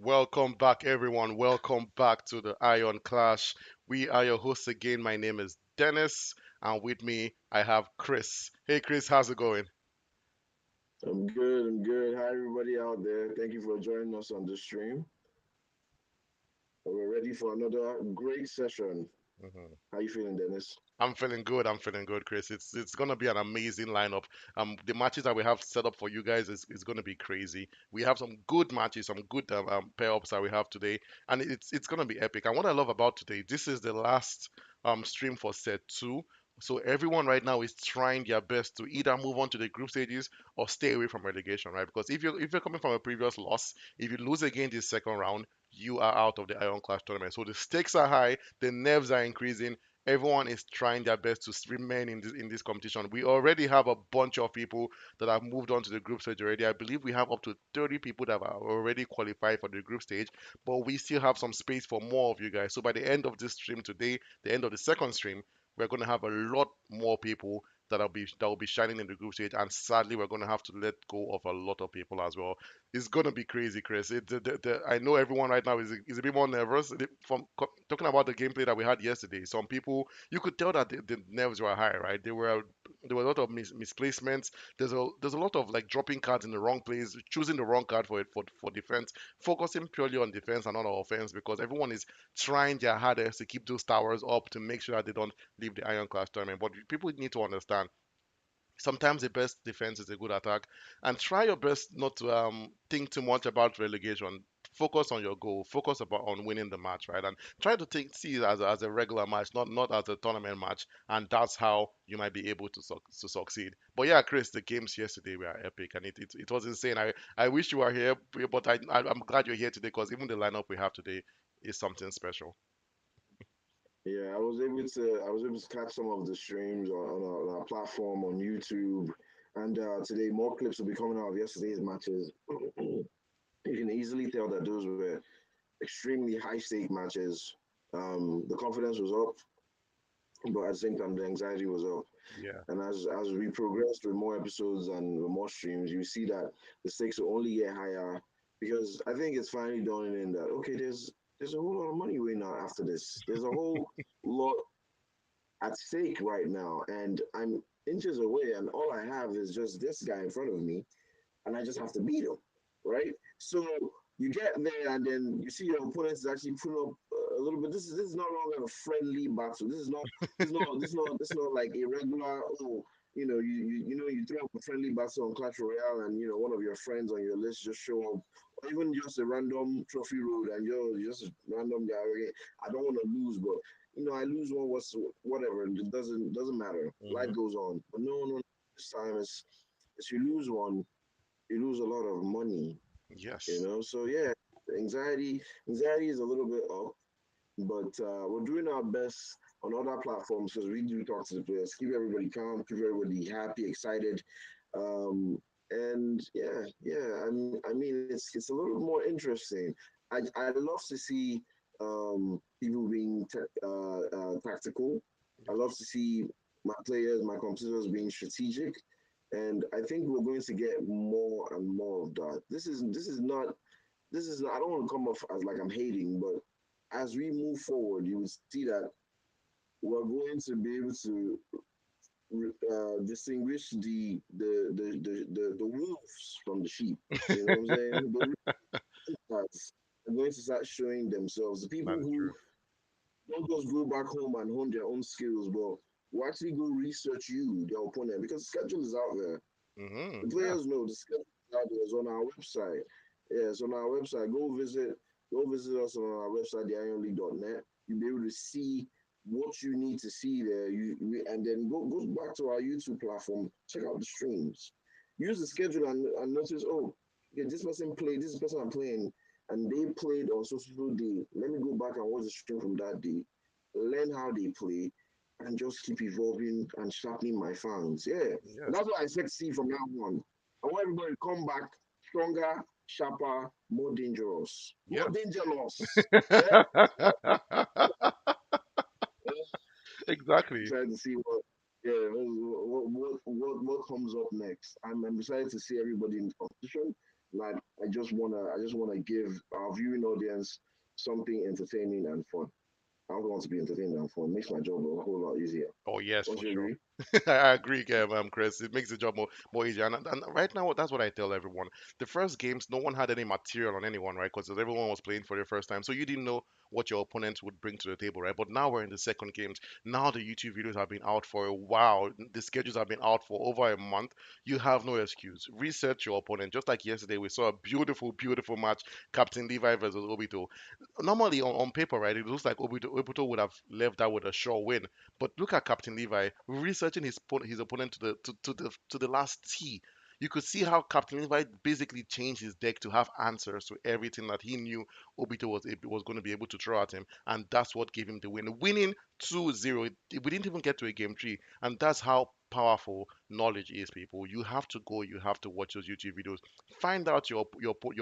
Welcome back, everyone. Welcome back to the Ion Clash. We are your hosts again. My name is Dennis, and with me, I have Chris. Hey, Chris, how's it going? I'm good. I'm good. Hi, everybody out there. Thank you for joining us on the stream. We're ready for another great session. Mhm. How you feeling, Dennis? I'm feeling good. I'm feeling good, Chris. It's gonna be an amazing lineup. The matches that we have set up for you guys is gonna be crazy. We have some good matches, some good pair ups that we have today, and it's gonna be epic. And what I love about today, this is the last stream for set two. So everyone right now is trying their best to either move on to the group stages or stay away from relegation, right? Because if you're coming from a previous loss, if you lose again this second round, you are out of the Iron Clash tournament. So the stakes are high, the nerves are increasing, everyone is trying their best to remain in this competition. We already have a bunch of people that have moved on to the group stage already. I believe we have up to 30 people that are already qualified for the group stage, but we still have some space for more of you guys. So by the end of this stream today, the end of the second stream, we're going to have a lot more people that will be shining in the group stage, and sadly, we're going to have to let go of a lot of people as well. It's going to be crazy, Chris. I know everyone right now is a bit more nervous from talking about the gameplay that we had yesterday. Some people, you could tell that the nerves were high, right? There were a lot of misplacements. There's a lot of like dropping cards in the wrong place, choosing the wrong card for defense, focusing purely on defense and not on offense because everyone is trying their hardest to keep those towers up to make sure that they don't leave the Iron Class tournament. But people need to understand sometimes the best defense is a good attack, and try your best not to think too much about relegation. Focus on your goal. Focus on winning the match, right? And try to see it as a regular match, not as a tournament match. And that's how you might be able to succeed. But yeah, Chris, the games yesterday were epic, and it was insane. I wish you were here, but I'm glad you're here today because even the lineup we have today is something special. Yeah, I was able to catch some of the streams on our platform on YouTube, and today more clips will be coming out of yesterday's matches. You can easily tell that those were extremely high stake matches. The confidence was up, but at the same time the anxiety was up. Yeah. And as we progressed with more episodes and with more streams, you see that the stakes will only get higher because I think it's finally dawning in that okay, there's a whole lot of money waiting out after this. There's a whole lot at stake right now, and I'm inches away, and all I have is just this guy in front of me, and I just have to beat him, right? So you get there, and then you see your opponent is actually putting up a little bit. This is no longer a friendly battle. This is not like a regular. Oh, you throw up a friendly battle on Clash Royale, and one of your friends on your list just show up, or even just a random trophy road, and you're just a random guy. Okay, I don't want to lose, but I lose one. Whatever? It doesn't matter. Life Hmm. goes on. But no, no. This time it's you lose one, you lose a lot of money, Yes. So yeah, anxiety is a little bit up, but we're doing our best on other platforms because we do talk to the players, keep everybody calm, keep everybody happy, excited, and I mean it's a little more interesting. I love to see people being tactical. I love to see my players, my competitors being strategic, and I think we're going to get more and more of that. This is not. I don't want to come off as like I'm hating, but as we move forward, you will see that we're going to be able to distinguish the wolves from the sheep. You know what I'm saying? The real guys are going to start showing themselves. The people That is who true. don't just go back home and hone their own skills, but will actually go research you, their opponent, because the schedule is out there. The Yeah. players know the schedule is out there. It's on our website. Yeah, it's on our website. Go visit us on our website, theionleague.net. You'll be able to see what you need to see there. And then go back to our YouTube platform. Check out the streams. Use the schedule and notice. Oh, okay, this person played. This person I'm playing, and they played on so day. Let me go back and watch the stream from that day. Learn how they play, and just keep evolving and sharpening my fans. Yeah, and Yes. that's what I expect to see from now on. I want everybody to come back stronger, sharper, more dangerous. More Yes. dangerous. Yeah. Exactly. Excited to see what comes up next. I'm excited to see everybody in competition. Like I just wanna give our viewing audience something entertaining and fun. I also want to be entertained and fun. Makes my job a whole lot easier. Oh yes, Don't for you sure. agree? I agree, Chris. It makes the job more easier. And right now, that's what I tell everyone. The first games, no one had any material on anyone, right? Because everyone was playing for the first time, so you didn't know what your opponents would bring to the table, right? But now we're in the second games. Now the YouTube videos have been out for a while. The schedules have been out for over a month. You have no excuse. Research your opponent. Just like yesterday, we saw a beautiful, beautiful match: Captain Levi versus Obito. Normally on paper, right, it looks like Obito would have left that with a sure win. But look at Captain Levi researching his opponent to the last T. You could see how Captain Levi basically changed his deck to have answers to everything that he knew Obito was going to be able to throw at him, and that's what gave him the win. Winning 2-0, we didn't even get to a game three, and that's how powerful knowledge is, people. You have to go, you have to watch those YouTube videos, find out your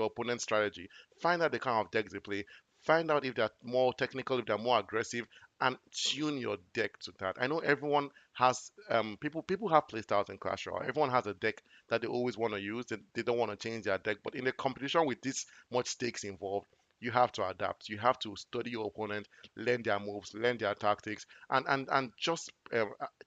opponent's strategy, find out the kind of decks they play, find out if they're more technical, if they're more aggressive, and tune your deck to that. I know everyone has people have playstyles in Clash Royale. Everyone has a deck that they always want to use. They don't want to change their deck. But in a competition with this much stakes involved, you have to adapt. You have to study your opponent, learn their moves, learn their tactics, and just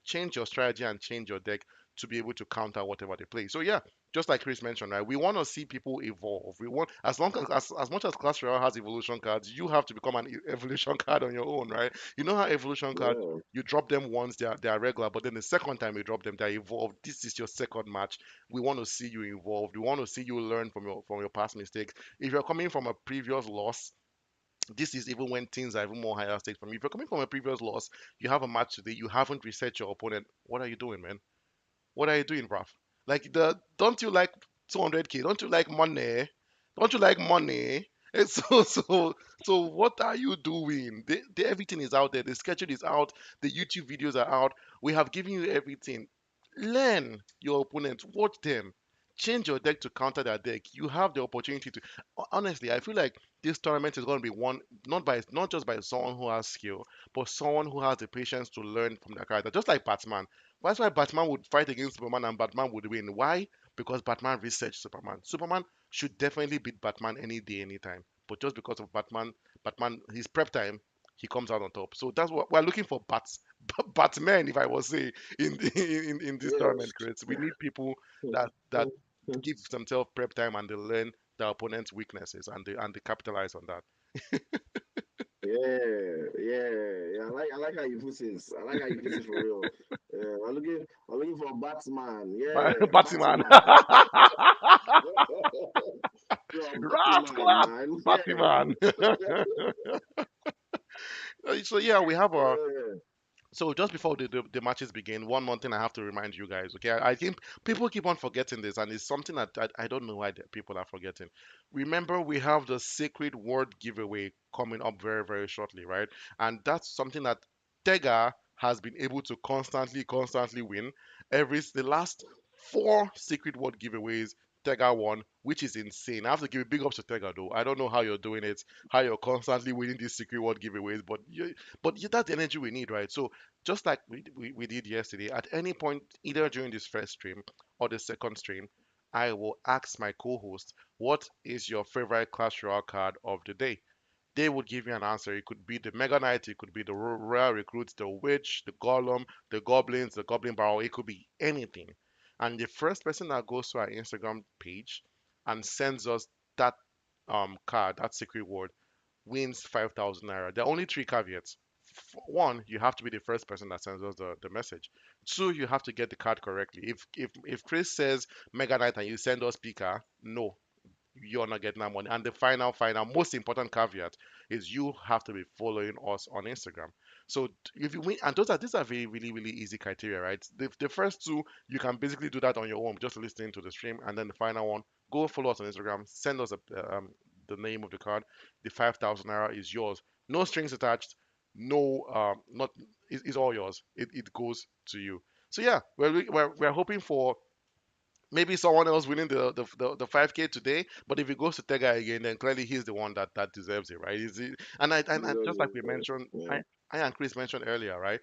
change your strategy and change your deck to be able to counter whatever they play. So yeah, just like Chris mentioned, right? We want to see people evolve. We want as much as Clash Royale has evolution cards, you have to become an evolution card on your own, right? You know how evolution cards, Yeah, you drop them once, they are regular, but then the second time you drop them, they're evolved. This is your second match. We want to see you evolved. We want to see you learn from your past mistakes. If you're coming from a previous loss, this is even when things are even more higher stakes from you. If you're coming from a previous loss, you have a match today, you haven't reset your opponent. What are you doing, man? What are you doing, bruv? Like the don't you like 200K? Don't you like money? Don't you like money? And so what are you doing? Everything is out there. The schedule is out. The YouTube videos are out. We have given you everything. Learn your opponents. Watch them. Change your deck to counter their deck. You have the opportunity to. Honestly, I feel like this tournament is going to be won not just by someone who has skill, but someone who has the patience to learn from their character. Just like Batman. That's why Batman would fight against Superman and Batman would win. Why? Because Batman researched Superman. Superman should definitely beat Batman any day, anytime. But just because of Batman, his prep time, he comes out on top. So that's what we're looking for. Batman, if I was say, in this tournament, yes. Chris, we need people that give themselves prep time and they learn their opponent's weaknesses and they capitalize on that. Yeah. I like how you put it. I like how you put it for real. Yeah, I'm looking for a Batman. Yeah, Batman, Batman. You're a rat Batman, clap, man. Yeah. Batman. So yeah, we have a Yeah. so just before the matches begin, one more thing I have to remind you guys, okay? I think people keep on forgetting this, and it's something that I don't know why people are forgetting. Remember, we have the Sacred Word giveaway coming up very, very shortly, right? And that's something that Tega has been able to constantly win. The last four Sacred Word giveaways, Tega won, which is insane. I have to give a big ups to Tega though. I don't know how you're doing it, how you're constantly winning these Secret Word giveaways, that's the energy we need, right? So just like we did yesterday, at any point, either during this first stream or the second stream, I will ask my co-host, what is your favorite Clash Royale card of the day? They would give me an answer. It could be the Mega Knight, it could be the Royal Recruits, the Witch, the Golem, the Goblins, the Goblin Barrel. It could be anything. And the first person that goes to our Instagram page and sends us that card, that secret word, wins 5,000 naira. There are only three caveats. One, you have to be the first person that sends us the message. Two, you have to get the card correctly. If Chris says Mega Knight and you send us Pika, no, you're not getting that money. And the final, most important caveat is you have to be following us on Instagram. So if you win, and these are very really really easy criteria, right? The first two you can basically do that on your own, just listening to the stream, and then the final one, go follow us on Instagram, send us the name of the card, the 5,000 naira is yours, no strings attached, no not it's all yours. It goes to you. So yeah, we're hoping for maybe someone else winning the 5K today, but if it goes to Tega again, then clearly he's the one that deserves it, right? And These are just like we the- mentioned, yeah. I and Chris mentioned earlier, right?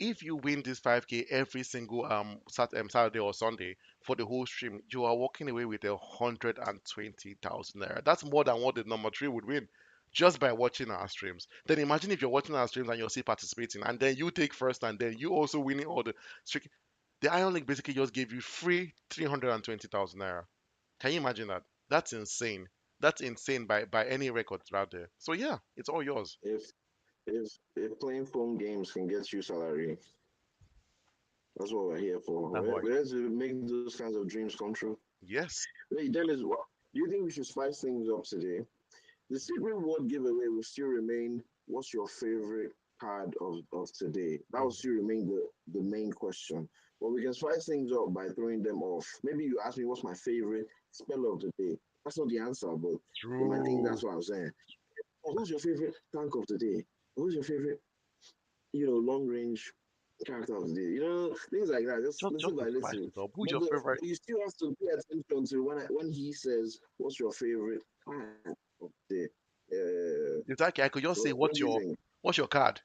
If you win this 5K every single Saturday or Sunday for the whole stream, you are walking away with 120,000 naira. That's more than what the number three would win just by watching our streams. Then imagine if you're watching our streams and you're still participating, and then you take first, and then you also winning all the streak. The Iron League basically just gave you free 320,000 naira. Can you imagine that? That's insane. That's insane by any records out there. So yeah, it's all yours. If if playing phone games can get you salary, that's what we're here for. That's why. We're here to make those kinds of dreams come true. Yes. Wait, Dennis, what do you think we should spice things up today? The secret word giveaway will still remain what's your favorite card of today? That will Mhm. still remain the main question. But we can spice things up by throwing them off. Maybe you ask me what's my favorite spell of the day. That's not the answer, but they might think True. that's what I'm saying. Oh, who's your favorite tank of the day? Who's your favorite, long range character of the day? Things like that. Just Just listen to by spice listen. it up. Who's But, your favorite? but you still have to pay attention to when he says, "What's your favorite card of the day?" It's like I could just say, What do you think? what's your card?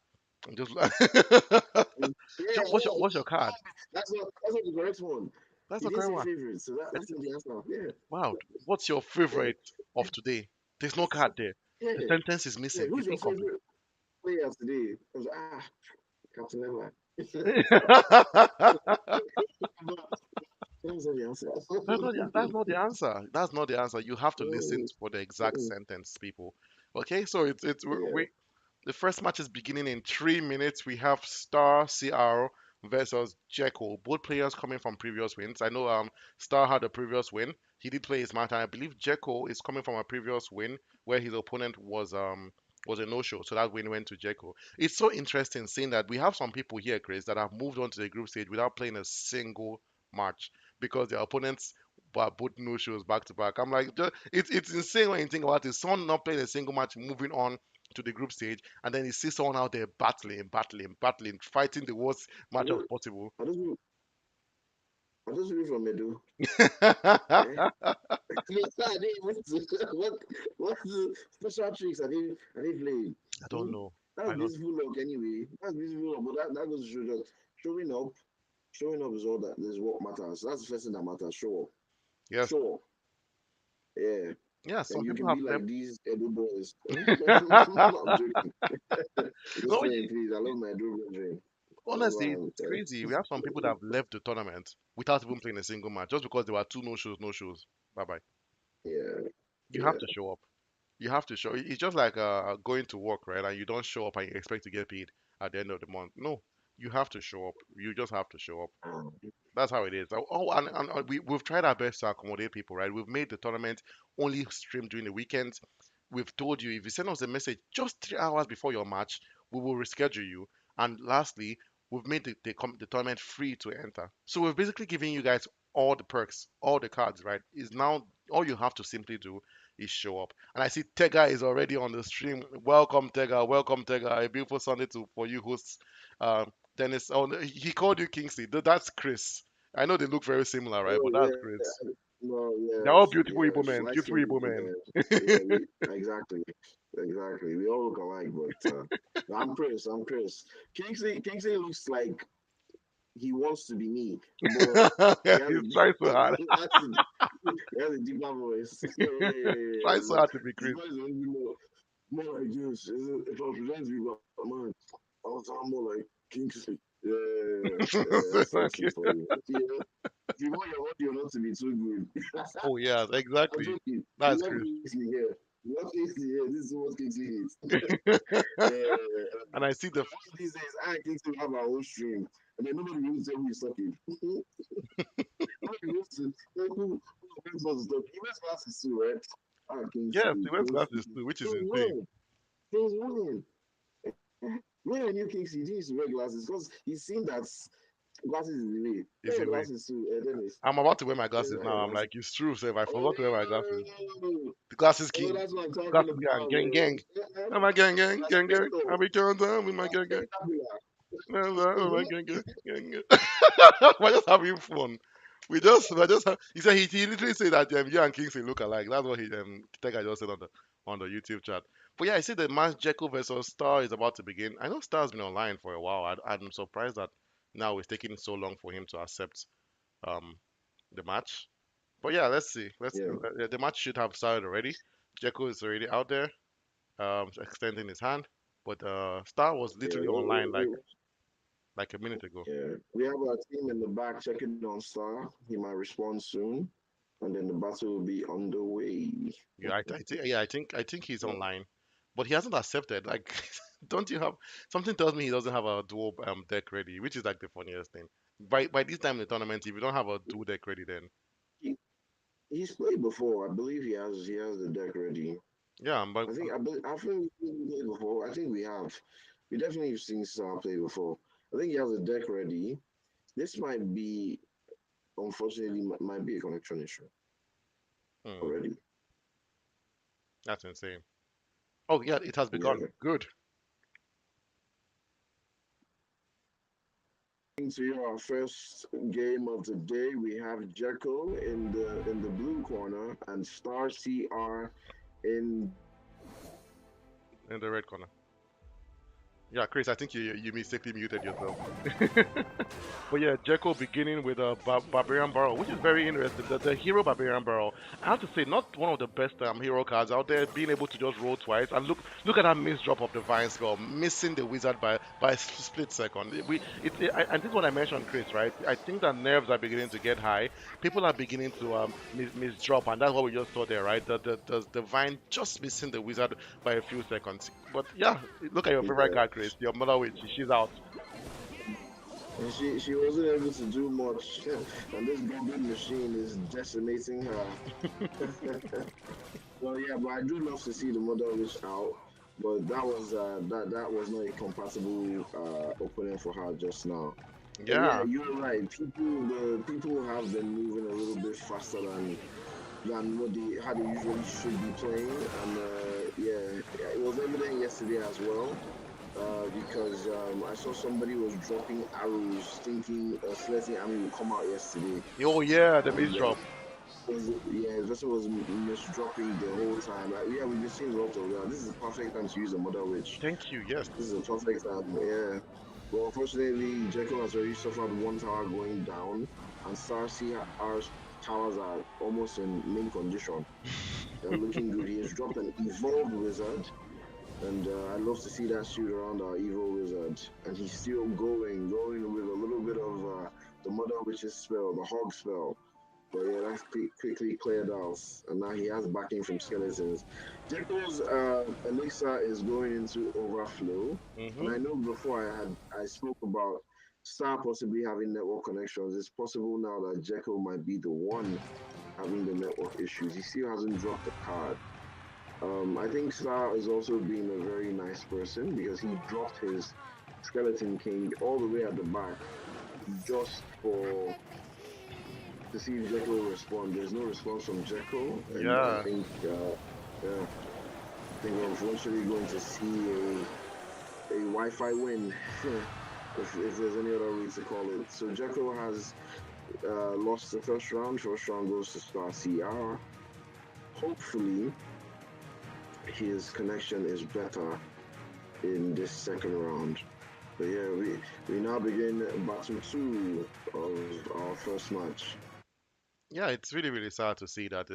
And just Yeah, yeah. what's your card? That's not the correct one. That's He the didn't correct say one. favorite, so that's not the answer. Yeah, Wow. What's your yeah, favorite of today? There's no card there. The yeah, sentence is yeah. missing. Who's It's your incomplete. favorite player today? I was like, Captain Lever. That's not the answer. That's not the answer. That's not the answer. You have to listen for the exact sentence, people. Okay, so it's Yeah. the first match is beginning in 3 minutes. We have Star CR versus Jekyll. Both players coming from previous wins. I know Star had a previous win. He did play his match, and I believe Jekyll is coming from a previous win where his opponent was a no-show. So that win went to Jekyll. It's so interesting seeing that we have some people here, Chris, that have moved on to the group stage without playing a single match because their opponents were both no-shows back to back. I'm like, it's insane when you think about it. Someone not playing a single match, moving on to the group stage, and then you see someone out there battling, fighting the worst Are matchup those, possible. are those, are those people from Edo? Eh? I Are they, what's the special tricks are they playing? don't Hmm? know. That's I don't. beautiful luck anyway. That's beautiful luck, but that goes to show that showing up, showing up is what matters. That's the first thing that matters. Show up. Yes, Show up. Yeah. yeah. And Some you people can have be left. like these Edo boys. I'm joking. I'm just No, playing, please. I love my Edo brethren. honestly, it's crazy. We have some people that have left the tournament without even playing a single match just because there were two no shows, no shows. Bye bye. Yeah, You have yeah. to show up. You have to show. It's just like going to work, right? And you don't show up and you expect to get paid at the end of the month. No, you have to show up. You just have to show up. Um, That's how it is. Oh, and we've tried our best to accommodate people, right? We've made the tournament only stream during the weekends. We've told you if you send us a message just 3 hours before your match, we will reschedule you. And lastly, we've made the tournament free to enter. So we're basically giving you guys all the perks, all the cards, right? Is now all you have to simply do is show up. And I see Tega is already on the stream. Welcome, Tega. Welcome, Tega. A beautiful Sunday for you hosts. Dennis, oh, no, he called you Kingsley. That's Chris. I know they look very similar, right? oh But that's yeah, Chris. no, They're yeah, all beautiful yeah. Igbo She's men, light beautiful skinned Igbo people, men. man. Yeah, exactly. We all look alike, but no, I'm Chris. I'm Chris. Kingsley looks like he wants to be me, but he has a, He's trying so hard. he has a, he has a deeper voice. Trying so hard to be His Chris. voice is a bit more like this. If I present you, but man, I was sound more like Kingsley. Yeah, that's Okay. Kingsley for you. Yeah. If you want your audio not to be too good, Oh yeah, I'm exactly. joking. We That's love Chris. Kingsley here. We love Kingsley here. This is what Kingsley is. And I see the One of these days, I and Kingsley will have our own stream, and then nobody will say who is talking. Nobody knows who brings us talk. He wears glasses too, right? yes, Kingsley, he wears Kingsley. glasses too, which is Since insane. when? Since when? When I knew Kingsley, he used to wear glasses because he's seen that glasses is the way. Is Wear the your way. glasses too, Dennis. I'm about to wear my Dennis, glasses wear now. your I'm glasses. like, it's true, Sir. I forgot to wear my glasses. Oh, The glasses oh, king. that's what I'm talking Glasses gang, about, gang, bro. gang. I'm a gang, gang, Like gang, gang. Spectre, I be going down with my like gang, gang. Spectacular. I'm a gang, gang, gang, gang. We're just having fun. We're just. He said he literally said that you and Kingsley look alike. That's what Tega just said on the YouTube chat. But yeah, I see the match Jekyll versus Star is about to begin. I know Star's been online for a while. I'm surprised that now it's taking so long for him to accept um the match. But yeah, let's see. Yeah, The match should have started already. Jekyll is already out there, extending his hand. But Star was yeah. literally online like a minute ago. Yeah, we have our team in the back checking on Star. He might respond soon, and then the battle will be underway. Yeah, I think he's Yeah. online, but he hasn't accepted. Like, don't you have something tells me he doesn't have a dual deck ready, which is like the funniest thing. By this time in the tournament, if you don't have a dual deck ready, then He, he's played before. I believe he has the deck ready. yeah, but I think we've seen him play before. I think we have. We definitely have seen Star play before. I think he has the deck ready. This might be, unfortunately, might be a connection issue hmm, already. that's insane. Oh yeah, it has begun. Yeah. Good. Into our first game of the day, we have Jekyll in the blue corner and Star CR in the red corner. In the red corner. Yeah, Chris, I think you mistakenly muted yourself. But yeah, Jekyll beginning with a Barbarian Barrel, which is very interesting. The hero Barbarian Barrel, I have to say, not one of the best hero cards out there. Being able to just roll twice and look at that miss drop of the Vine Skull, missing the Wizard by a split second. And this is what I mentioned, Chris. Right? I think that nerves are beginning to get high. People are beginning to miss drop, and that's what we just saw there, right? The Vine just missing the Wizard by a few seconds. But yeah, look at your favorite Yeah. card, Chris. Your Mother Witch, she's out. And she wasn't able to do much, and this goblin machine is decimating her. Well, yeah, but I do love to see the mother reach out, but that was not a compatible opening for her just now. And yeah, Yeah. you're right. The people have been moving a little bit faster than what they how they usually should be playing, and yeah, it was evident yesterday as well. Because I saw somebody was dropping arrows, thinking Celestine Army would come out yesterday, Oh yeah, the miss and drop. yeah, Vessel was misdropping the whole time. Yeah, we've been seeing a lot of that. This is the perfect time to use a Mother Witch. Thank you. Yes. This is a perfect time, yeah. Well, unfortunately, Jekyll has already suffered one tower going down, and Star CR's towers are almost in mint condition. They're looking good. He has dropped an Evolved Wizard, and I love to see that shoot around our Evil Wizard. And he's still going with a little bit of the Mother Witch's spell, the Hog spell. But yeah, that's quickly cleared out, and now he has backing from skeletons. Jekyll's elixir is going into overflow, and Hmm. I know before I spoke about Star possibly having network connections. It's possible now that Jekyll might be the one having the network issues. He still hasn't dropped a card. I think Star is also being a very nice person because he dropped his Skeleton King all the way at the back just for to see if Jekyll will respond. There's no response from Jekyll, and Yeah. yeah, I think we're unfortunately going to see a Wi-Fi win, if there's any other way to call it. So Jekyll has lost the first round. First round goes to Star CR. Hopefully, his connection is better in this second round. But yeah, we now begin battle two of our first match. Yeah, it's really sad to see that,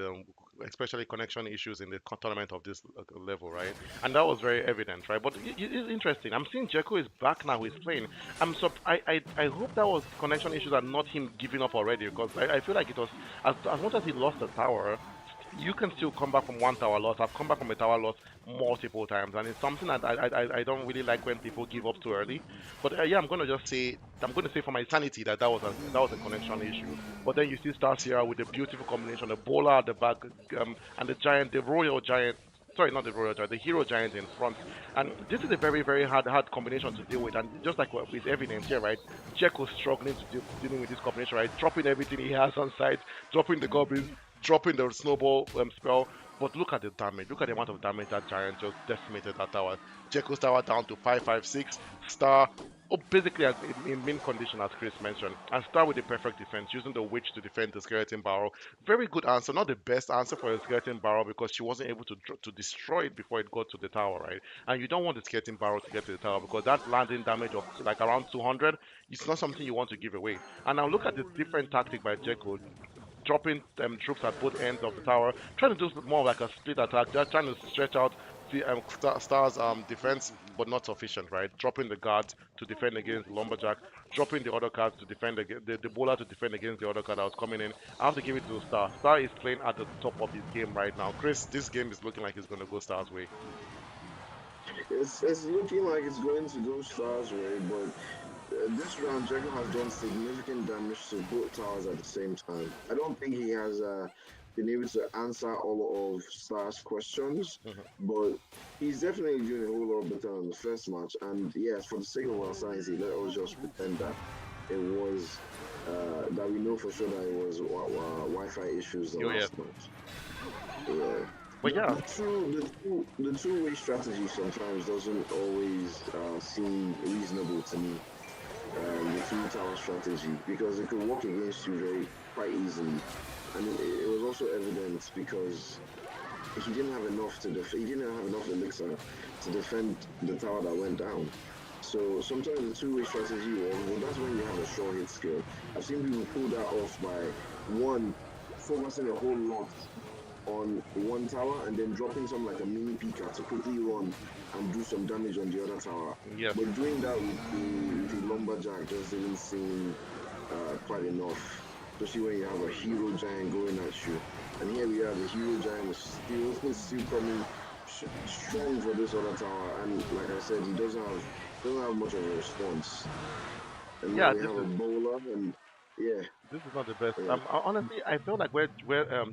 especially connection issues in the tournament of this level, right? And that was very evident, right? But it's interesting. I'm seeing Jericho is back now. He's playing. I hope that was connection issues and not him giving up already, because I feel like it was as much as he lost the tower, you can still come back from one tower loss. I've come back from a tower loss multiple times, and it's something that I don't really like when people give up too early. But yeah, I'm going to say for my sanity that that was a connection issue. But then you see Star Sierra with the beautiful combination, the bowler at the back, and the giant, the royal giant. Sorry, not the royal giant, the hero giant in front. And this is a very hard combination to deal with. And just like what is evident here, right? Jekko struggling to dealing with this combination, right? Dropping everything he has on side, dropping the goblins, dropping the snowball spell. But look at the damage. Look at the amount of damage that giant just decimated that tower. Jekko's tower down to 556. Star Oh, basically, in mint condition, as Chris mentioned, and start with the perfect defense, using the witch to defend the skeleton barrel. Very good answer. Not the best answer for a skeleton barrel because she wasn't able to destroy it before it got to the tower, right? And you don't want the skeleton barrel to get to the tower because that landing damage of like around 200, it's not something you want to give away. And now look at the different tactic by Jekyll, dropping troops at both ends of the tower, trying to do more of like a split attack, just trying to stretch out the Star's defense, but not sufficient, right? Dropping the guards to defend against the lumberjack, dropping the other cards to defend the bowler to defend against the other card that was coming in. I have to give it to Star. Star is playing at the top of his game right now. Chris, this game is looking like it's going to go Star's way. It's looking like it's going to go Stars' way, but this round, Jericho has done significant damage to both towers at the same time. I don't think he has been able to answer all of Star's questions, Mhm. but he's definitely doing a whole lot better than the first match. And yes, for the sake of our sanity, let us just pretend that it was that we know for sure that it was Wi-Fi issues the Oh yeah, last match. Yeah. but yeah, The two-way strategy sometimes doesn't always seem reasonable to me, the two tower strategy, because it could work against you very quite easily, and it was also evident because he didn't have enough he didn't have enough elixir to defend the tower that went down. So sometimes the two-way strategy works, but that's when you have a sure hit skill. I've seen people pull that off by one focusing a whole lot on one tower and then dropping some like a mini Pika to quickly run and do some damage on the other tower. yes. But doing that with the lumberjack just didn't seem quite enough, especially when you have a hero giant going at you. And here we have the hero giant still coming strong for this other tower. And like I said, he doesn't have much of a response. And now Yeah, we this have a is bowler, and yeah, this is not the best. yeah. Honestly, I felt like where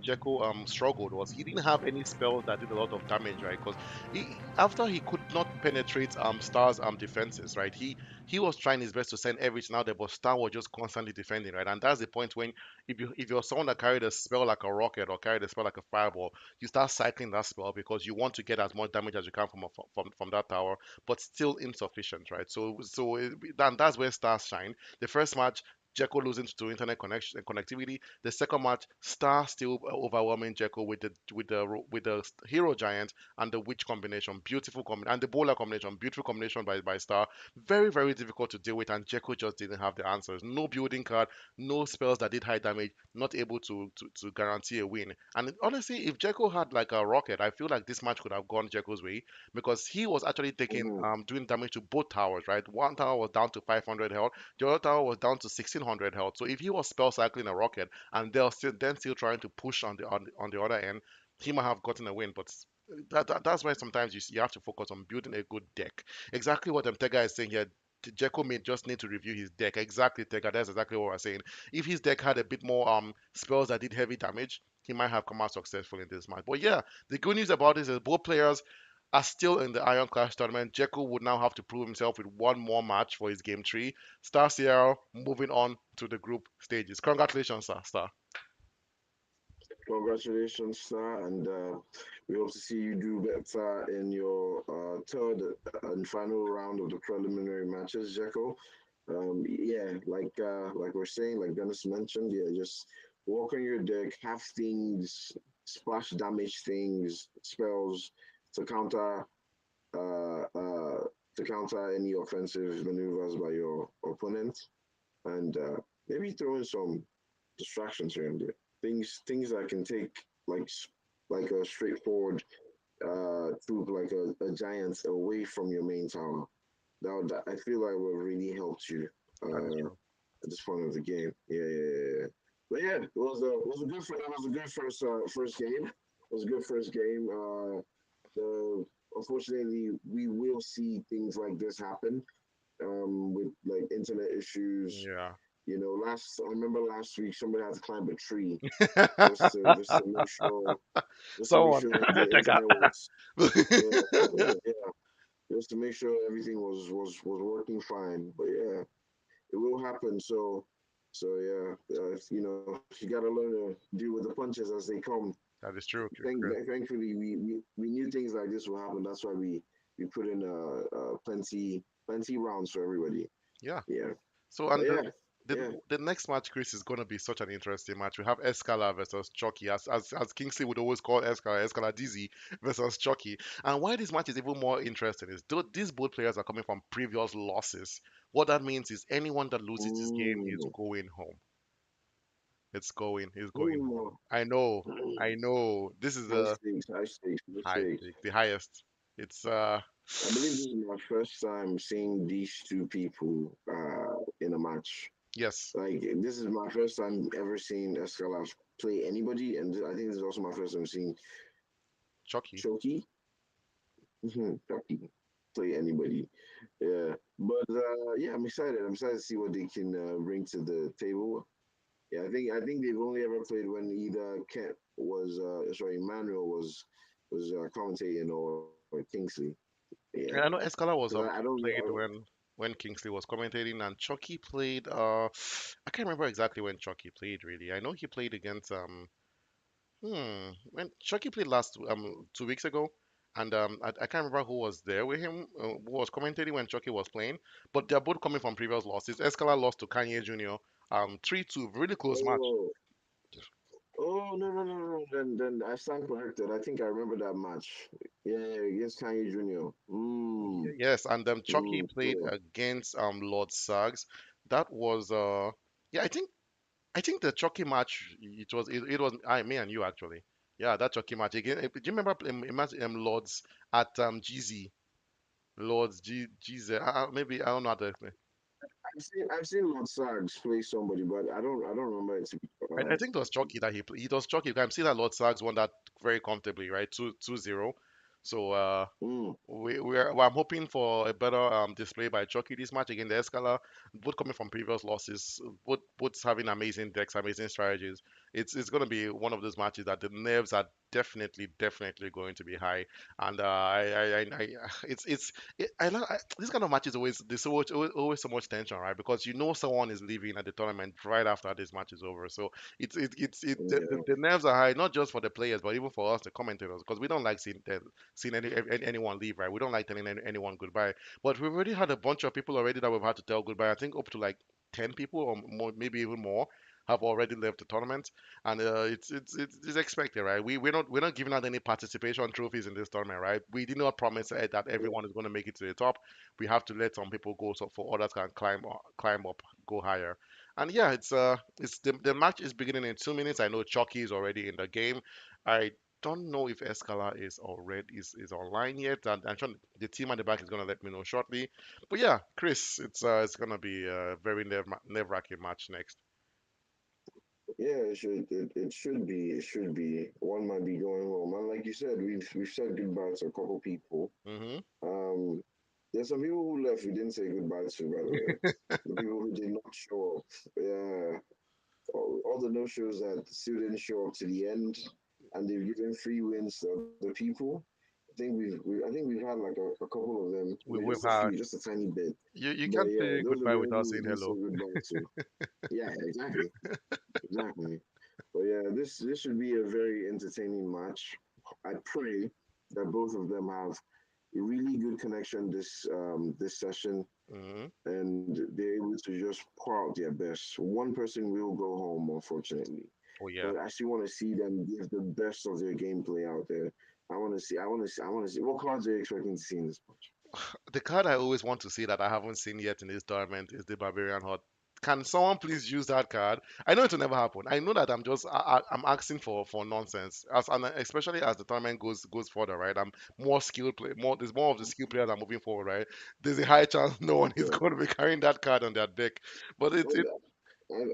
Jekyll struggled was he didn't have any spells that did a lot of damage, right? Because after he could not penetrate Star's defenses, right? He was trying his best to send everything out there, but Star was just constantly defending, right? And that's the point when if you're someone that carried a spell like a rocket or carried a spell like a fireball, you start cycling that spell because you want to get as much damage as you can from that tower, but still insufficient, right? That's where Stars shine. The first match, Jekyll losing to internet connection connectivity. The second match, Star still overwhelming Jekyll with the hero giant and the witch combination, beautiful combination, and the bowler combination, beautiful combination by Star. Very difficult to deal with, and Jekyll just didn't have the answers. No building card, no spells that did high damage, not able to guarantee a win. And honestly, if Jekyll had like a rocket, I feel like this match could have gone Jekyll's way because he was actually taking Mm-hmm. doing damage to both towers. Right, one tower was down to 500 health, the other tower was down to 1600 health. So if he was spell cycling a rocket and they're still trying to push on the other end, he might have gotten a win. But that's why sometimes you have to focus on building a good deck. Exactly what Tega is saying here. Jeko may just need to review his deck. Exactly, Tega. That's exactly what we're saying. If his deck had a bit more spells that did heavy damage, he might have come out successful in this match. But yeah, the good news about this is both players are still in the Iron Clash tournament. Jekyll would now have to prove himself with one more match for his game three. Star Sierra moving on to the group stages. Congratulations, Star. Congratulations, sir, and we hope to see you do better in your third and final round of the preliminary matches, Jekyll. Yeah, like we're saying, like Dennis mentioned, yeah, just work on your deck, have things, splash damage things, spells to uh, uh, counter any offensive maneuvers by your opponent, and maybe throw in some distractions here and there. Things that can take like like a straightforward troop like a giant away from your main tower. That I feel like will really help you That is uh, true. at this point of the game. Yeah. But yeah, it was a good first game. It was a good first game. The Unfortunately, we will see things like this happen with like internet issues. Yeah. You know, I remember last week somebody had to climb a tree just to make sure Someone, the Tega. internet was yeah, just to make sure everything was working fine. But yeah, it will happen. So yeah, you gotta learn to deal with the punches as they come. That is true, Chris. Thankfully, we knew things like this will happen. That's why we put in plenty rounds for everybody. Yeah. Yeah. So But and yeah, the yeah. the next match, Chris, is going to be such an interesting match. We have Escala versus Chucky, as Kingsley would always call Escala Dizzy versus Chucky. And why this match is even more interesting is though these both players are coming from previous losses. What that means is anyone that loses this game is Mm. going home. Is going home. Mm. I know. This is High a stakes, high stakes, high high stakes. stake, the highest. It's I believe this is my first time seeing these two people in a match. yes, Like this is my first time ever seeing Escalas play anybody, and I think this is also my first time seeing Chucky. Choki, Chucky play anybody. Yeah, but yeah, I'm excited. I'm excited to see what they can bring to the table. Yeah, I think they've only ever played when either Kent was sorry, Manuel was commentating or Kingsley. Yeah, And I know Escala was because I don't know. played when Kingsley was commentating, and Chucky played. I can't remember exactly when Chucky played. Really, I know he played against when Chucky played last 2 weeks ago, and I can't remember who was there with him, who was commentating when Chucky was playing. But they're both coming from previous losses. Escala lost to Kanye Jr. 3-2, really close match. Oh, oh no. Then I stand corrected. I think I remember that match. Yeah, against Kanye Jr. Yes, and Chucky played Yeah. against Lord Sags. That was yeah, I think the Chucky match it was me and you actually. Yeah, that Chucky match again. Do you remember Lords at Lords GZ? Maybe I don't know how to explain. I've seen Lord Sargs play somebody, but I don't remember it to be I think it was Chucky that he was Chucky. I'm seeing that Lord Sags won that very comfortably, right? 2-0. So mm, I'm hoping for a better display by Chucky this match against the Escala, both coming from previous losses, both having amazing decks, amazing strategies. It's going to be one of those matches that the nerves are definitely going to be high, and this kind of matches there's always so much tension, right? Because you know someone is leaving at the tournament right after this match is over, so the yeah. nerves are high, not just for the players but even for us the commentators, because we don't like seeing anyone leave, right? We don't like telling anyone goodbye. But we've already had a bunch of people already that we've had to tell goodbye. I think up to like 10 people or more, maybe even more, have already left the tournament, and it's expected, right? We're not giving out any participation trophies in this tournament, right? We did not promise that everyone is going to make it to the top. We have to let some people go so for others can climb up, go higher. And yeah, it's the match is beginning in 2 minutes. I know Chucky is already in the game. I don't know if Escala is online yet, and I'm sure the team at the back is gonna let me know shortly. But yeah, Chris, it's gonna be a very nerve-wracking match next. Yeah, it should be. One might be going home, and like you said, we've said goodbye to a couple people. Hmm. Um, there's some people who left we didn't say goodbye to, by the way. The people who did not show up. Yeah, all the no shows that still didn't show up to the end, and they've given free wins to other people. I think we've had like a couple of them, We've just a had few, just a tiny bit. you But can't yeah, say those are goodbye the without ones we saying did say hello. goodbye to. Yeah, exactly. But yeah, this should be a very entertaining match. I pray that both of them have a really good connection this session, Hmm. and they're able to just pour out their best. One person will go home, unfortunately, Oh yeah. but I still want to see them give the best of their gameplay out there. I want to see. What cards are you expecting to see in this match? The card I always want to see that I haven't seen yet in this tournament is the Barbarian Hut. Can someone please use that card? I know it will never happen. I know that I'm asking for nonsense, and especially as the tournament goes further, right? I'm more skilled play more There's more of the skill players are moving forward, right? There's a high chance no one is Yeah. going to be carrying that card on their deck. But Well,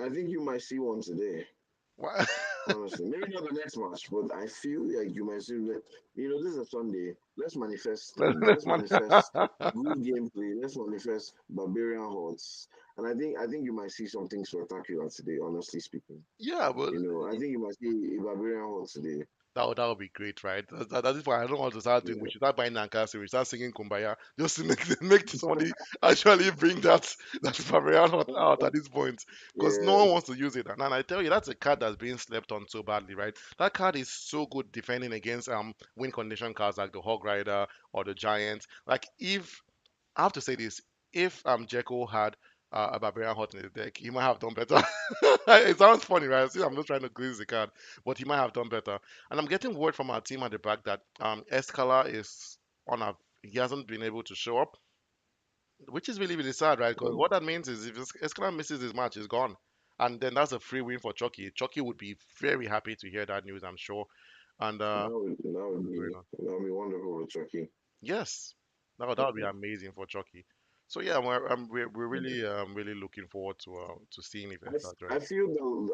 I think you might see one today. Honestly, maybe not the next match, but I feel like you might see. This is a Sunday. Let's manifest things. Let's manifest good gameplay. Let's manifest barbarian hordes, and I think you might see something spectacular today. Honestly speaking, yeah, but I think you might see a barbarian horde today. that would be great, right? That is why I don't want to start doing. We Yeah, should start buying Nankasi. We start singing Kumbaya just to make somebody actually bring that Bavarian out at this point, because no yeah, one wants to use it. And I tell you, that's a card that's being slept on so badly, right? That card is so good defending against win condition cards like the Hog Rider or the Giant. Like if I have to say this. if Jekyll had a Barbarian Hut in his deck, he might have done better. It sounds funny, right? See, I'm not trying to glitz the card, but he might have done better. And I'm getting word from our team at the back that Escala is on a he hasn't been able to show up, which is really really sad, right? Because Um, what that means is if Escala misses his match, he's gone, and then that's a free win for Chucky. Chucky would be very happy to hear that news, I'm sure. And very nice. that would be wonderful for Chucky. Yes, that would be amazing for Chucky. So yeah, we're really really looking forward to seeing if Escala joins.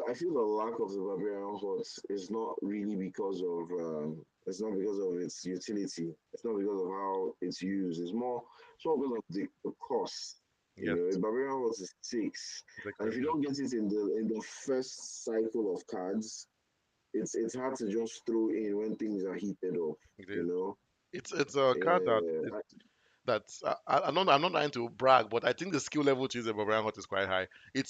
I feel the lack of the barbarian horse is not really because of it's not because of its utility. It's not because of how it's used. It's more because of the cost. You Yes, know, a barbarian horse is six, it's and if you expensive. don't get it in the first cycle of cards, it's hard to just throw in when things are heated up. It You is. know, It's a card that yeah, that's I'm not trying to brag, but I think the skill level to use a Barbarian Hut is quite high. it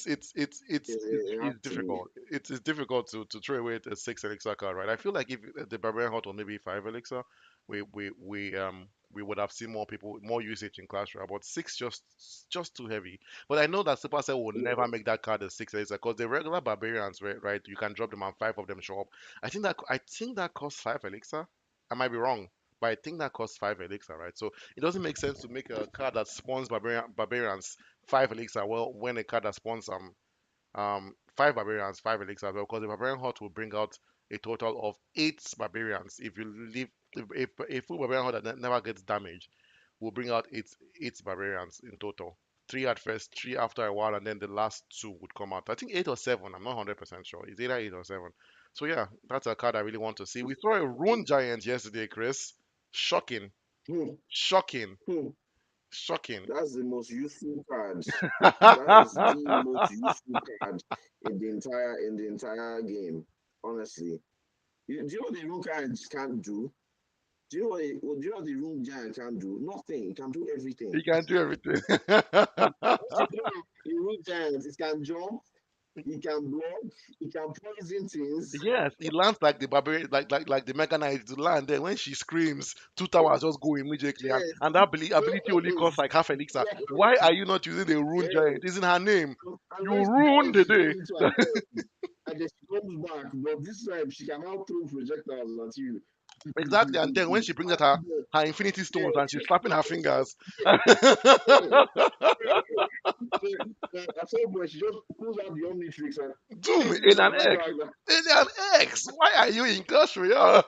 has It's to be. difficult. It's difficult to throw away a six elixir card, right? I feel like if the Barbarian Hut or maybe five elixir, we would have seen more people more usage in Clash Royale, but six just too heavy. But I know that Supercell will Yeah. never make that card a six elixir because the regular barbarians, right? You can drop them and five of them show up. I think that costs five elixir. I might be wrong, but I think that costs five elixir, right? So it doesn't make sense to make a card that spawns barbarians five elixir. Well, when a card that spawns five barbarians five elixir, well, because the barbarian hut will bring out a total of eight barbarians. If you leave if a full barbarian hut that never gets damaged will bring out eight barbarians in total. Three at first, three after a while, and then the last two would come out. I think eight or seven. I'm not 100% sure. It's either eight or seven. So yeah, that's a card I really want to see. We saw a rune giant yesterday, Chris. Shocking, Hmm, shocking, hmm. shocking. That's the most useful card. That is the most useful card in the entire game. Honestly, do you know what the room giant can't do? Do you know what the room giant can do? Nothing. It can do He everything. can do everything. What you know, the room giant, it can jump, it can block, it can poison things. Yes, he lands like the barbarian, like the Mega Knight to land. Then when she screams, two towers just go immediately, and Yes, that ability only costs yes, like half elixir. yes, Why are you not using the rune giant? yes. Isn't her name? And You when she ruined dies, the she turns day. into an egg. And then she comes back, but this time she can now throw projectiles at you. Exactly. And then when she brings out her infinity stones Yeah, and she's slapping her fingers, yeah, yeah. At some point, she just pulls out the Omnitrix and doom chases in her an back X. like that. In an X. Why are you in Clash Royale?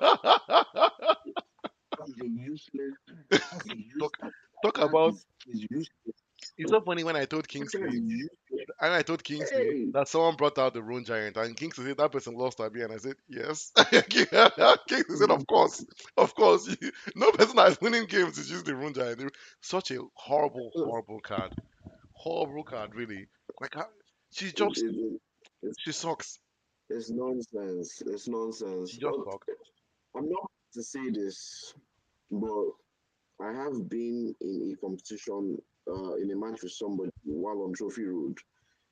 That is a useless. That's a talk, useless. talk That about. is useless. It's so funny when I told That card Kingsley. is useless. And I told Kingsley Hey, that someone brought out the Rune Giant, and Kingsley said that person lost a B, and I said yes. Kingsley said, of course, no person that is winning games is using the Rune Giant. Such a horrible, horrible card, really. Like she it, just it, it, she sucks. it's nonsense. It's She nonsense. just But sucks. I'm not to say this, but I have been in a competition, in a match with somebody while on Trophy Road,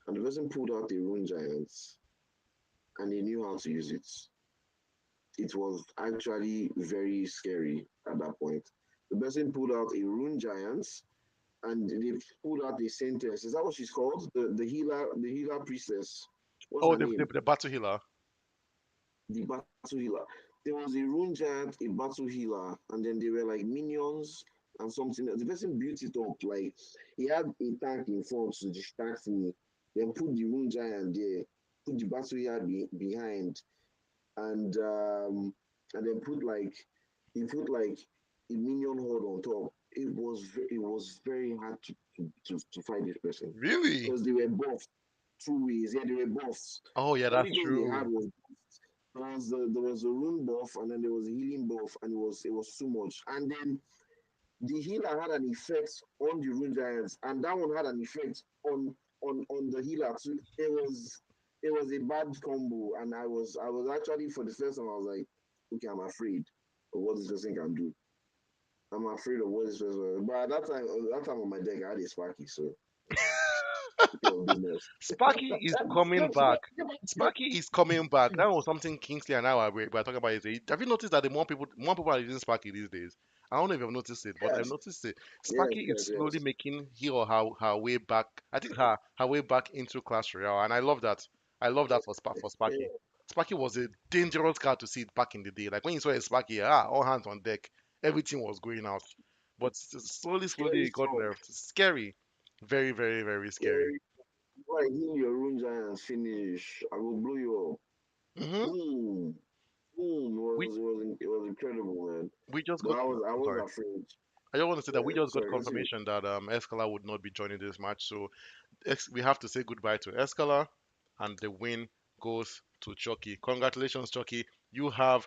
and the person pulled out the Rune Giants, and he knew how to use it. It was actually very scary at that point. The person pulled out a Rune Giants, and they pulled out the sentence. Is that what she's called? The healer priestess. What's Oh, her name? the battle healer. The battle healer. There was a rune giant, a battle healer, and then there were like minions and something else. The person built it up like he had a tank in front to distract me. Then put the rune giant there, put the battle healer behind, and um, and then put like a minion horde on top. It was very hard to fight this person Really? because they were buffed two ways. Yeah, they were buffs. Oh yeah, that's Everything they true. had was there was a rune buff and then there was a healing buff and it was too much. And then the healer had an effect on the rune giants and that one had an effect on the healer too. It was a bad combo and I was actually for the first time I was like, okay, I'm afraid of what this person can do. I'm afraid of what this person. But at that time on my deck, I had a Sparky, so it was business. Sparky is coming back. Sparky is coming back. That was something Kingsley and I were talking about yesterday. Have you noticed that the more people are using Sparky these days? I don't know if you've noticed it, but I've Yes, noticed it. yes, Sparky is yes, slowly yes. making he or her way back. I think her way back into Clash Royale, and I love that. I love that for Sparky. Yeah, Sparky was a dangerous card to see back in the day. Like when you saw a Sparky, all hands on deck, everything was going out. But slowly, slowly, scary it got stuff. nerfed. Scary, very, very, very scary. Scary. Before I heal your rune giants finish, I will blow you up. hmm Boom, boom. We It was incredible, man. we just But got. I I'm was sorry. afraid. I just want to say that we Yeah, just got sorry, continue. confirmation that Escala would not be joining this match, so we have to say goodbye to Escala, and the win goes to Chucky. Congratulations, Chucky. You have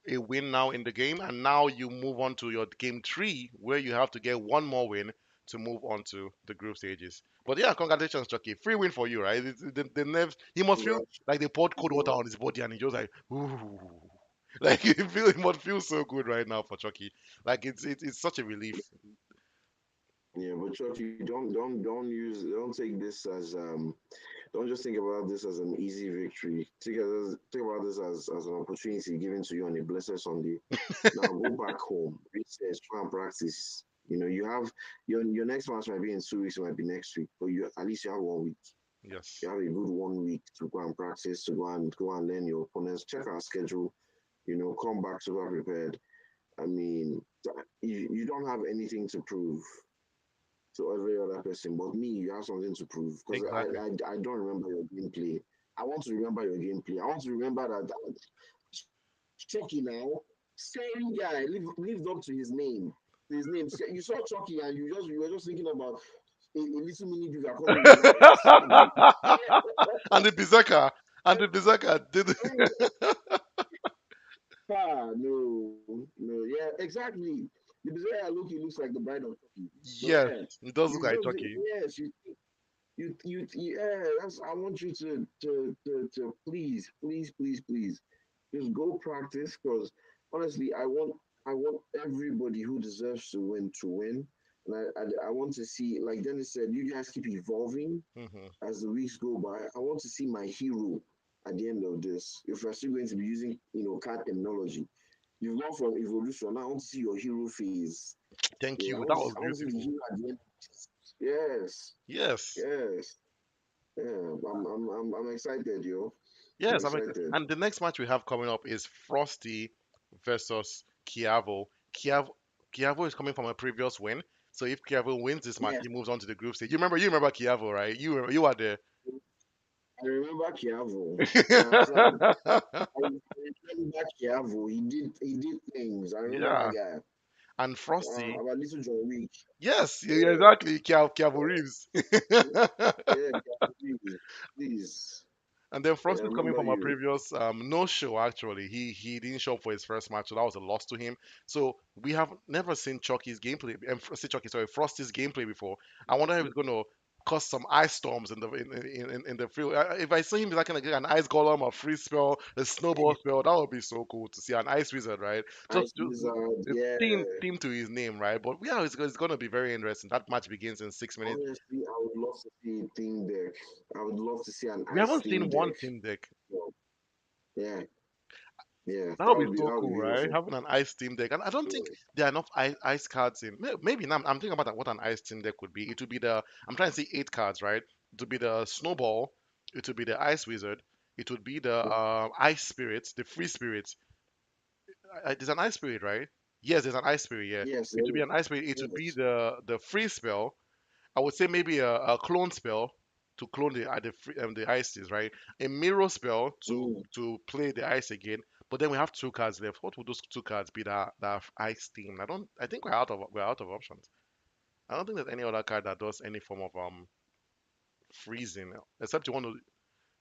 a win now in the game, and now you move on to your game three, where you have to get one more win to move on to the group stages. But yeah, congratulations, Chucky. Free win for you, right? The nerves. He must feel Congrats. like they poured cold water on his body, and he just like, ooh. Like it must feel so good right now for Chucky. Like it's such a relief. Yeah, but Chucky, don't take this as don't just think about this as an easy victory. Think about this as an opportunity given to you on a blessed Sunday. Now go back home, research, try and practice. You know, you have your next match might be in 2 weeks, it might be next week, but you at least you have 1 week. You Yes, have a good 1 week to go and practice, to go and learn your opponents, check our schedule, come back super prepared. I mean, you don't have anything to prove to every other person, but me, you have something to prove because exactly. I don't remember your gameplay. I want to remember your gameplay. I want to remember that Chucky now, scary guy, lived up to his name. His name. You saw Chucky and you were just thinking about a little mini bigger coming in. Like, yes, And the Berserker, and the Berserker did. no, yeah, exactly. The Bizarre look, he looks like the bride of Chucky. But Yes, yeah, it does look you like just Chucky. yes, yeah. That's I want you to please just go practice because honestly, I want everybody who deserves to win, and I want to see like Dennis said, you guys keep evolving hmm as the weeks go by. I want to see my hero at the end of this. If we're still going to be using card terminology, you've gone from evolution. Now I want to see your hero phase. Thank Yeah, you. That was I want to see the beautiful. hero at the end. Yes, Yes, yes, yeah. I'm excited, yo. I'm yes. excited. And the next match we have coming up is Frosty versus Kiavo. Kiavo is coming from a previous win. So if Kiavo wins this match, Yes, he moves on to the group stage. You remember Kiavo, right? You are there. I remember Kiavo. You understand? I remember Kiavo. He did things. I remember that Yeah. guy. And Frosty, About little John Wick. yes, yeah, Yeah, exactly. Kiavo Reeves. yeah, Kiavo, please. And then Yeah, I Frost is coming remember from a you. previous no show actually. He didn't show up for his first match, so that was a loss to him. So we have never seen Chucky's gameplay. See Chucky, sorry, Frosty's gameplay before. I wonder if he's going to cause some ice storms in the field. If I see him like an ice golem, a freeze spell, a snowball spell, that would be so cool to see an ice wizard, right? Ice Just Wizard, a yeah. theme to his name, right? But yeah, it's going to be very interesting. That match begins in 6 minutes. Honestly, I would love to see a team deck. I would love to see an We ice haven't team seen one deck. team deck. So, yeah, yeah, That would be that so would be cool, right? beautiful. Having an ice team deck, and I don't think Yeah. there are enough ice cards in. Maybe now I'm thinking about what an ice team deck would be. It would be the I'm trying to see 8 cards, right? It would be the snowball. It would be the ice wizard. It would be the ice spirit, the free spirit. There's an ice spirit, right? Yes, there's an ice spirit. Yeah, Yes, it would be an ice spirit. It would be yes. the free spell. I would say maybe a clone spell to clone the ices, right? A mirror spell Mm. to play the ice again. But then we have 2 cards left. What would those 2 cards be that ice theme? I don't. I think we're out of options. I don't think there's any other card that does any form of freezing, except you want to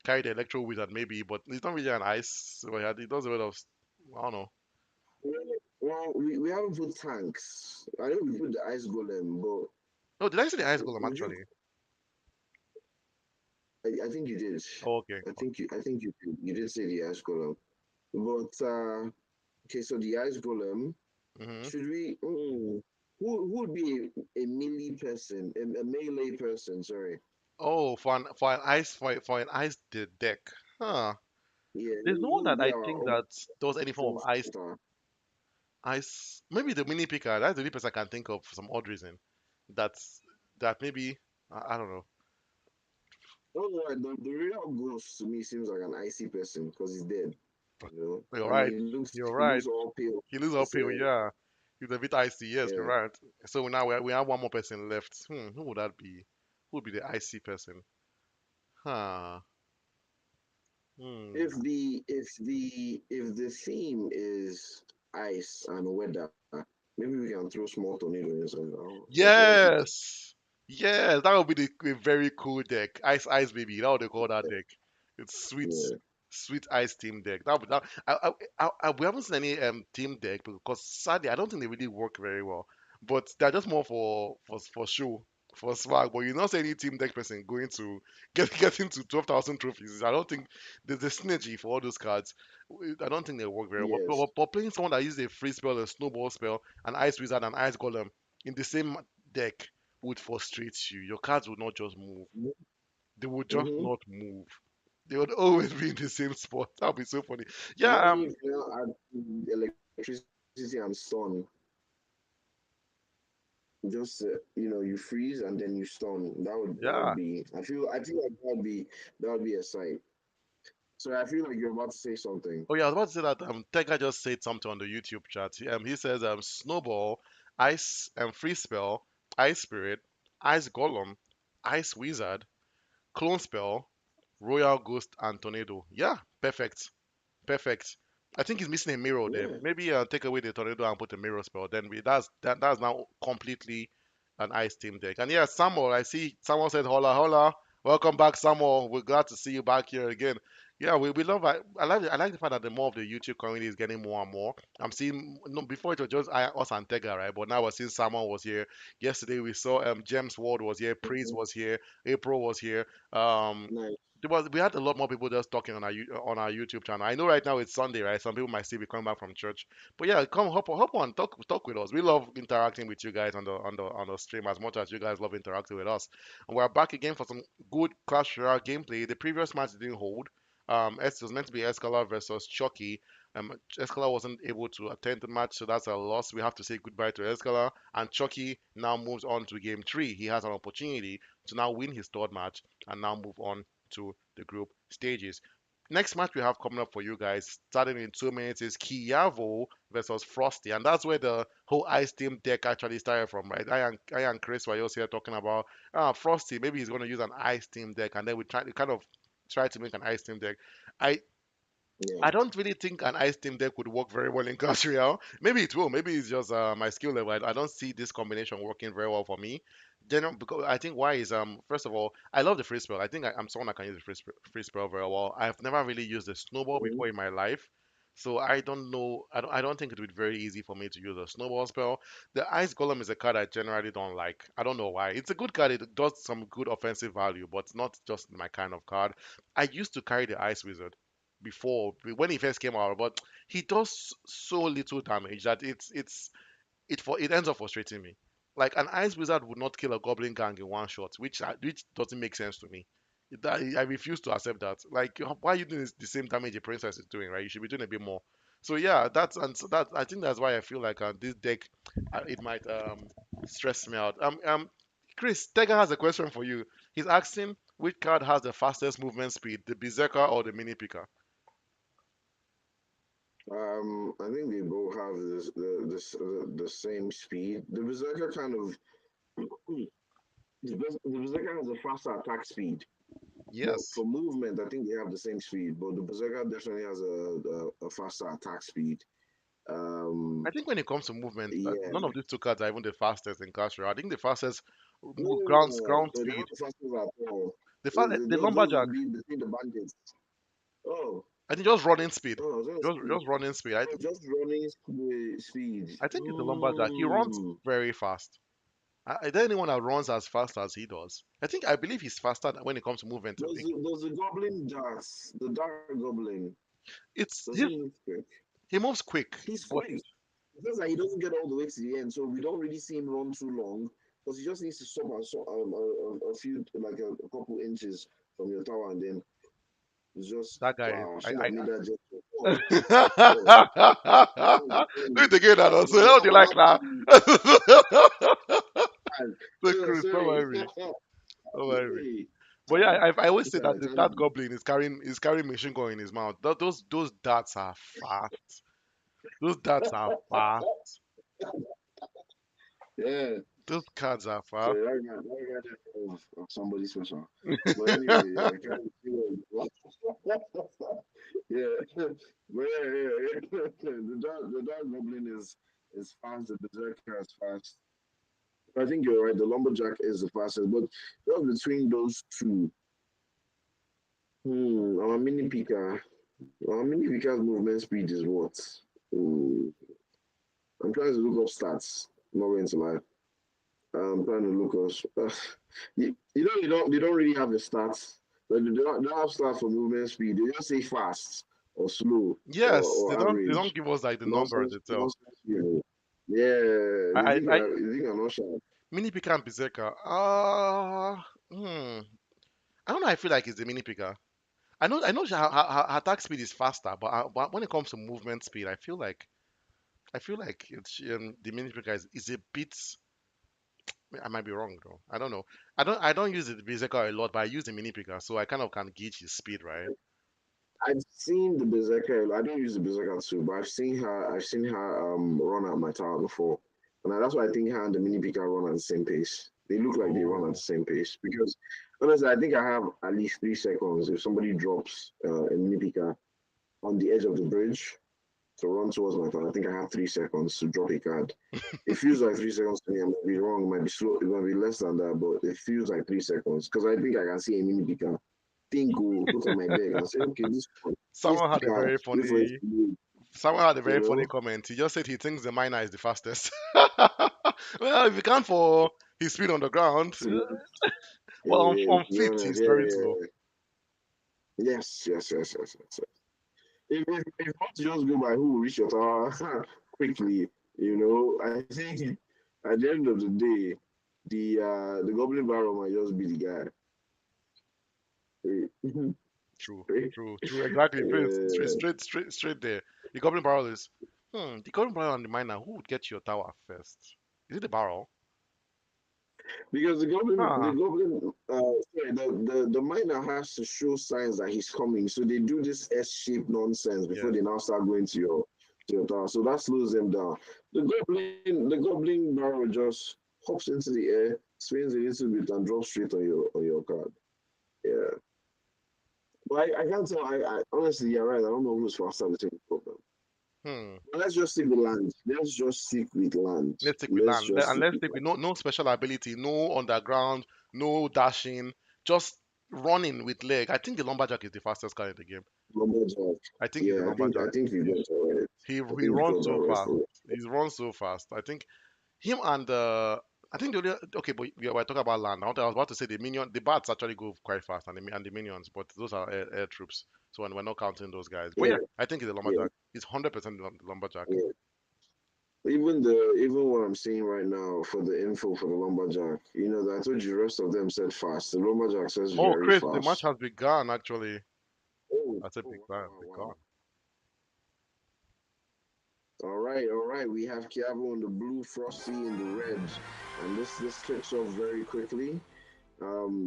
carry the electro wizard maybe, but it's not really an ice. So yeah, it does a lot of I don't know. Well, we haven't put tanks. I know we put the ice golem, but Oh, did I say the ice golem would you? actually? I think you did. Oh, okay. I think you did. You did say the ice golem, but okay. So the ice golem. hmm Should we? Who would be a melee person, a melee person? Sorry. Oh, for an ice deck. Huh. Yeah, There's no one who that would be I our think that does any form of options ice. center? Maybe the mini picker. That's the only person I can think of for some odd reason. That's that maybe I don't know. I don't know. The real ghost to me seems like an icy person because he's dead. You're And right. he looks You're he looks right. all pale. He lose It's uphill, yeah. He's a bit icy, yes, you're yeah. right. So now we have one more person left. Who would that be? Who would be the icy person? Huh. Hmm. If the theme is ice and weather, maybe we can throw small tornadoes and something epic. Yes. Yes, that would be a very cool deck. Ice Ice Baby. That would they call that deck. It's sweet, Yeah. sweet ice team deck. That would that we haven't seen any team deck because sadly I don't think they really work very well. But they're just more for show, for swag. But you not see any team deck person going to getting to 12,000 trophies. I don't think there's a synergy for all those cards. I don't think they work very well. Yes. But playing someone that uses a free spell, a snowball spell, an ice wizard, and ice golem in the same deck would frustrate you. Your cards would not just move. They would just Mm-hmm. not move. They would always be in the same spot. That would be so funny. Yeah, Imagine if you now add electricity and stun. Just you freeze and then you stun. That would yeah. be. I feel like that would be a sight. So I feel like you're about to say something. Oh yeah, I was about to say that Tega just said something on the YouTube chat. He says Snowball, Ice Free Spell, Ice Spirit, Ice Golem, Ice Wizard, Clone Spell, Royal Ghost, and Tornado. Yeah, perfect. Perfect. I think he's missing a mirror there. Yeah. Maybe take away the tornado and put a mirror spell. Then that's now completely an ice team deck. And yeah, Samuel, I see Samuel said hola hola. Welcome back, Samuel. We're glad to see you back here again. Yeah, we love I like the fact that the more of the YouTube community is getting more and more. I'm seeing no before it was just us and Tega, right? But now we're seeing Samuel was here. Yesterday we saw James Ward was here, Praise Mhm. was here, April was here. Um Nice. we had a lot more people just talking on on our YouTube channel. I know right now it's Sunday, right? Some people might still be coming back from church, but yeah, come hop on, talk with us. We love interacting with you guys on the stream as much as you guys love interacting with us. And we're back again for some good Clash Royale gameplay. The previous match didn't hold. It was meant to be Escala versus Chucky. Escala wasn't able to attend the match, so that's a loss. We have to say goodbye to Escala, and Chucky now moves on to game three. He has an opportunity to now win his third match and now move on to the group stages. Next match we have coming up for you guys, starting in 2 minutes, is Kiyavo versus Frosty, and that's where the whole Ice Team deck actually started from, right? I and Chris were also here talking about Frosty. Maybe he's going to use an Ice Team deck, and then we kind of try to make an Ice Team deck. I Yeah. I don't really think an ice team deck would work very well in Clash Royale. Maybe it will. Maybe it's just my skill level. I don't see this combination working very well for me. Because I think why is first of all, I love the free spell. I think I'm someone that can use the free spell very well. I've never really used the snowball Mhm. before in my life, so I don't know. I don't think it would be very easy for me to use a snowball spell. The ice golem is a card I generally don't like. I don't know why. It's a good card. It does some good offensive value, but it's not just my kind of card. I used to carry the ice wizard before when he first came out, but he does so little damage that it ends up frustrating me. Like an ice wizard would not kill a goblin gang in one shot, which doesn't make sense to me. I refuse to accept that. Like, why are you doing the same damage a princess is doing, right? You should be doing a bit more. So yeah, that I think that's why I feel like this deck it might stress me out. Chris, Tega has a question for you. He's asking which card has the fastest movement speed, the Berserker or the Mini Picker? I think they both have the same speed. The Berserker kind of the Berserker has a faster attack speed, but Yes. for movement, I think they have the same speed. But the Berserker definitely has a faster attack speed. I Um, think when it comes to movement, yeah. none of these two cards are even the fastest in Clash Royale. I think the fastest No, no, no, ground no, no. ground They're speed. not the fastest at all. The Those lumberjack. would be between the bandits. Oh, I think just running speed. oh, I was gonna say, Just running speed. oh, just running speed. I think it's the lumberjack. He runs Hmm. very fast. Is there anyone that runs as fast as he does? I believe he's faster when it comes to movement. Does the goblin the dark goblin, It's does he move quick? he moves quick, He's but quick. It feels like he doesn't get all the way to the end, so we don't really see him run too long because he just needs to stop a few, like a couple inches from your tower, and then it's just that guy. wow. I shouldn't have made that gesture. Yeah. Do it again, and also, how do you like that? The Oh, crew, don't sorry. worry, don't worry. Hey, But yeah, I always say that sorry, the time. dart goblin is carrying machine gun in his mouth. Those darts are fast. Those darts are fast. Yeah. Those cards are So fast. of somebody special. But anyway, yeah, kind of, yeah. But yeah. The dark goblin is fast. The berserker is fast. I think you're right. The lumberjack is the fastest, but just between those two, our mini picker, our mini picker's movement speed is what? Hmm, I'm trying to look up stats. I'm not going to lie. I'm trying to look us. They don't really have the stats. Like they don't have stats for movement speed. They just say fast or slow or, Yes, or they don't average. give us like the numbers Nonsense, itself. nonsense. Yeah, they think I they think I'm not sharp. mini picker and berserker. I don't know. I feel like it's the mini picker. I know her attack speed is faster, but when it comes to movement speed, I feel like the mini picker is a bit. I might be wrong though. I don't know. I don't use the berserker a lot, but I use the mini picker, so I kind of can gauge his speed, right? I've seen the berserker. I don't use the berserker too, but I've seen her run at my tower before, and that's why I think her and the mini picker run at the same pace. They look like they run at the Oh, same pace because honestly, I think I have at least 3 seconds if somebody drops a mini picker on the edge of the bridge to run towards my tower. I think I have 3 seconds to drop a card. It feels like 3 seconds to me. I might be wrong. It might be slow. It might be less than that, but it feels like 3 seconds because I think I can see a mini picker think, go look at my deck and say, okay, this someone had a card, very wait for it funny to move, someone had a you very funny know? comment. He just said he thinks the miner is the fastest. Well, if you count for his speed on the ground, To be, well, on to be feet honest, he's very slow. yes. If not to just go by who will reach your tower quickly, I think at the end of the day, the Goblin Barrel might just be the guy. True, true. Exactly. Straight there. The goblin barrel is. The goblin barrel and the miner. Who would get your tower first? Is it the barrel? Because the Ah, goblin, sorry, the miner has to show signs that he's coming. So they do this S-shaped nonsense before yes. they now start going to your tower. So that slows them down. The goblin barrel just hops into the air, swings a little bit, and drops straight on your card. Yeah, but I can't tell. I honestly, you're right. I don't know who's faster between the problem. Hmm. But let's just stick with land. Let's just stick with land. Let's stick with Let's land. just And stick let's with stick with no special ability, no underground, no dashing, just running with leg. I think the lumberjack is the fastest guy in the game. lumberjack. I think he's the Yeah, I think lumberjack. I think you got that right. I He think you runs got that so right fast. for me. He runs so fast. I think him and I think the only okay, but we're talking about land. I was about to say the bats actually go quite fast and the minions, but those are air troops. So we're not counting those guys. But Yeah, yeah, I think it's a yeah, lumberjack. It's 100% the lumberjack. yeah. Even what I'm seeing right now for the info for the lumberjack, that I told you the rest of them said fast. The lumberjack says Oh, very Chris, the match fast. has begun actually. Oh, I said oh, wow, wow, begun. wow. All right. We have Kiavo in the blue, Frosty in the red, and this kicks off very quickly.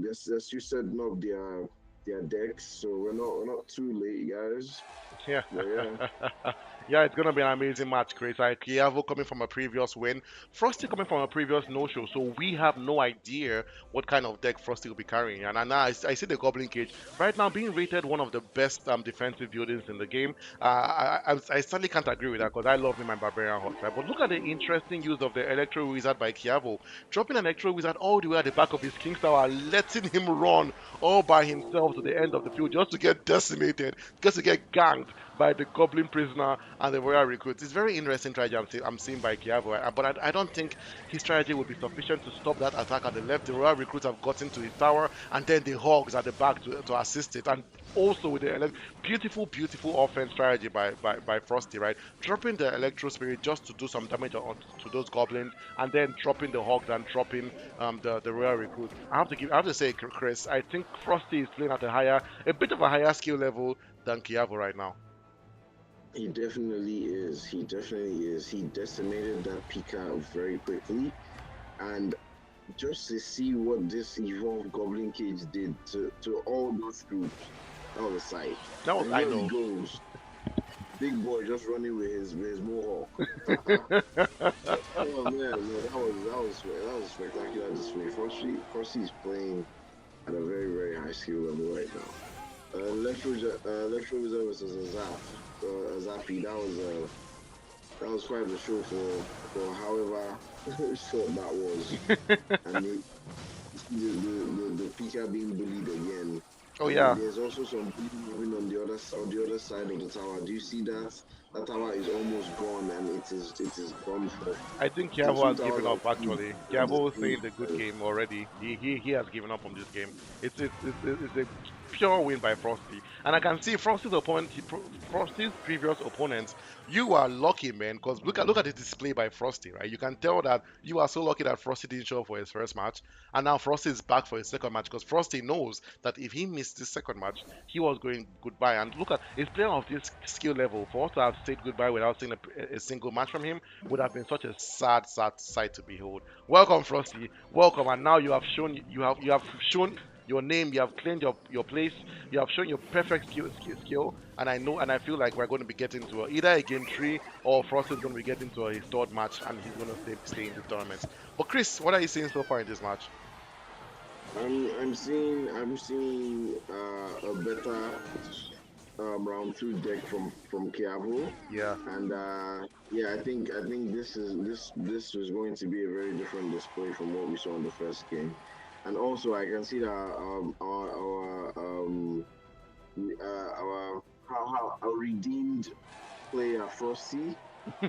This you setting up their decks, so we're not too late, guys. Yeah. But yeah, Yeah, it's gonna be an amazing match, Chris. Like Kiavo coming from a previous win, Frosty coming from a previous no-show, so we have no idea what kind of deck Frosty will be carrying. And now I see the Goblin Cage right now being rated one of the best defensive buildings in the game. I certainly can't agree with that because I love me my Barbarian Hot side. But look at the interesting use of the Electro Wizard by Kiavo, dropping an Electro Wizard all the way at the back of his King's Tower, letting him run all by himself to the end of the field just to get decimated, just to get ganked by the Goblin Prisoner and the Royal Recruits. It's very interesting strategy I'm seeing by Kiavo, but I don't think his strategy will be sufficient to stop that attack at the left. The Royal Recruits have gotten to his tower, and then the Hogs at the back to assist it. And also with the beautiful offense strategy by Frosty, right? Dropping the Electro Spirit just to do some damage to those goblins, and then dropping the Hogs and dropping the Royal Recruit. I have to say, Chris, I think Frosty is playing at a bit of a higher skill level than Kiavo right now. He definitely is. He definitely is. He decimated that Pika very quickly, and just to see what this evolved Goblin Cage did to all those troops, that was a sight. That was And I here he know. goes, big boy just running with his mohawk. Oh man, no, that was a spectacular display. Frosty is playing at a very very high skill level right now. Electro Wizard versus a Zappy. That was quite the show for however short that was. And the Pika being bullied again. Oh And yeah, there's also some bullying happening on the other side of the tower. Do you see that? That tower is almost gone and it is gone for. I think The Kiavo two has towers given are up actually. at the Kiavo is same saying the good time. game already. He has given up on this game. It's a pure win by Frosty, and I can see Frosty's previous opponents. You are lucky, man, because look at the display by Frosty, right? You can tell that you are so lucky that Frosty didn't show up for his first match, and now Frosty is back for his second match because Frosty knows that if he missed this second match, he was going goodbye. And look at his player of this skill level. For us to have said goodbye without seeing a single match from him would have been such a sad, sad sight to behold. Welcome, Frosty. Welcome, and now you have shown your name. You have claimed your place. You have shown your perfect skill. And I know, and I feel like we're going to be getting to either a game three or Frost is going to be getting to his third match, and he's going to stay in this tournament. But Chris, what are you seeing so far in this match? I'm seeing a better round two deck from Kiavo, Yeah. and yeah, I think this was going to be a very different display from what we saw in the first game, and also I can see that our how our redeemed player Frosty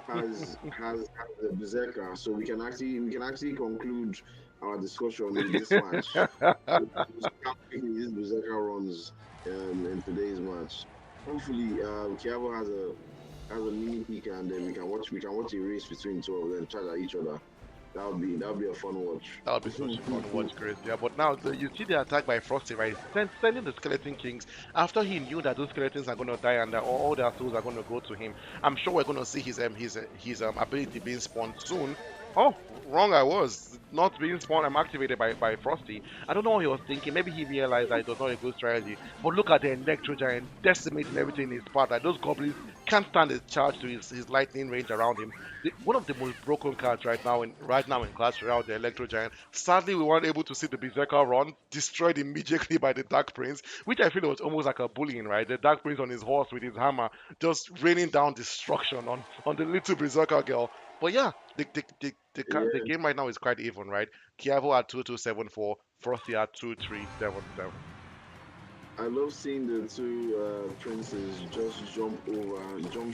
has a berserker, so we can actually conclude our discussion with this match. Just how quickly this berserker runs in today's match. Hopefully, Kiavo has a mini peek, and then we can watch a race between two of them, charge at each other. That would be a fun watch. That would be such a fun watch, Chris. Yeah, but now you see the attack by Frosty, right? Sending the Skeleton Kings after he knew that those skeletons are going to die and that all their souls are going to go to him. I'm sure we're going to see his ability being spawned soon. Oh, wrong I was. Not being spawned, I'm activated by Frosty. I don't know what he was thinking. Maybe he realized that it was not a good strategy. But look at the Electro Giant decimating everything in his path. Like those goblins can't stand the charge to his lightning range around him. One of the most broken cards right now in Clash Royale, the Electro Giant. Sadly, we weren't able to see the Berserker run destroyed immediately by the Dark Prince, which I feel was almost like a bullying, right? The Dark Prince on his horse with his hammer, just raining down destruction on the little Berserker girl. But yeah, the Yeah, game right now is quite even, right? Kiavo at 2274, Frosty at 2377. I love seeing the two princes just jump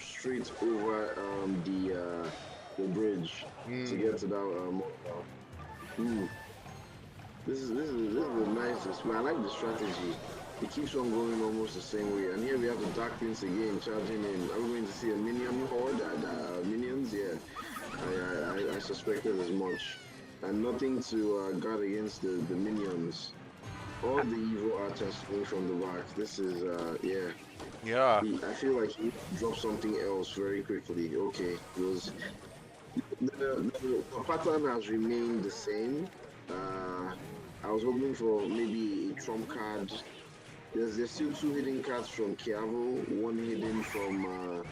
straight over the bridge to get Mm. to that. Ooh, this is a nice display. I like the strategy. It keeps on going almost the same way. And here we have the Dark Prince again charging in. Are we going to see a minion horde? Minions? Yeah, I suspected as much. And nothing to guard against the minions. All the evil archers coming from the back. This is yeah. Yeah. I feel like he dropped something else very quickly. Okay, it was the pattern has remained the same. Uh, I was hoping for maybe a trump card. There's still two hidden cards from Kiavo, one hidden from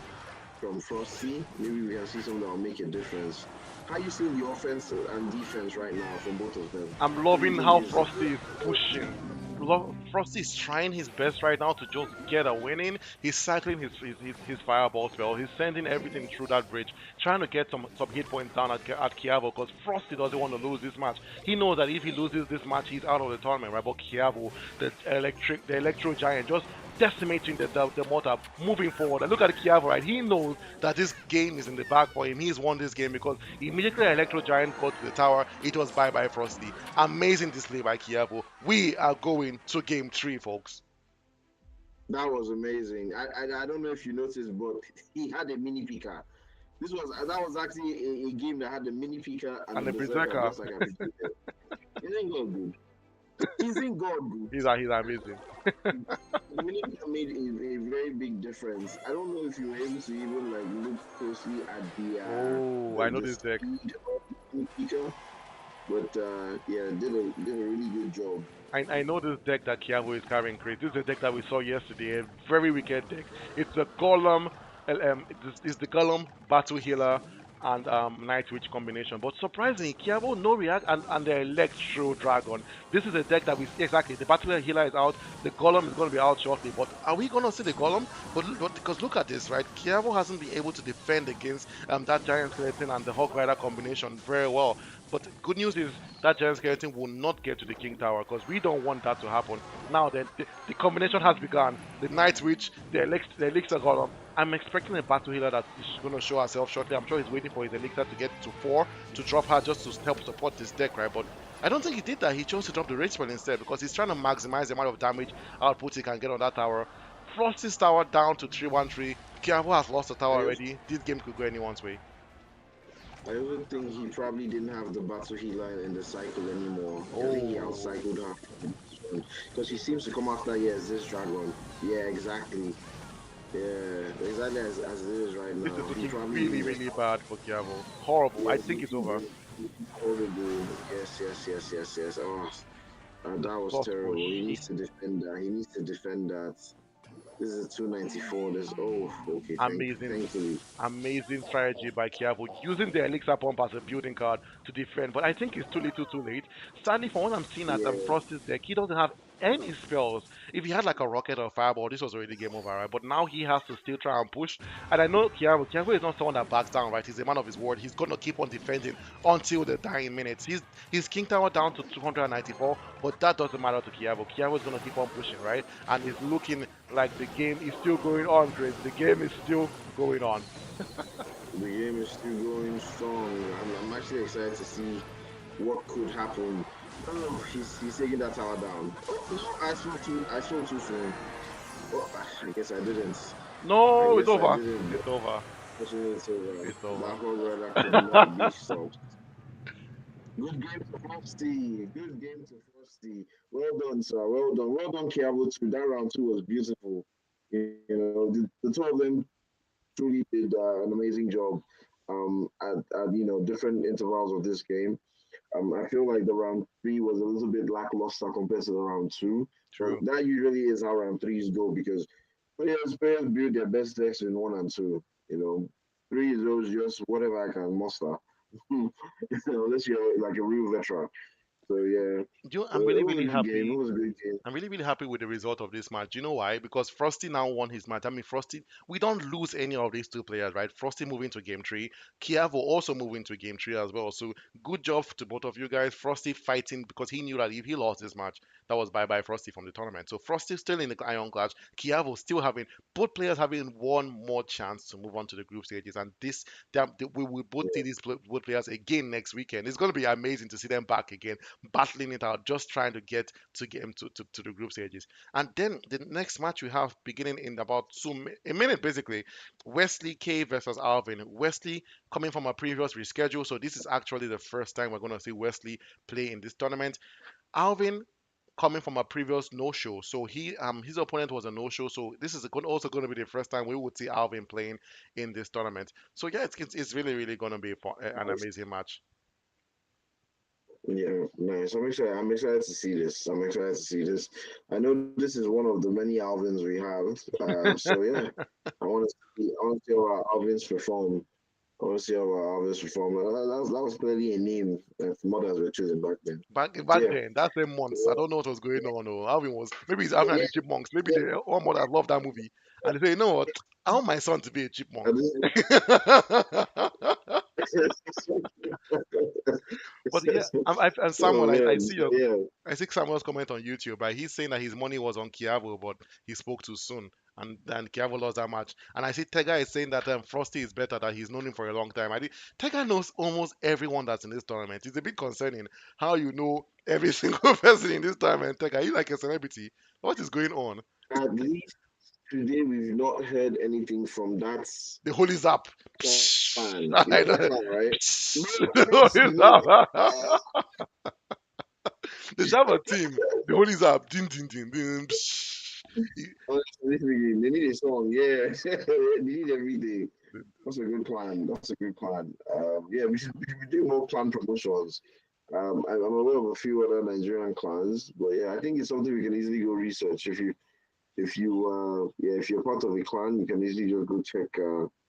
Frosty. Maybe we can see something that will make a difference. How you seeing the offense and defense right now from both of them? I'm Who do you loving think how is Frosty is pushing. Frosty is trying his best right now to just get a winning. He's cycling his fireball spell. He's sending everything through that bridge, trying to get some hit points down at Kiavo because Frosty doesn't want to lose this match. He knows that if he loses this match, he's out of the tournament, right? But Kiavo, the Electro Giant, just decimating the mortar, moving forward. And look at Kiavo, right? He knows that this game is in the bag for him. He's won this game because immediately Electro Giant got to the tower, it was bye bye Frosty. Amazing display by Kiavo. We are going to game three, folks. that was amazing. I don't know if you noticed, but he had a mini Pika. That was actually a game that had the mini Pika and the And the Berserker, Berserker, just like I predicted. Isn't God good? Isn't God good? he's amazing. Dominica made a very big difference. I don't know if you were able to even like look closely at Oh, I know the this deck. speed of Dominica, but yeah, did a really good job. I know this deck that Kiavo is carrying, Chris. This is a deck that we saw yesterday. A very wicked deck. It's a Golem, it's the Golem, Battle Healer, and Night Witch combination. But surprisingly, Kiavo no react and the Electro Dragon. This is a deck that we exactly the Battle Healer is out. The Golem is going to be out shortly. But are we going to see the Golem? But because look at this, right? Kiavo hasn't been able to defend against that Giant Skeleton and the Hog Rider combination very well. But good news is that giant skeleton will not get to the king tower because we don't want that to happen. Now then, the combination has begun. The night witch, the elixir golem. I'm expecting a battle healer that is going to show herself shortly. I'm sure he's waiting for his elixir to get to 4 to drop her just to help support this deck, right? But I don't think he did that. He chose to drop the rage spell instead because he's trying to maximize the amount of damage output he can get on that tower. Frosty's tower down to 313. Kiavo has lost the tower I also, already. This game could go anyone's way. I also think he probably didn't have the battle healer in the cycle anymore. I think he Oh, outcycled her because he seems to come after yes this dragon. Yeah, exactly. Yeah, exactly as it is right this is now. He looking probably really, missed. really bad for Kiavo. Horrible. I Yes, think it's looking over. horrible. Yes. Oh, The that was soft push. terrible. He needs to defend that. He needs to defend that. This is a 294. This okay. Amazing, Thankfully. amazing strategy by Kiavo using the elixir pump as a building card to defend. But I think it's too little, too late. Sadly, for what I'm seeing at Yeah, Frosty's deck, he doesn't have any spells. If he had like a rocket or a fireball, this was already game over, right? But now he has to still try and push. And I know Kiavo is not someone that backs down, right? He's a man of his word. He's gonna keep on defending until the dying minutes. His King Tower down to 294, but that doesn't matter to Kiavo. Kiavo is gonna keep on pushing, right? And it's looking like the game is still going on, Chris. The game is still going on. the game is still going strong. I'm actually excited to see what could happen. Oh, he's taking that tower down. Oh, no, I spoke too soon. Oh, I guess I didn't. I No, it's guess I over. didn't. It's over. Fortunately, it's over. It's That over. whole brother could not be stopped. Good game to Frosty. Good game to Frosty. Well done, sir. Well done. Well done, Kiabo too. That round two was beautiful. You know, the two of them truly did an amazing job at different intervals of this game. I feel like the round three was a little bit lackluster compared to the round two, but True. that usually is how round threes go because players build their best decks in one and two. You know, three is those just whatever I can muster. Unless you're like a real veteran. So yeah, I'm it really, was a really good game. It happy. was a good game. I'm really, really happy with the result of this match. You know why? Because Frosty now won his match. I mean, Frosty, we don't lose any of these two players, right? Frosty moving to game three. Kiavo also moving to game three as well. So good job to both of you guys. Frosty fighting because he knew that if he lost this match, that was bye bye Frosty from the tournament. So Frosty still in the Iron Clash. Kiavo still having both players having one more chance to move on to the group stages. And we will both see these both players again next weekend. It's going to be amazing to see them back again, battling it out, just trying to get to game to the group stages. And then the next match we have beginning in about a minute basically. Wesley K versus Alvin. Wesley coming from a previous reschedule, so this is actually the first time we're going to see Wesley play in this tournament. Alvin coming from a previous no-show, so his opponent was a no-show, so this is also going to be the first time we would see Alvin playing in this tournament. So yeah, it's really really going to be an Nice. amazing match. Yeah, nice. I'm excited. I'm excited to see this. I'm excited to see this. I know this is one of the many Alvins we have. So yeah, I want to see how our Alvins perform. I want to see how our Alvins perform. That was clearly a name that mothers were choosing back then. So Back yeah, then, that same months, I don't know what was going on. Oh, Alvin was maybe he's Alvin and yeah, the Chipmunks. Maybe yeah. the all mothers love that movie, and they say, you know what? I want my son to be a chipmunk. And this But yeah, and oh Samuel, man, so yeah, I see Samuel's comment on YouTube, right? He's saying that his money was on Kiavo, but he spoke too soon, and then Kiavo lost that match. And I see Tega is saying that Frosty is better, that he's known him for a long time. Tega knows almost everyone that's in this tournament. It's a bit concerning how you know every single person in this tournament. Tega, are you like a celebrity? What is going on? at least today we've not heard anything from that The holy zap. clan. Psh, You know I that know. clan, right? No Psh, the comments, holy zap. They should have a team. The holy zap. Din din din din. Psh. Honestly speaking, they need a song. Yeah, they need everything. That's a good plan. That's a good plan. Yeah, we should be doing more clan promotions. I'm aware of a few other Nigerian clans, but yeah, I think it's something we can easily go research. If you're part of a clan, you can easily just go check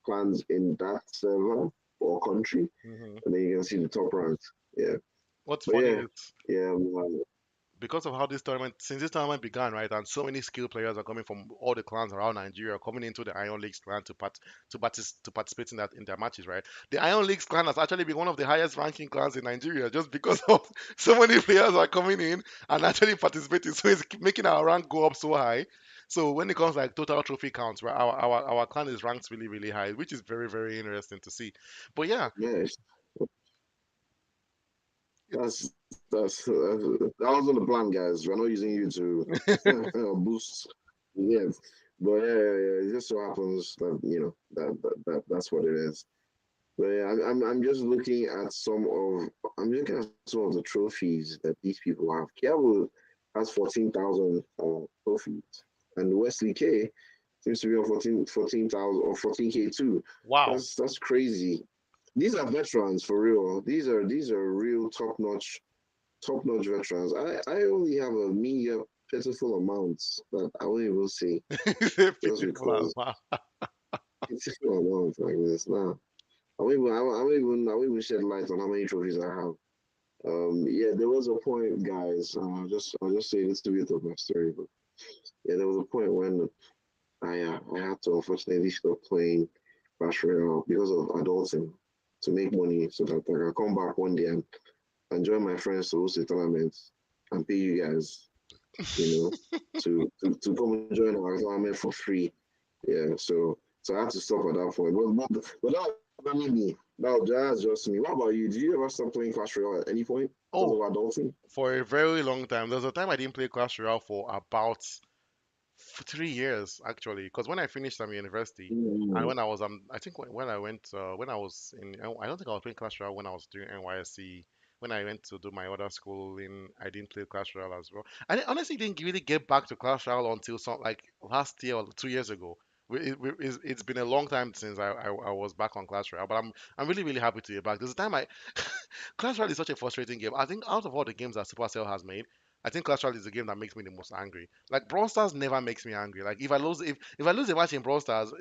clans in that server or country, Hmm. and then you can see the top ranks. Yeah, What's but funny yeah, is yeah, because of how this tournament, since this tournament began, right, and so many skilled players are coming from all the clans around Nigeria, coming into the Iron Leagues clan to participate in that in their matches, right? The Iron Leagues clan has actually been one of the highest ranking clans in Nigeria just because of so many players are coming in and actually participating, so it's making our rank go up so high. So when it comes like total trophy counts, right, our clan is ranked really really high, which is very very interesting to see. But yeah, yeah. it's That was on the plan, guys. We're not using you to boost. Yeah, but yeah. It just so happens that that's what it is. But yeah, I'm just looking at I'm looking at some of the trophies that these people have. Kiabu has 14,000 trophies, and Wesley K seems to be on 14,000 or 14K too. wow. That's crazy. These are veterans for real. These are real top notch veterans. I only have a meager, pitiful amounts that I won't even say just Pitiful. because pitiful amounts like this. Nah, I won't even shed light on how many trophies I have. Yeah, there was a point, guys. I'll just say this to be of my story, but yeah, there was a point when I had to unfortunately stop playing Clash Royale because of adulting to make money so that I can come back one day and join my friends to host a tournament and pay you guys, to come and join our tournament for free. Yeah, so I had to stop at that point. But that was only me. That's just me. What about you? Did you ever stop playing Clash Royale at any point because of Oh, adulting? for a very long time. There was a time I didn't play Clash Royale for about 3 years actually, because when I finished university, and Mm, when I was I think when I went when I was in I don't think I was playing Clash Royale when I was doing NYSC. When I went to do my other schooling, I didn't play Clash Royale as well. Honestly didn't really get back to Clash Royale until some like last year or 2 years ago. It's been a long time since I was back on Clash Royale, but I'm really really happy to be back. There's a time I Clash Royale is such a frustrating game. I think out of all the games that Supercell has made, I think Clash Royale is the game that makes me the most angry. Like Brawl Stars never makes me angry. Like if I lose a match in Brawl Stars,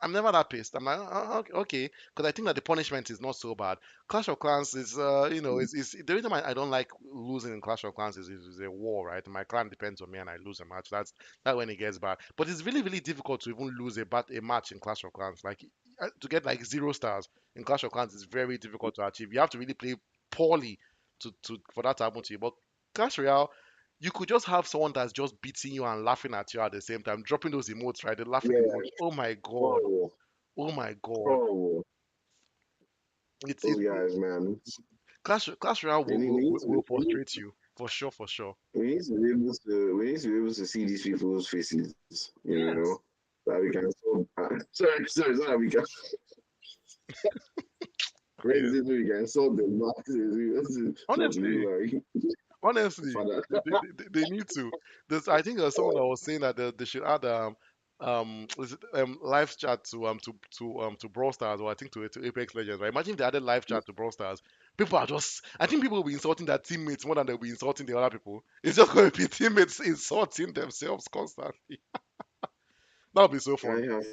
I'm never that pissed. I'm like, okay, because I think that the punishment is not so bad. Clash of Clans is, is the reason why I don't like losing in Clash of Clans is a war, right? My clan depends on me, and I lose a match. That when it gets bad. But it's really really difficult to even lose a match in Clash of Clans. Like to get like 0 stars in Clash of Clans is very difficult to achieve. You have to really play poorly to for that to happen to you. But Clash Royale, you could just have someone that's just beating you and laughing at you at the same time, dropping those emotes, right? The laughing yeah, emotes. Oh my god. horrible, Oh my god. horrible. It's Those guys, man. Clash Royale We need, we need will to we need, frustrate you for sure, for sure. we need to be able to we need to be able to see these people's faces, Yes. that we can sorry, so that we can Yeah. so we can solve the masses. This is what we Honestly, look like. honestly, Father. they need to. I think there's someone that was saying that they should add is it, live chat to Brawl Stars, or I think to Apex Legends. Right? Imagine if they added live chat to Brawl Stars. People are just. I think people will be insulting their teammates more than they'll be insulting the other people. It's just going to be teammates insulting themselves constantly. That'll be so fun. I have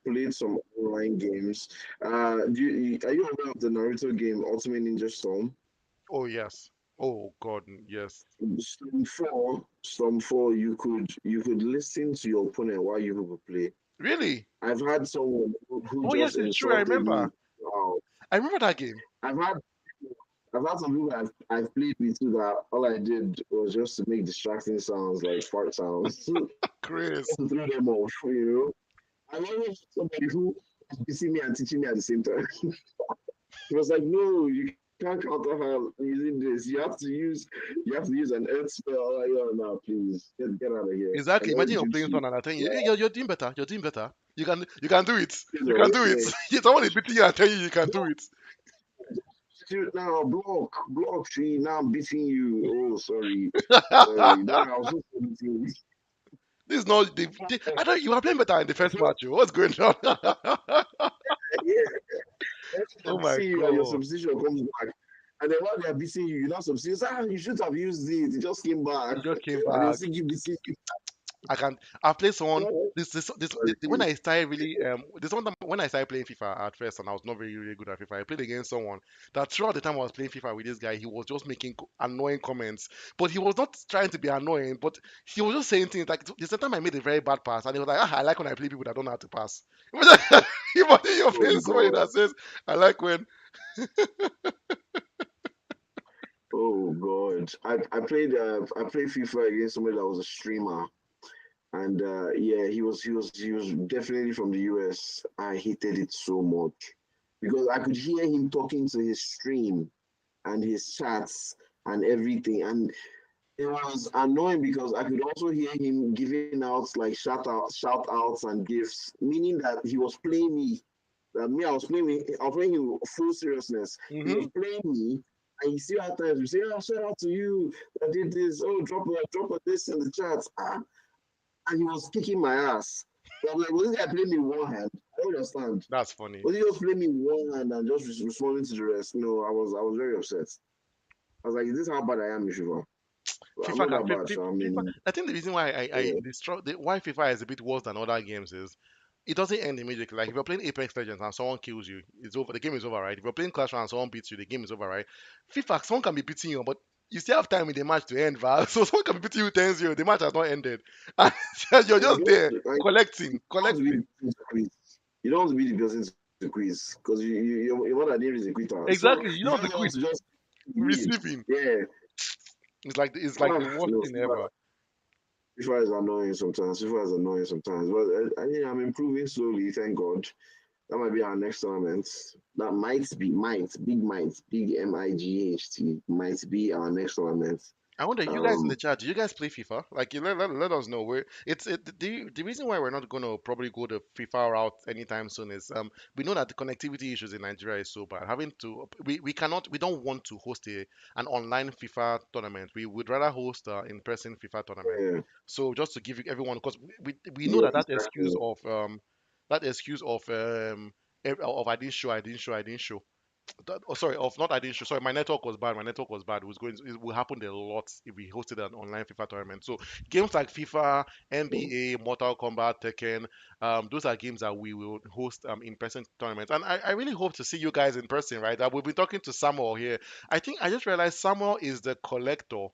played some online games. Are you aware of the Naruto game Ultimate Ninja Storm? Oh yes. Oh God, yes. Storm 4, you could listen to your opponent while you people play. Really? I've had someone who Oh yes, just it's true. I insulted remember. me. Wow. I remember that game. I've had I've had some people I've played with too that all I did was just to make distracting sounds like fart sounds Chris. to throw them off. I remember somebody who was teaching me and teaching me at the same time. He was like, "No, you can't counter her using this. You have to use an earth spell." Like, oh no, please get out of here. And Exactly. then Imagine you're playing jutsu. someone and I tell you, Yeah, hey, you're doing better. You're doing better. You can do it. You can do it. yeah. Someone is beating you and tell you can do it. Shoot now, block tree. Now I'm beating you. Oh, sorry. Sorry. Then I was just beating you. This is not I don't. You are playing better in the first match. What's going on? Yeah, they're Oh my beating you and your god! substitution comes back. And then while they're beating you, you're not substitute. You should have used it. It just came back. He just came And they'll back. still keep beating I can. I played someone. you. When I started really this one time when I started playing FIFA at first and I was not really good at FIFA. I played against someone that throughout the time I was playing FIFA with this guy, he was just making annoying comments, but he was not trying to be annoying, but he was just saying things like the same time I made a very bad pass and he was like, I like when I play people that don't know how to pass. Imagine you're Oh playing somebody God. that says, I like when. Oh God. I played FIFA against somebody that was a streamer. And yeah, he was definitely from the US. I hated it so much because I could hear him talking to his stream and his chats and everything. And it was annoying because I could also hear him giving out like shout outs and gifts, meaning that he was playing me. That me, I was playing him with full seriousness. He Hmm. was playing me, and you see at times we say, "Oh, shout out to you that did this. Oh, drop a this in the chat." And he was kicking my ass. So I'm like, was this guy playing me one hand? I don't understand. That's funny. Was he just playing me one hand and just responding to the rest? No, I was very upset. I was like, is this how bad I am, Yeshiva? Well, I'm FIFA not can that bad, so I FIFA. mean, I think the reason why yeah, why FIFA is a bit worse than other games is it doesn't end immediately. Like if you're playing Apex Legends and someone kills you, it's over. The game is over, right? If you're playing Clash Royale and someone beats you, the game is over, right? FIFA, someone can be beating you, but you still have time in the match to end, Val. So someone can be beating you 10-0, the match has not ended, and you're you just don't there like, collecting, you don't want to be collecting. the person to quiz. You don't want to be the person to quiz because your mother didn't is a quitter. So Exactly. you You don't just have to want to quit. just win. Receiving. Yeah. It's like the worst No, thing ever. FIFA is annoying sometimes. FIFA is annoying sometimes. But I'm improving slowly, thank God. That might be our next tournament. That big MIGHT, might be our next tournament. I wonder, you guys in the Um, chat, do you guys play FIFA? Like, let us know. The reason why we're not going to probably go the FIFA route anytime soon is we know that the connectivity issues in Nigeria is so bad. We don't want to host an online FIFA tournament. We would rather host in-person FIFA tournament. yeah, So just to give you everyone, because we know yeah, that exactly. that excuse of I didn't show, I didn't show oh, sorry, of not I didn't show. Sorry, my network was bad. My network was bad. It will happen a lot if we hosted an online FIFA tournament. So games like FIFA, NBA, Mortal Kombat, Tekken, those are games that we will host in-person tournaments. And I really hope to see you guys in person, right? We've been talking to Samuel here. I think I just realized Samuel is the collector.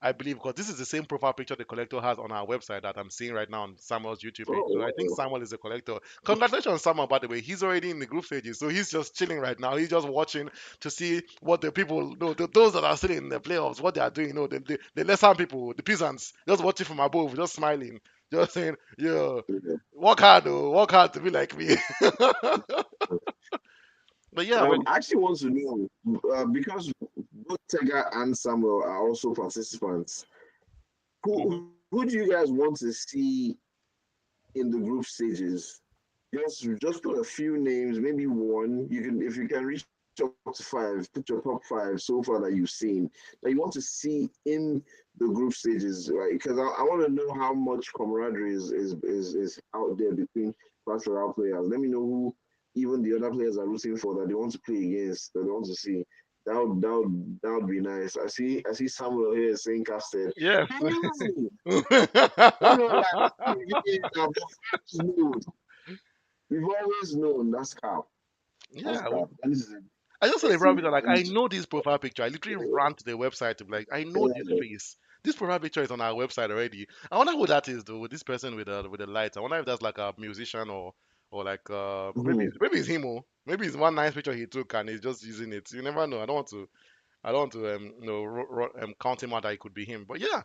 I believe because this is the same profile picture the collector has on our website that I'm seeing right now on Samuel's YouTube page. So I think Oh, Samuel is the collector. Congratulations, Samuel, by the way. He's already in the group stages. So he's just chilling right now. He's just watching to see what the people, those that are still in the playoffs, what they are doing. The lesser people, the peasants, just watching from above, just smiling, just saying, "Yeah, yeah. work hard to be like me." But yeah, I actually want to know because both Tega and Samuel are also participants. mhm. Who do you guys want to see in the group stages? Just put a few names, maybe one. You can if you can reach up to five, put your top five so far that you've seen that you want to see in the group stages, right? Because I want to know how much camaraderie is out there between Clash Royale players. Let me know who even the other players are rooting for that they want to play against, that they want to see. That would be nice. I see Samuel here saying casted. Yes. Amazing. You know, like we've always known that's cap. That's Yeah, cap. And this is I just saw the next profile thing picture. Like, I and know this profile picture. I literally ran to the website to be like, I know this yeah. face. This profile picture is on our website already. I wonder who that is, though. This person with the lights. I wonder if that's like a musician or like maybe it's him. Oh, maybe it's one nice picture he took and he's just using it. You never know. I don't want to count him out that it could be him. But yeah,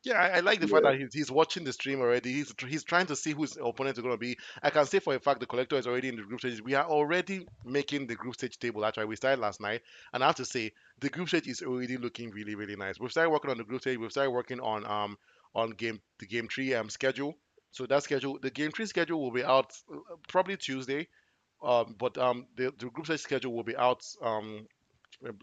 yeah, I like the fact Yeah. that he's watching the stream already. He's trying to see whose opponent is going to be. I can say for a fact the collector is already in the group stage. We are already making the group stage table. Actually, we started last night, and I have to say the group stage is already looking really really nice. We've started working on the group stage. We've started working on game three schedule. So that schedule, the game three schedule will be out probably Tuesday. But the group stage schedule will be out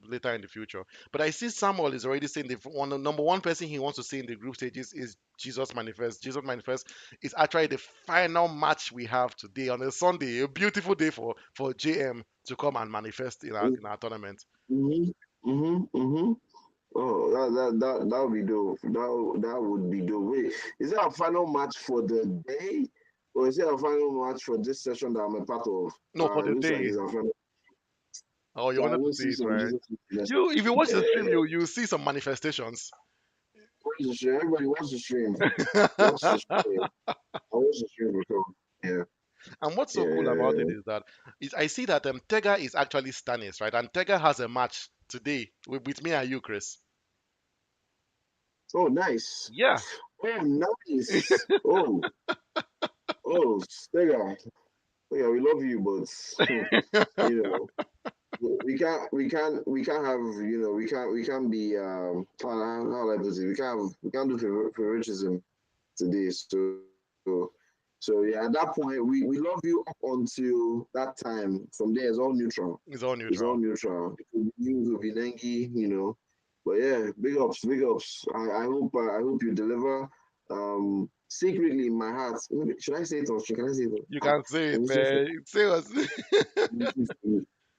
later in the future. But I see Samuel is already saying the number one person he wants to see in the group stages is Jesus Manifest. Jesus Manifest is actually the final match we have today on a Sunday, a beautiful day for JM to come and manifest in our tournament. Mm-hmm. Mm-hmm. Mm-hmm. Oh, that would be dope. That would be dope. Wait, is that a final match for the day, or is it a final match for this session that I'm a part of? No, for the Looks like day. it's a final. Oh, you So I wanted to will see see it, some right? Jesus. Yes. You, if you watch the stream, Yeah. you see some manifestations. Watch the stream. Everybody watch the stream. Watch the stream. I watch the stream before. Yeah. And what's so cool about it Yeah. is that I see that Tega is actually Stannis, right? And Tega has a match today with me and you, Chris. Oh, nice. Yeah. Oh, nice. Oh, Stega. Yeah, we love you, but you know. We can't have we can't be how I put it, we can't do favoritism today. So yeah, at that point we love you up until that time. From there it's all neutral. It's all It's all neutral. neutral. It could be you, it could be Nengi. But yeah, big ups. I hope you deliver. Secretly in my heart, should I say it or can I say it? You can say Let it, me say it. man. Say us.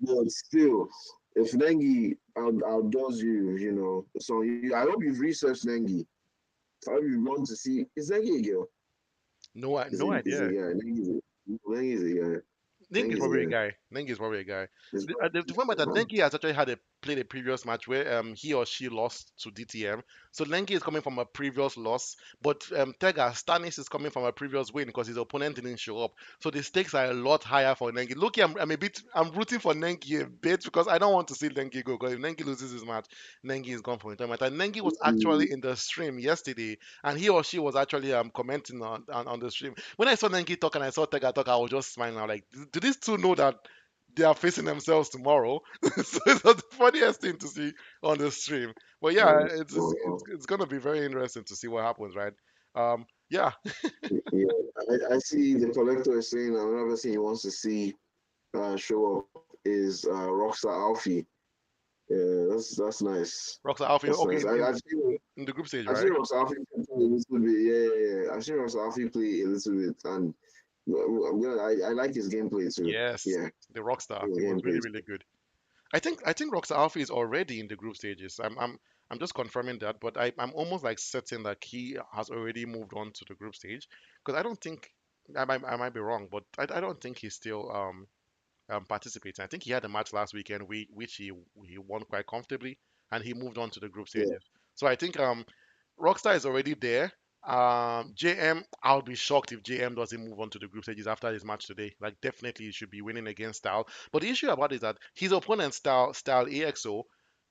But still, if Nengi outdoes you, so I hope you've researched Nengi. I hope you want to see. Is Nengi a girl? No Is a idea. guy? Nengi is a guy. Nengi is Nengi is a probably a guy. guy. Nengi is probably a guy. It's The point about that, Nengi has actually played a previous match where he or she lost to DTM. So Nengi is coming from a previous loss, but Tega Stanis is coming from a previous win because his opponent didn't show up. So the stakes are a lot higher for Nengi. Look, I'm rooting for Nengi a bit because I don't want to see Nengi go. Because if Nengi loses his match, Nengi is gone for the tournament. And Nengi was actually in the stream yesterday, and he or she was actually commenting on the stream. When I saw Nengi talk and I saw Tega talk, I was just smiling. I'm like, do these two know that they are facing themselves tomorrow? So it was the funniest thing to see on the stream. But yeah, it's gonna be very interesting to see what happens, right? Yeah, yeah. I see the collector is saying another thing he wants to see show up is Rockstar Alfie. Yeah, that's nice. Roxa Alfie. That's Okay, nice. in the group stage, I've seen right? Rockstar Alfie play a little bit. Yeah. I've seen Rockstar Alfie play a little bit, and I like his gameplay too. Yes, Yeah, the Rockstar. his It was really gameplay. really good. I think Roxa Alfie is already in the group stages. I'm just confirming that, but I'm almost like certain that he has already moved on to the group stage because I don't think I might be wrong, but I don't think he's still participating. I think he had a match last weekend, which he won quite comfortably, and he moved on to the group Yeah. stages. So I think Rockstar is already there. JM, I'll be shocked if JM doesn't move on to the group stages after his match today. Like definitely he should be winning against Style. But the issue about it is that his opponent Style EXO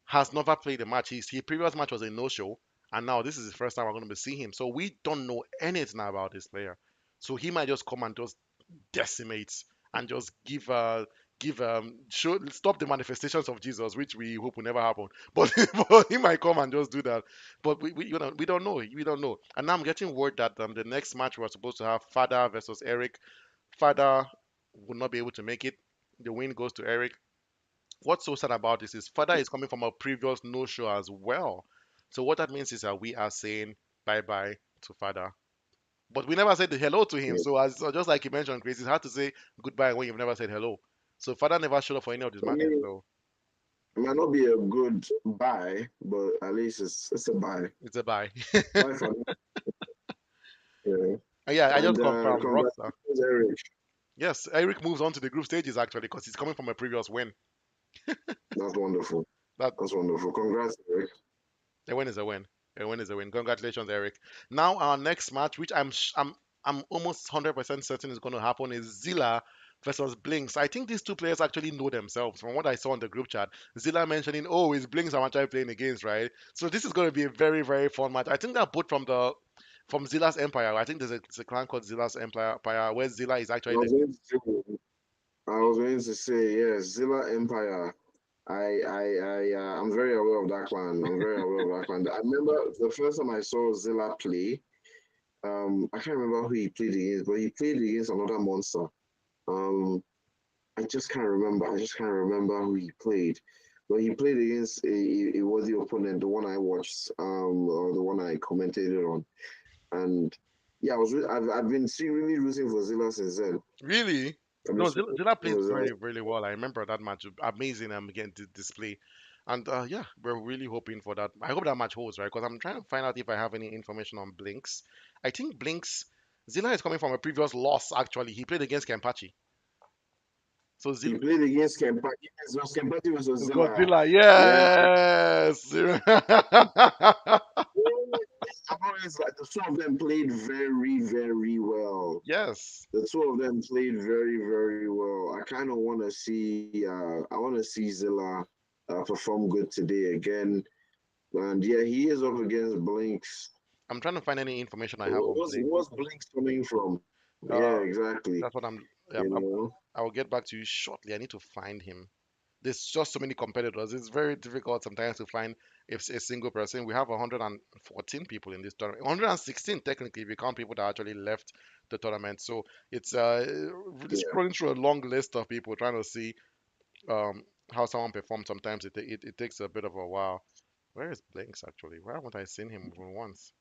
has never played a match. His previous match was a no-show, and now this is the first time we're going to be seeing him. So we don't know anything about this player. So he might just come and just decimates and just give show stop the manifestations of Jesus, which we hope will never happen. But, but he might come and just do that. But we don't know. We don't know. And now I'm getting word that the next match we're supposed to have Father versus Eric. Father will not be able to make it. The win goes to Eric. What's so sad about this is Father is coming from a previous no show as well. So what that means is that we are saying bye bye to Father, but we never said hello to him. Yeah. So just like you mentioned, Chris, it's hard to say goodbye when you've never said hello. So father never showed up for any of these I matches. mean, So it might not be a good buy, but at least it's a buy. it's a bye. Bye for now. Yeah. Yeah, I just And confirmed Rockstar. congratulations, Eric. Yes, Eric moves on to the group stages actually because he's coming from a previous win. That's wonderful. That That's wonderful. Congrats, Eric. a win is a win. A win is a win. Congratulations, Eric. Now our next match, which I'm almost 100% certain is going to happen, is Zilla versus Blinks. I think these two players actually know themselves from what I saw in the group chat. Zilla mentioning, "Oh, it's Blinks I'm actually playing against, right?" So this is going to be a very very fun match. I think they're both from Zilla's Empire. I think there's a clan called Zilla's Empire where Zilla is I actually was going to say, I was going to say, yes, Zilla Empire. I'm very aware of that clan. I'm very aware of that clan. I remember the first time I saw Zilla play. I can't remember who he played against, but he played against another monster. Um, I just can't remember. I just can't remember who he played. but he played against a worthy opponent, the one I watched, or the one I commentated on, and yeah, I've been really rooting for Zilla since then. Really? I've been No, super Zilla rooting plays for Zilla. very, really well. I remember that match. Amazing again display. And yeah, we're really hoping for that. I hope that match holds, right? Because I'm trying to find out if I have any information on Blinks. I think Blinks, Zilla is coming from a previous loss, actually. He played against Kempachi. So He Zilla, played against Kempati. Yes, it was Kempati versus Zilla. Godzilla, Yeah. yes! I've always like the two of them played very, very well. Yes. The two of them played very, very well. I kind of want to see. I want to see Zilla perform good today again. And yeah, he is up against Blinks. I'm trying to find any information I have on Blinks. What's Blinks coming from? Yeah, Uh, exactly. that's what I'm. You know, I will get back to you shortly. I need to find him. There's just so many competitors. It's very difficult sometimes to find if a single person. We have 114 people in this tournament. 116 technically, if you count people that actually left the tournament. So it's really yeah. scrolling through a long list of people trying to see um, how someone performed. Sometimes it takes a bit of a while. Where is Blinks actually? Why haven't I seen him even once?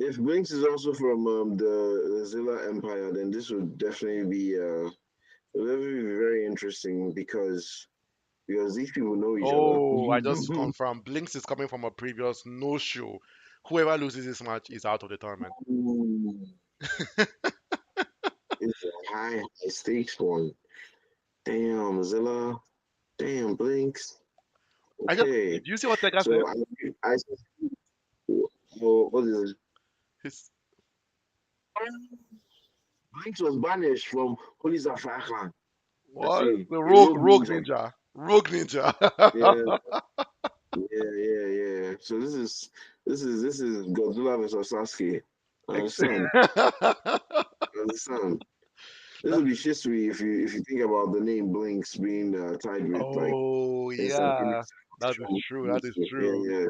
If Blinks is also from the Zilla Empire, then this would definitely be very interesting because these people know each other. Oh, I just confirmed. Blinks is coming from a previous no show. Whoever loses this match is out of the tournament. Ooh, it's a high stakes one. Damn, Zilla. Damn, Blinks. I just, Okay, do you see what Tega said? so I what is it? His Blinks was banished from Holy Zafaka. That's what? The a rogue rogue rogue ninja. ninja. Rogue ninja. Yeah, yeah. So this is Godzilla versus Sasuke. I Ex- understand. I understand. This That- will be history if you think about the name Blinks being tied with like oh instant yeah, that is true. That is yeah, true. yeah.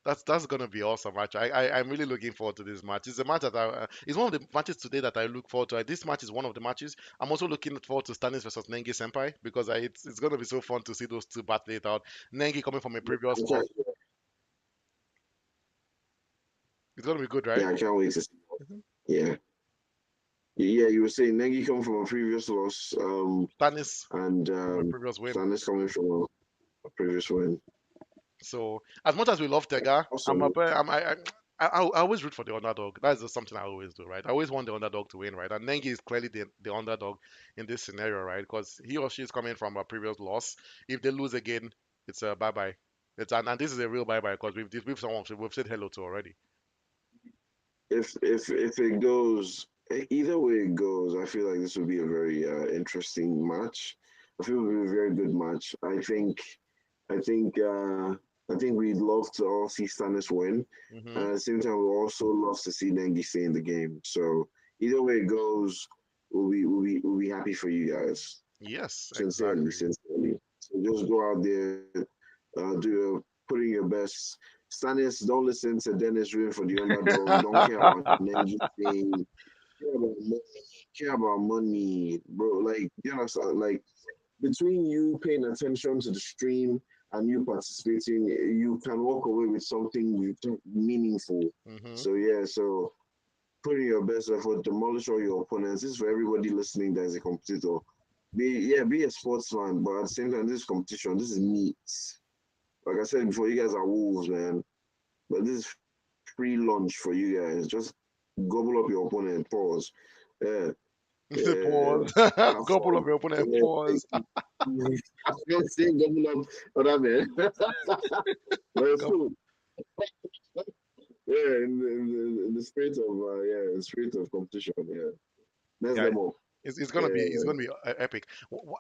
That's gonna be awesome match. I'm really looking forward to this match. It's a match that it's one of the matches today that I look forward to. This match is one of the matches. I'm also looking forward to Stannis versus Nengi Senpai because it's gonna be so fun to see those two battle it out. Nengi coming from a previous I loss. can't, It's gonna be good, right? yeah, I can't wait to see. Mhm. Yeah, yeah. You were saying Negi come from a previous loss, Stannis and from a previous win. Stannis coming from a previous win. So as much as we love Tega, I'm a Awesome. be- I'm I always root for the underdog. That's just something I always do, right? I always want the underdog to win, right? And Nengi is clearly the underdog in this scenario, right? Because he or she is coming from a previous loss. If they lose again, it's a bye bye. And this is a real bye bye because we've said hello to already. If it goes either way it goes, I feel like this would be a very interesting match. I feel it would be a very good match. I think I think we'd love to all see Stannis win. Hmm. And at the same time, we also love to see Nengi stay in the game. So either way it goes, we'll be happy for you guys. Yes, Sincerely, exactly. sincerely. So just go out there, put in your best. Stannis, don't listen to Dennis Rin for the underdog. Don't care about Nengi thing. Care about money. Care about money, bro. Like you know, like between you paying attention to the stream and you participating, you can walk away with something meaningful. Hmm. So yeah, so put in your best effort, demolish all your opponents. This is for everybody listening that is a competitor. Be a sports fan, but at the same time, this is competition. This is meat. Like I said before, you guys are wolves, man. But this is free lunch for you guys. Just gobble up your opponent. Pause. Yeah, Pause. have Couple fun. of your opponent Yeah, pause. I was saying gobble up other man. But it's Couple. cool. Yeah, in the spirit of in the spirit of competition. Yeah, let's Yeah, them up. it's Yeah, gonna be epic.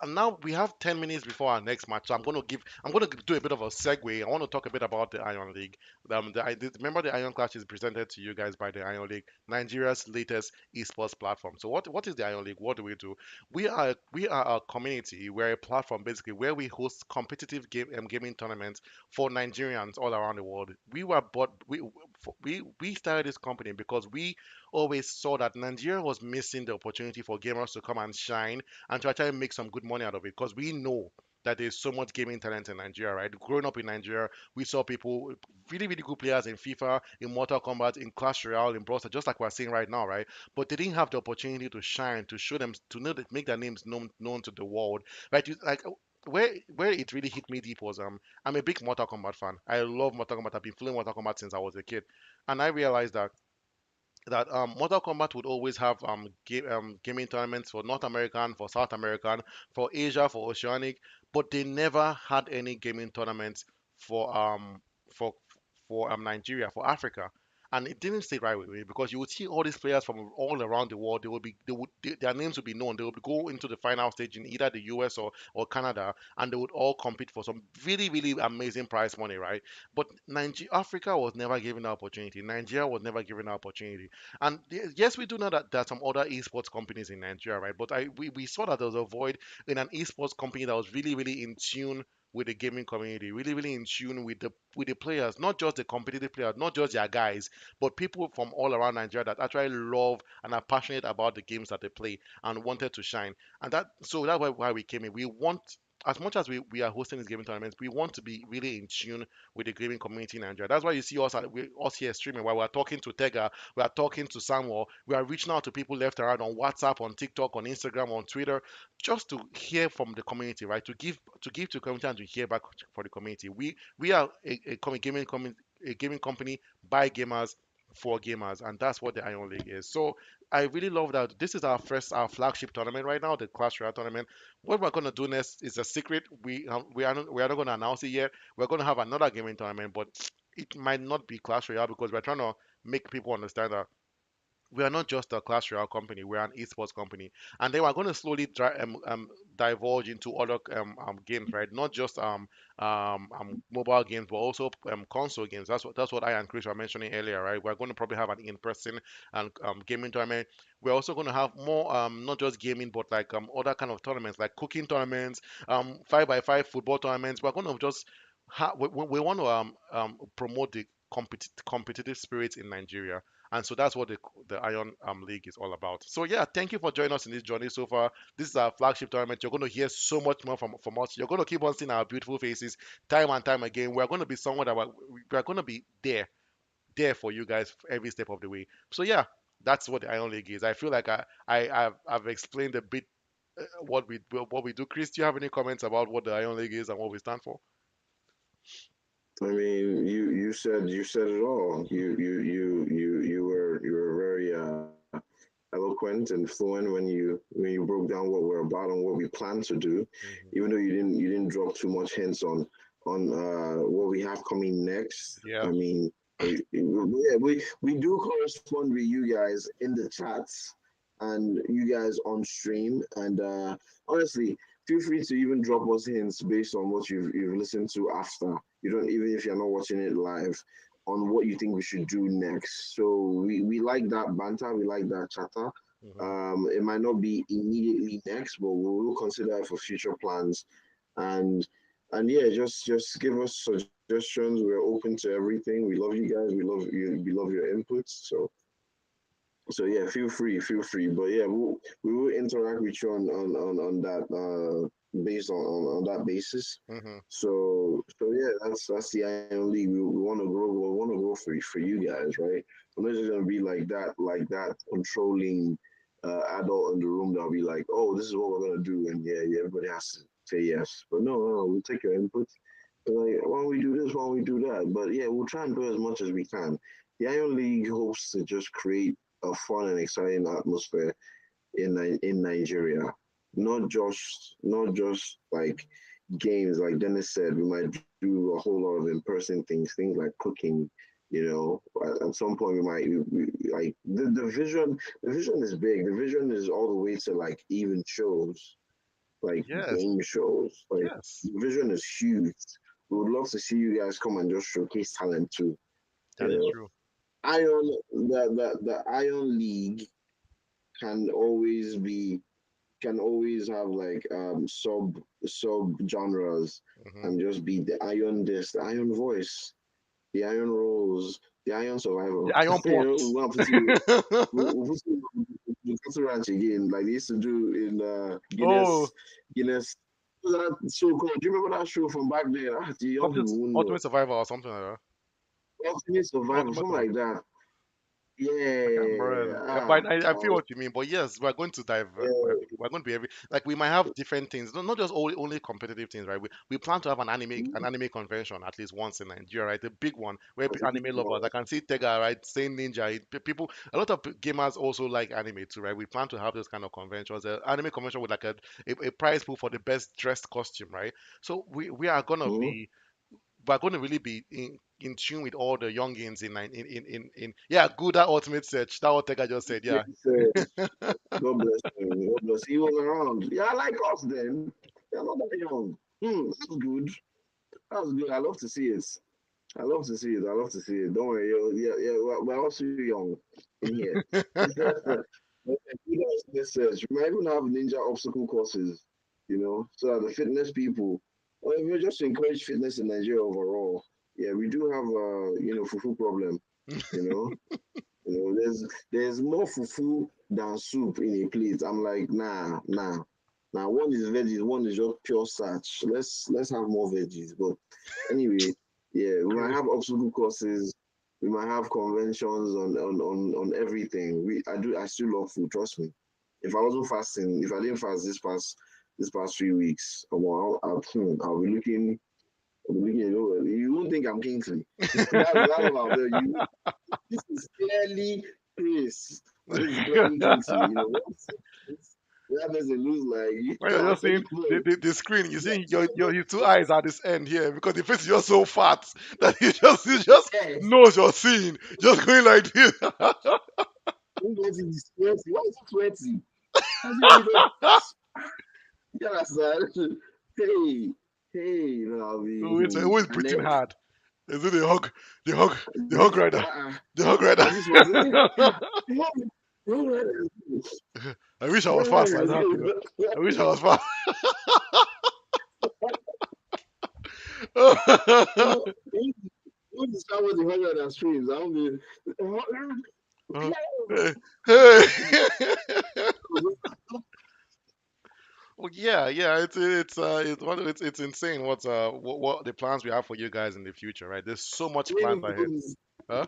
And now we have 10 minutes before our next match, so I'm gonna do a bit of a segue. I want to talk a bit about the Iron League. Remember the Iron Clash is presented to you guys by the Iron League, Nigeria's latest esports platform. So what is the Iron League? What do we do? We are a community. We're a platform basically where we host competitive gaming tournaments for Nigerians all around the world. We started this company because we always saw that Nigeria was missing the opportunity for gamers to come and shine and to actually make some good money out of it because we know. that there's so much gaming talent in Nigeria, right? Growing up in Nigeria, we saw people, really, really good players in FIFA, in Mortal Kombat, in Clash Royale, in Brawl Stars, just like we're seeing right now, right? But they didn't have the opportunity to shine, to show them, to know that, make their names known to the world, right? Like where it really hit me deep was I'm a big Mortal Kombat fan. I love Mortal Kombat. I've been playing Mortal Kombat since I was a kid, and I realized that Mortal Kombat would always have gaming tournaments for North American, for South American, for Asia, for Oceanic, but they never had any gaming tournaments for for Nigeria, for Africa. And it didn't sit right with me because you would see all these players from all around the world. Their names would be known. They would go into the final stage in either the US or Canada, and they would all compete for some really, really amazing prize money, right? But Africa was never given the opportunity. Nigeria was never given the opportunity. And yes, we do know that there are some other esports companies in Nigeria, right? But we saw that there was a void in an esports company that was really, really in tune with the gaming community, really, really in tune with the players, not just the competitive players, not just their guys, but people from all around Nigeria that actually love and are passionate about the games that they play and wanted to shine. And that's why we came in. We want, as much as we are hosting these gaming tournaments, we want to be really in tune with the gaming community in Nigeria. That's why you see us here streaming while we're talking to Tega, we are talking to Samuel, we are reaching out to people left and right on WhatsApp, on TikTok, on Instagram, on Twitter, just to hear from the community, right? To give to the community and to hear back for the community. We are a gaming company by gamers for gamers, and that's what the Iron League is. So I really love that this is our flagship tournament right now, the Clash Royale tournament. What we're gonna do next is a secret. We are not gonna announce it yet. We're gonna have another gaming tournament, but it might not be Clash Royale because we're trying to make people understand that we are not just a Clash Royale company, we're an esports company. And then we're going to slowly divulge into other games, right? Not just mobile games, but also console games. That's what I and Chris were mentioning earlier, right? We're going to probably have an in-person and gaming tournament. We're also going to have more, not just gaming, but like other kind of tournaments, like cooking tournaments, 5x5 football tournaments. We're going to just we want to promote the competitive spirit in Nigeria, and so that's what the Iron League is all about. So yeah, thank you for joining us in this journey so far. This is our flagship tournament. You're going to hear so much more from us. You're going to keep on seeing our beautiful faces time and time again. We're going to be someone that we're going to be there for you guys every step of the way. So yeah, that's what the Iron League is. I feel like I've explained a bit what we do. Chris, do you have any comments about what the Iron League is and what we stand for? I mean, you said it all. You were very eloquent and fluent when you broke down what we're about and what we plan to do. Hmm. Even though you didn't drop too much hints on what we have coming next. Yeah. I mean, we do correspond with you guys in the chats and you guys on stream. And honestly, feel free to even drop us hints based on what you've listened to after. You don't, even if you're not watching it live, on what you think we should do next. So we like that banter, we like that chatter. Hmm. It might not be immediately next, but we will consider it for future plans. And yeah, just give us suggestions. We're open to everything. We love you guys. We love you. We love your inputs. So yeah, feel free. But yeah, we will interact with you on that based on that basis. Hmm. So yeah, that's the Iron League. We want to grow. We want to grow for you guys, right? I'm not just gonna be like that controlling adult in the room that'll be like, oh, this is what we're gonna do, and yeah, everybody has to say yes. But no, we'll take your input. Like, why don't we do this? Why don't we do that? But yeah, we'll try and do as much as we can. The Iron League hopes to just create a fun and exciting atmosphere in Nigeria. Not just like games. Like Dennis said, we might do a whole lot of in-person things like cooking. At some point like the vision. The vision is big. The vision is all the way to like even shows, like Yes. game shows. Like Yes. the vision is huge. We would love to see you guys come and just showcase talent too. That is You true. Iron the Iron League can always be can always have like sub genres Hmm. and just be the Iron this, the Iron voice, the Iron Rose, the Iron Survivor. The Iron We Pot. want to put you we'll put you on the Cattle Ranch again, like they used to do in Oh, Guinness. That show called? Do you remember that show from back then? Ah, the young Something people wouldn't know. Ultimate Survivor or something like that. Ultimate Survivor, Ultimate something Survivor. like that. I can't remember. Yeah. But Ah, I feel wow. what you mean. But yes, we're going to dive. Yeah. We're going to be every like we might have different things, not just only competitive things, right? We plan to have an anime convention at least once in Nigeria, right? A big one where anime lovers. I can see Tega, right, saying Ninja. People, a lot of gamers also like anime too, right? We plan to have those kind of conventions. An anime convention with like a prize pool for the best dressed costume, right? So we are gonna Mm-hmm. be we're going to really be in tune with all the youngins in yeah, good, that ultimate search that what Tega just said, yeah. Yes, God bless him. God bless. He was around. Yeah, I like us then. They're not that young. That's good. That's good. I love to see it. I love to see it. I love to see it. Don't worry. Yeah, yeah. We're also young in here. This we might even have ninja obstacle courses, so that the fitness people, or even just to encourage fitness in Nigeria overall. Yeah, we do have fufu problem. You know, there's more fufu than soup in a plate. I'm like, nah, nah. Now one is veggies, one is just pure starch. Let's have more veggies. But anyway, yeah, we might have obstacle courses. We might have conventions on everything. I still love food. Trust me. If I wasn't fasting, if I didn't fast this past 3 weeks, I'll be looking. I'll be looking. You won't think I'm Kingsley. That's what I'll tell you. This is clearly Chris. This is clearly Kingsley. That doesn't lose like When you're I'll just tell seeing you what. the screen, you see your his two eyes at this end here because the face is just so fat that he just Yes, knows you're seeing, just going like this. Ngozi is sweaty. Why is he sweaty? Has he really done? You understand? Hey, hey, no, I So it's mean, always and breathing then hard. Is it the hug, the hug this, rider, the hug rider? I just want to say, I wish I was fast like that, you know. I wish I was fast. What is that with the hundred and streams? I don't mean, Hey, hey. Well, yeah, yeah, it's insane what the plans we have for you guys in the future, right? There's so much plans ahead. Huh?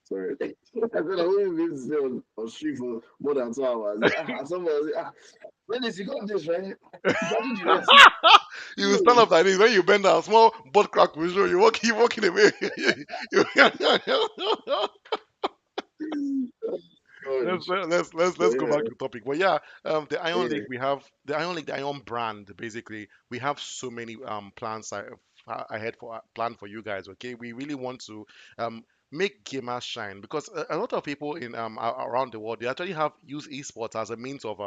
sorry. I said I wouldn't be able to stay on street for more than 2 hours. Somebody was like, when is you got this, right? You can do the rest. You will stand up like this when you bend down, small butt crack will show you walking away. God. Let's But go back to the topic. But yeah, the Iron yeah, League, we have the Iron League, the Iron brand. Basically, we have so many plans ahead for planned for you guys. Okay, we really want to make gamers shine because a lot of people in around the world they actually have use esports as a means of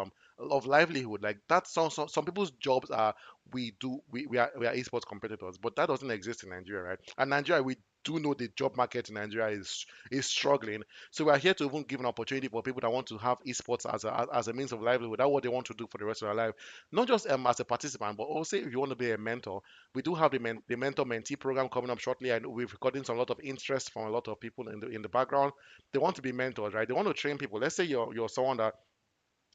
livelihood. Like that's some people's jobs are we are esports competitors, but that doesn't exist in Nigeria, right? And Nigeria, we do know the job market in Nigeria is struggling, so we are here to even give an opportunity for people that want to have esports as a means of livelihood. That's what they want to do for the rest of their life. Not just as a participant, but also if you want to be a mentor. We do have the mentor mentee program coming up shortly. I know we've gotten some lot of interest from a lot of people in the background. They want to be mentors, right? They want to train people. Let's say you're someone that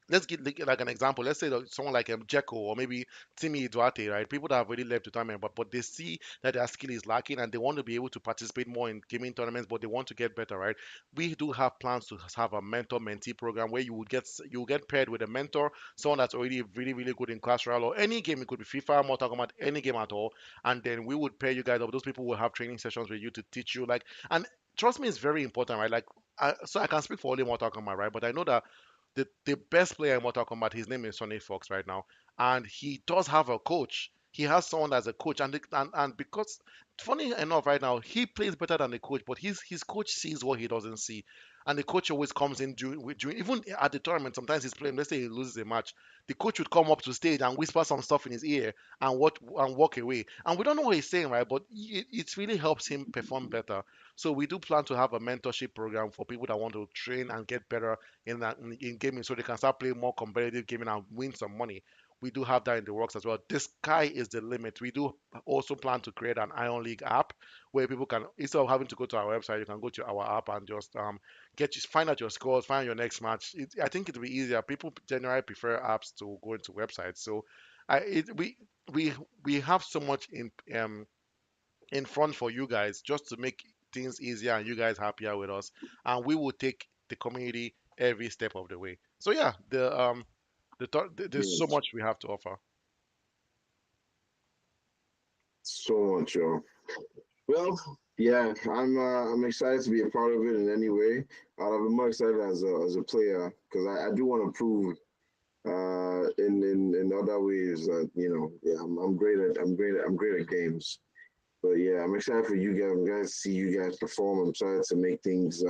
let's get like an example. Let's say that someone like Jeko or maybe Timmy Duarte, right? People that have already left the tournament, but they see that their skill is lacking and they want to be able to participate more in gaming tournaments, but they want to get better, right? We do have plans to have a mentor mentee program where you will get paired with a mentor, someone that's already really really good in Clash Royale or any game. It could be FIFA, Mortal Kombat, any game at all, and then we would pair you guys up. Those people will have training sessions with you to teach you, like, and trust me, it's very important, right? Like, so I can speak for only Mortal Kombat, right? But I know that the best player in Mortal Kombat, his name is Sonny Fox right now, and he does have a coach. He has someone as a coach, and because funny enough, right now he plays better than the coach, but his coach sees what he doesn't see, and the coach always comes in during even at the tournament. Sometimes he's playing. Let's say he loses a match, the coach would come up to stage and whisper some stuff in his ear and walk away, and we don't know what he's saying, right? But it really helps him perform better. So we do plan to have a mentorship program for people that want to train and get better in gaming so they can start playing more competitive gaming and win some money. We do have that in the works as well. The sky is the limit. We do also plan to create an Iron League app where people can, instead of having to go to our website, you can go to our app and just find out your scores, find your next match. I think it'll be easier. People generally prefer apps to go into websites. So We we have so much in front for you guys just to make things easier and you guys happier with us, and we will take the community every step of the way. So yeah, there's so Yes, much we have to offer. so much, yo. Well, yeah, I'm excited to be a part of it in any way. I'm more excited as a player because I do want to prove in other ways that yeah I'm great at games. But yeah, I'm excited for you guys. I'm glad to see you guys perform. I'm excited to make things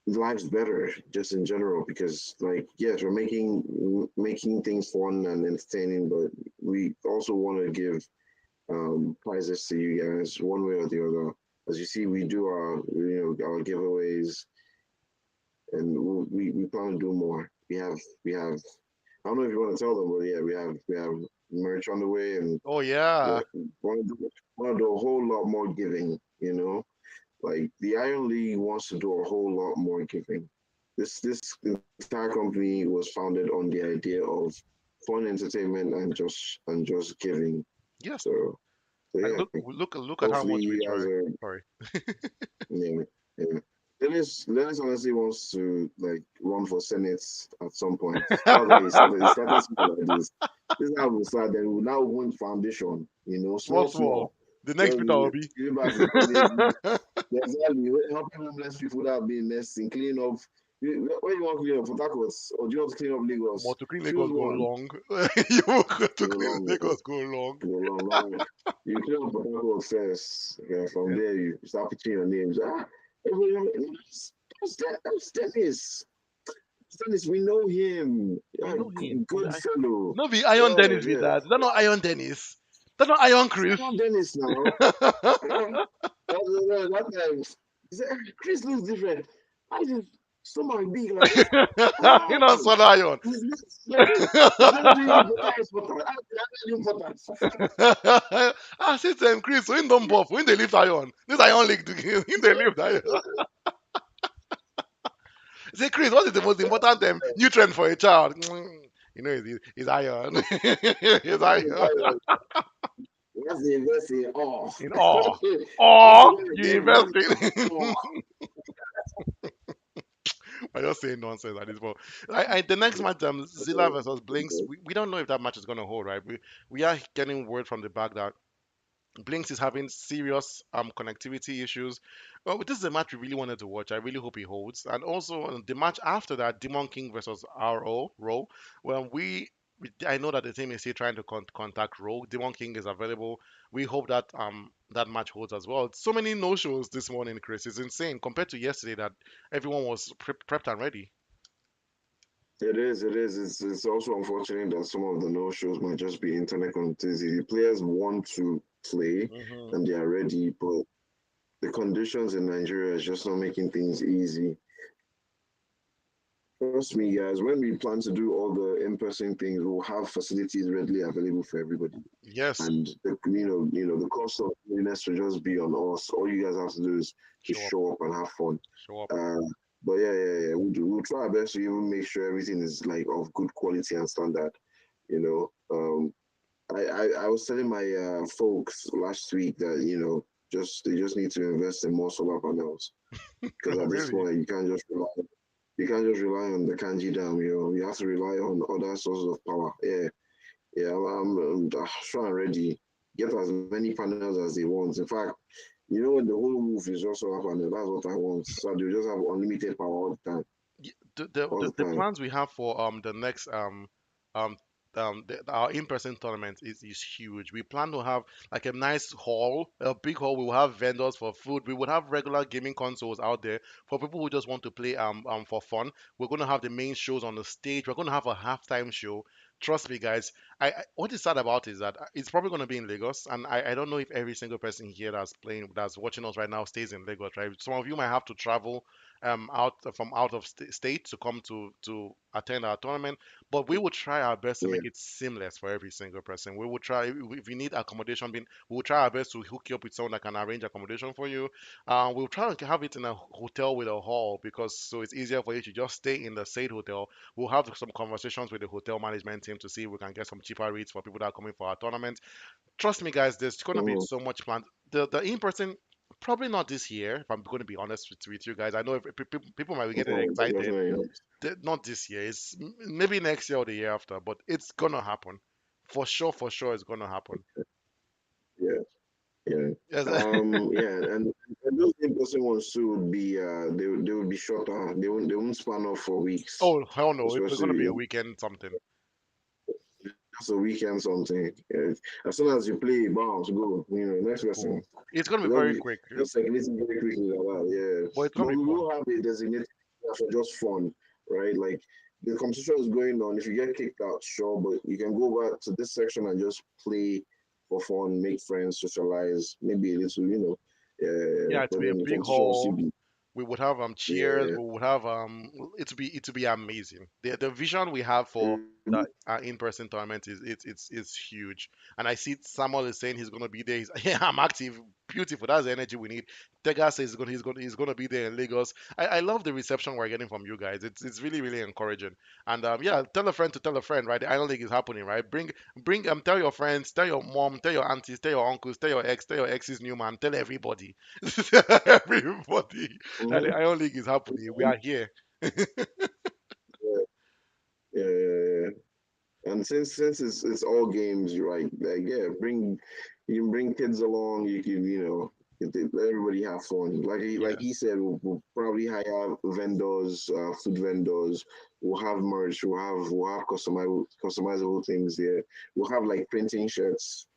lives better just in general because like yes, we're making things fun and entertaining, but we also want to give prizes to you guys one way or the other. As you see, we do our giveaways, and we plan to do more. We have. I don't know if you want to tell them, but yeah, we have merch on the way, and Oh we yeah. want to do a whole lot more giving. Like the Iron League wants to do a whole lot more giving. This entire company was founded on the idea of fun entertainment and just giving. Yes. So so Like yeah, look at how hopefully much we you guys try. are Sorry. yeah yeah. Dennis honestly wants to like run for Senate at some point. That's why he started. He started small like this. This is how we start. Then we now win foundation. Small Small small. small. The next Just Peter Obi. giving back to community. Exactly. Helping homeless people that have been nesting, clean up. Where you want to clean up? For tacos? Or do you want to clean up More Lagos? to clean Choose Lagos go one. long. You go to Go clean long, man. Lagos go long. Go long, long. You clean up Port first. Okay, from Yeah. there, you start pitching your names. Everybody, that's Dennis. Dennis, we know him. We Yeah, know him. good fellow. No be Iron Yeah, Dennis with yeah. that. Is that not Iron Dennis? That's not Iron It's Chris. not Dennis now. That time, he said, Chris looks different. I just stomach big like this. You Ah, know, Son Iron. he's not, he's not doing important. I'm important. Ah, see them Chris, when don't buff, when they lift iron. This iron league, when they lift iron. Say, Chris, what is the most important nutrient for a child? You know, it's iron. It's iron. He has to invest in all. In all. He has to Or go and you get invest money in. for all. I'm just saying nonsense at this point. The next match, Zilla versus Blinks, we don't know if that match is going to hold, right? We are getting word from the back that Blinks is having serious connectivity issues. Well, this is a match we really wanted to watch. I really hope he holds. And also the match after that, Demon King versus RO Ro. Well, I know that the team is still trying to contact Ro. Demon King is available. We hope that that match holds as well. So many no shows this morning, Chris. It's insane compared to yesterday that everyone was prepped and ready. It is, it is. It's also unfortunate that some of the no-shows might just be internet connectivity. The players want to play Hmm. and they are ready, but the conditions in Nigeria is just not making things easy. Trust me, guys, when we plan to do all the in-person things, we'll have facilities readily available for everybody. Yes, And the cost of willingness to just be on us. All you guys have to do is to show up, show up and have fun. show up. Uh, but yeah, yeah, yeah, we'll do. We'll try our best to even make sure everything is like of good quality and standard. You know, I was telling my folks last week that just they just need to invest in more solar panels because Oh, at this really? point you can't just rely on the Kanji dam. You have to rely on other sources of power. Yeah, yeah. I'm sure I'm ready. Get as many panels as they want. In fact, when the whole roof is just solar panel, that's what I want. So they just have unlimited power all the time, all The the time. plans we have for the next um our in-person tournament is huge. We plan to have like a nice hall, a big hall. We will have vendors for food. We would have regular gaming consoles out there for people who just want to play for fun. We're going to have the main shows on the stage. We're going to have a halftime show. Trust me, guys. What is sad about is that it's probably going to be in Lagos, and I don't know if every single person here that's watching us right now stays in Lagos, right? Some of you might have to travel out of state to come to attend our tournament, but we will try our best to Yeah, make it seamless for every single person. We will try if you need accommodation, we will try our best to hook you up with someone that can arrange accommodation for you. We'll try to have it in a hotel with a hall because so it's easier for you to just stay in the said hotel. We'll have some conversations with the hotel management team team to see if we can get some cheaper rates for people that are coming for our tournament. Trust me, guys, there's going to be Mm-hmm. so much planned. The in person, probably not this year. If I'm going to be honest with you guys, I know if, people might be getting excited. Definitely not. Not this year. It's maybe next year or the year after, but it's gonna happen for sure. For sure, it's gonna happen. Yeah, yeah. Yes. Yeah, and those in-person ones too would be they would be shorter. They won't span off for weeks, Oh hell no! It's gonna be a especially weekend something. just a weekend something. Yeah. As soon as you play, bounce, go. Next person. Boom. It's gonna be It'll very be quick, just circulating very quickly like that. Yeah, but it's gonna but be we fun. will have a designated area for just fun, right? Like the competition is going on. If you get kicked out, sure, but you can go back to this section and just play for fun, make friends, socialize, maybe a little, Yeah, to but be a then the big competition will still hall. be, We would have cheers. yeah. We would have it to be amazing. The vision we have for Mhm. the in-person tournament is huge. And I see Samuel is saying he's gonna be there. He's, yeah, I'm active. Beautiful. That's the energy we need. Tega says he's gonna be there in Lagos. I love the reception we're getting from you guys. It's really really encouraging. And yeah, tell a friend to tell a friend, right? The Island League is happening, right? Bring tell your friends, tell your mom, tell your aunties, tell your uncles, tell your ex's new man, tell everybody. Everybody that the Mhm. Iron League is happening. We Mhm. are here. Yeah, yeah, yeah, yeah. And since it's all games, right? Like, yeah, you can bring kids along. You can let everybody have fun. Like Yeah. he said, we'll probably hire vendors, food vendors. We'll have merch. We'll have customizable things there. We'll have like printing shirts.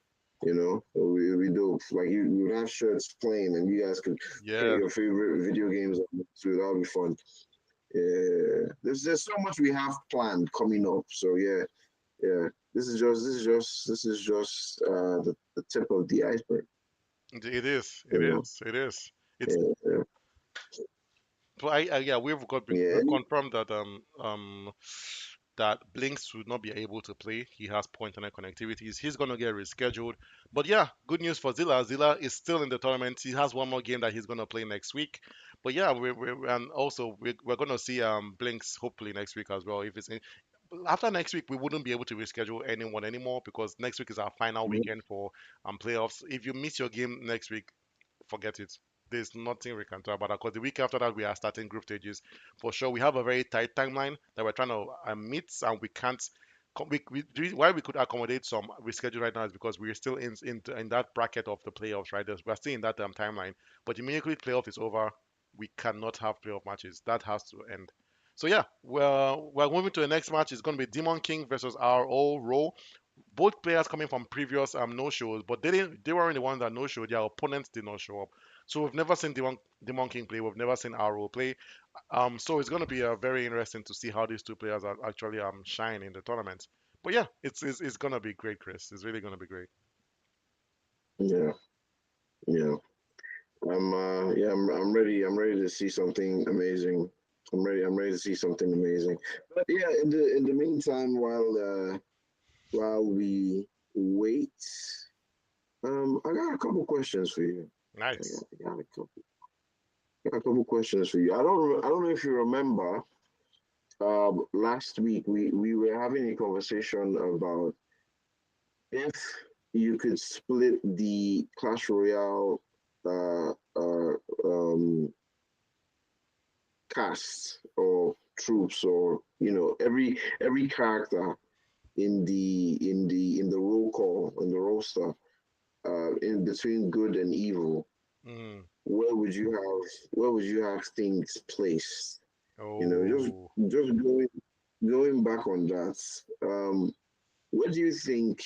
We do like you would have shirts playing, and you guys could put Yes. your favorite video games on it. So that'll be fun. Yeah, there's so much we have planned coming up. So yeah, yeah, this is just the tip of the iceberg. It is. It You know. is. It is. It's Yeah, yeah, but yeah, yeah. we've confirmed that that Blinks would not be able to play. He has poor internet connectivities. He's gonna get rescheduled. But yeah, good news for Zilla. Zilla is still in the tournament. He has one more game that he's gonna play next week. But yeah, and also we're gonna see Blinks hopefully next week as well. If it's in, after next week, we wouldn't be able to reschedule anyone anymore because next week is our final Mhm. weekend for playoffs. If you miss your game next week, forget it. There's nothing we can do about that because the week after that we are starting group stages for sure. We have a very tight timeline that we're trying to meet, and we can't. Why we could accommodate some reschedule right now is because we're still in that bracket of the playoffs, right? We're still in that timeline. But immediately playoff is over, we cannot have playoff matches. That has to end. So yeah, we're moving to the next match. It's going to be Demon King versus our old Row. Both players coming from previous no shows, but they weren't the ones that no showed. Their opponents did not show up. So we've never seen Demon King play. We've never seen Arrow play. So it's going to be very interesting to see how these two players are actually shine in the tournament. But yeah, it's going to be great, Chris. It's really going to be great. Yeah, yeah. I'm ready. I'm ready to see something amazing. I'm ready to see something amazing. But yeah, in the meantime, while we wait, I got a couple questions for you. Nice. I got a couple questions for you. I don't know if you remember. Last week we were having a conversation about if you could split the Clash Royale uh, uh, um, cast or troops, or every character in the roll call, in the roster, in between good and evil, Mm. where would you have things placed? Just Oh, going back on that. Where do you think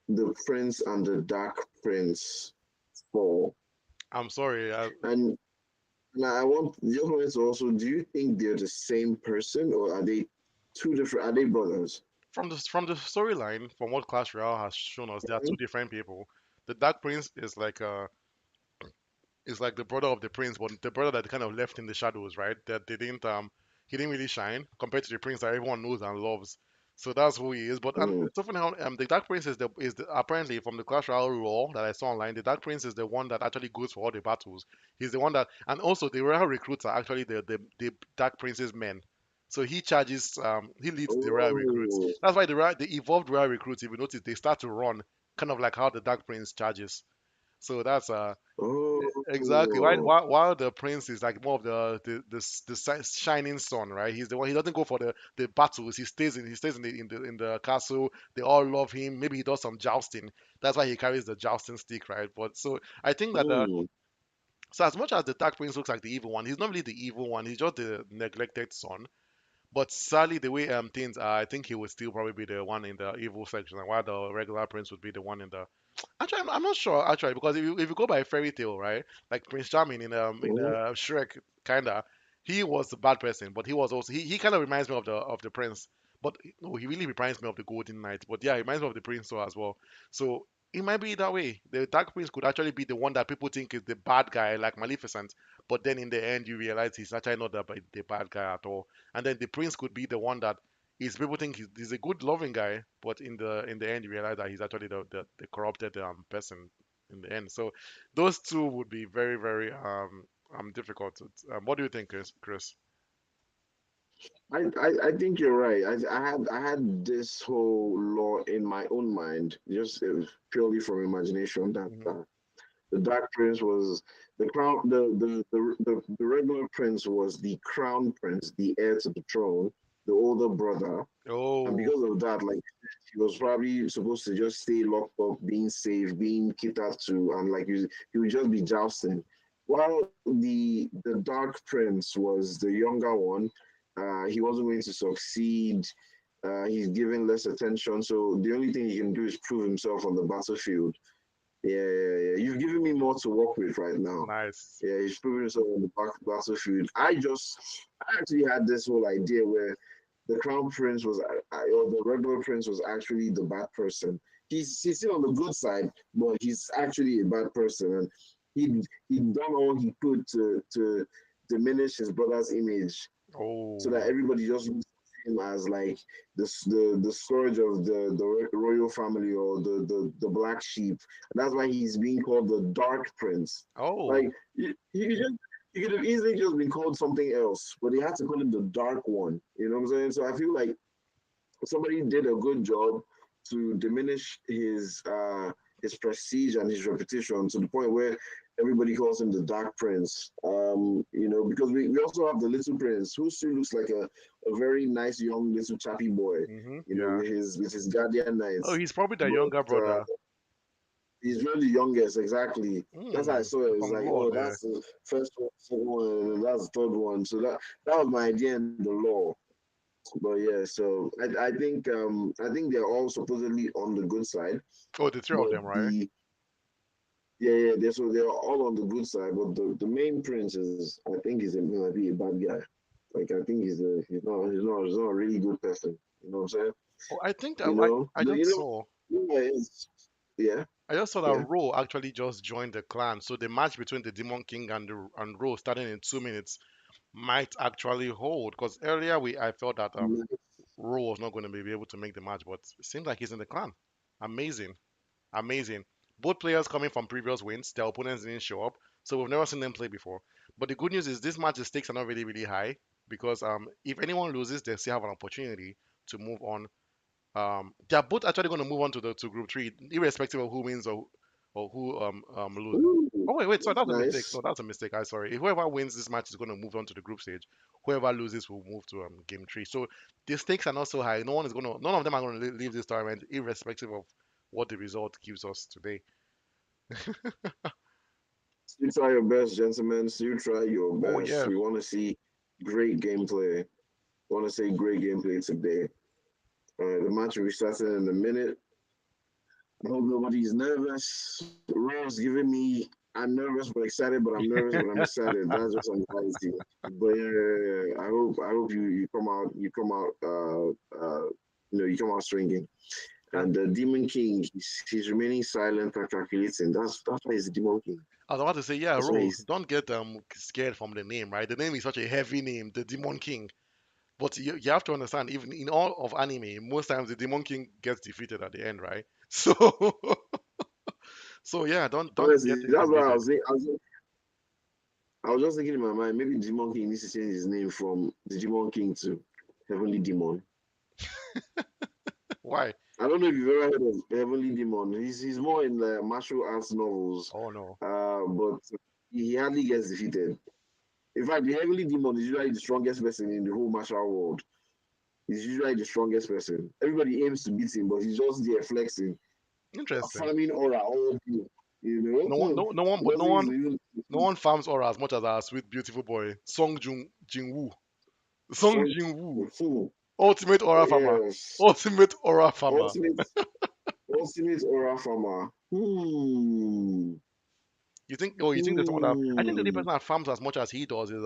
the Prince and the Dark Prince fall? I'm sorry. And now just wanted to also, do you think they're the same person, or are they two different? Are they brothers? From the storyline, from what Clash Royale has shown us, there are Mhm. two different people. The Dark Prince is like the brother of the prince, but the brother that kind of left in the shadows, right? That they didn't he didn't really shine compared to the prince that everyone knows and loves. So that's who he is. But and Mm, it's often how the Dark Prince is apparently from the Clash Royale role that I saw online. The Dark Prince is the one that actually goes for all the battles. He's the one that, and also the Royal recruits are actually the Dark Prince's men. So he charges, he leads the rare recruits. Oh, That's why the evolved rare recruits, if you notice, they start to run, kind of like how the Dark Prince charges. So that's exactly oh. while the prince is like more of the shining sun, right? He's the one. He doesn't go for the battles. He stays in the castle. They all love him. Maybe he does some jousting. That's why he carries the jousting stick, right? But so I think that Hmm. so as much as the Dark Prince looks like the evil one, he's not really the evil one. He's just the neglected son. But sadly, the way things are, I think he would still probably be the one in the evil section, and while the regular prince would be the one in the. Actually, I'm not sure actually because if you go by fairy tale, right, like Prince Charming in Hmm. Shrek, kinda, he was a bad person, but he was also he kind of reminds me of the prince, but no, he really reminds me of the Golden Knight. But yeah, he reminds me of the prince so as well. So it might be that way. The Dark Prince could actually be the one that people think is the bad guy, like Maleficent, but then in the end you realize he's actually not the bad guy at all. And then the prince could be the one that is people think he's a good loving guy, but in the end you realize that he's actually the corrupted person in the end. So those two would be very very difficult. What do you think, Chris? I think you're right. I had this whole law in my own mind, just purely from imagination, that Hmm. the Dark Prince was the crown. The regular prince was the crown prince, the heir to the throne, the older brother, and Oh, because of that, like he was probably supposed to just stay locked up, being safe, being catered to, and like he would just be jousting. While the Dark Prince was the younger one, he wasn't going to succeed. He's given less attention, so the only thing he can do is prove himself on the battlefield. Yeah, yeah, yeah. You've given me more to work with right now. nice. Yeah, he's proving himself on the battlefield. I actually had this whole idea where the crown prince was, or the regular prince was actually the bad person. He's still on the good side, but he's actually a bad person, and he'd done all he could to diminish his brother's image so that Oh, everybody just looks at him as like the scourge of the royal family or the black sheep. And that's why he's being called the Dark Prince. Like oh, he could have easily just been called something else, but they had to call him the Dark One. You know what I'm saying? So I feel like somebody did a good job to diminish his prestige and his reputation to the point where everybody calls him the Dark Prince. Because we also have the Little Prince, who still looks like a very nice young little chappy boy, yeah. with his guardian Oh, knights. he's probably the younger But brother. he's really the youngest, exactly. That's how I saw it. It's Some like, law oh, there. that's the first one, second one, and that's the third one. So that was my idea in the law. But yeah, so I think they're all supposedly on the good side, Oh, the three of but them, right? they're all on the good side. But the main prince is, I think, gonna be a bad guy. Like I think he's not a really good person. You know what I'm saying? Oh, I think You know, I just saw. yeah, I just saw that yeah. Ro actually just joined the clan. So the match between the Demon King and Ro starting in 2 minutes might actually hold. Because earlier I felt that Ro was not going to be able to make the match, but it seems like he's in the clan. Amazing, amazing. Both players coming from previous wins, their opponents didn't show up, so we've never seen them play before. But the good news is this match the stakes are not really really high because if anyone loses, they still have an opportunity to move on. They are both actually going to move on to group three, irrespective of who wins or who loses. Ooh, Oh wait, sorry, that's that's a mistake. nice. No, that's a mistake. I sorry. If whoever wins this match is going to move on to the group stage. Whoever loses will move to game three. So the stakes are not so high. None of them are going to leave this tournament, irrespective of what the result gives us today. You try your best, gentlemen. You try your Oh best. yes. We want to see great gameplay. We want to see great gameplay today. The match will be starting in a minute. I hope nobody's nervous. Rose giving me, I'm nervous but excited, but I'm nervous but I'm excited. That's just anxiety. But yeah. I hope you come out you come out swinging. And And the Demon King, he's remaining silent and calculating. That's why he's the Demon King. I was about to say, yeah, That's why Ro, he's don't get scared from the name, right? The name is such a heavy name, the Demon King. But you have to understand, even in all of anime, most times the Demon King gets defeated at the end, right? So, so yeah, don't get honestly. That's why intimidated. I was just thinking in my mind, maybe Demon King needs to change his name from the Demon King to. Heavenly Demon. Why? I don't know if you've ever heard of Heavenly Demon. He's more in the martial arts novels, Oh no. but he hardly gets defeated. In fact, the Heavenly Demon is usually the strongest person in the whole martial world. He's usually the strongest person. Everybody aims to beat him, but he's just there flexing, Interesting. farming aura all day. You know, No one, no one, he but doesn't use even. no one farms aura as much as our sweet, beautiful boy, Jinwoo. Song So, Jinwoo, hmm, ultimate aura farmer. yes, Ultimate aura farmer. ultimate, ultimate aura farmer. You think? Oh, you think there's someone that? I think the only Hmm. person that farms as much as he does is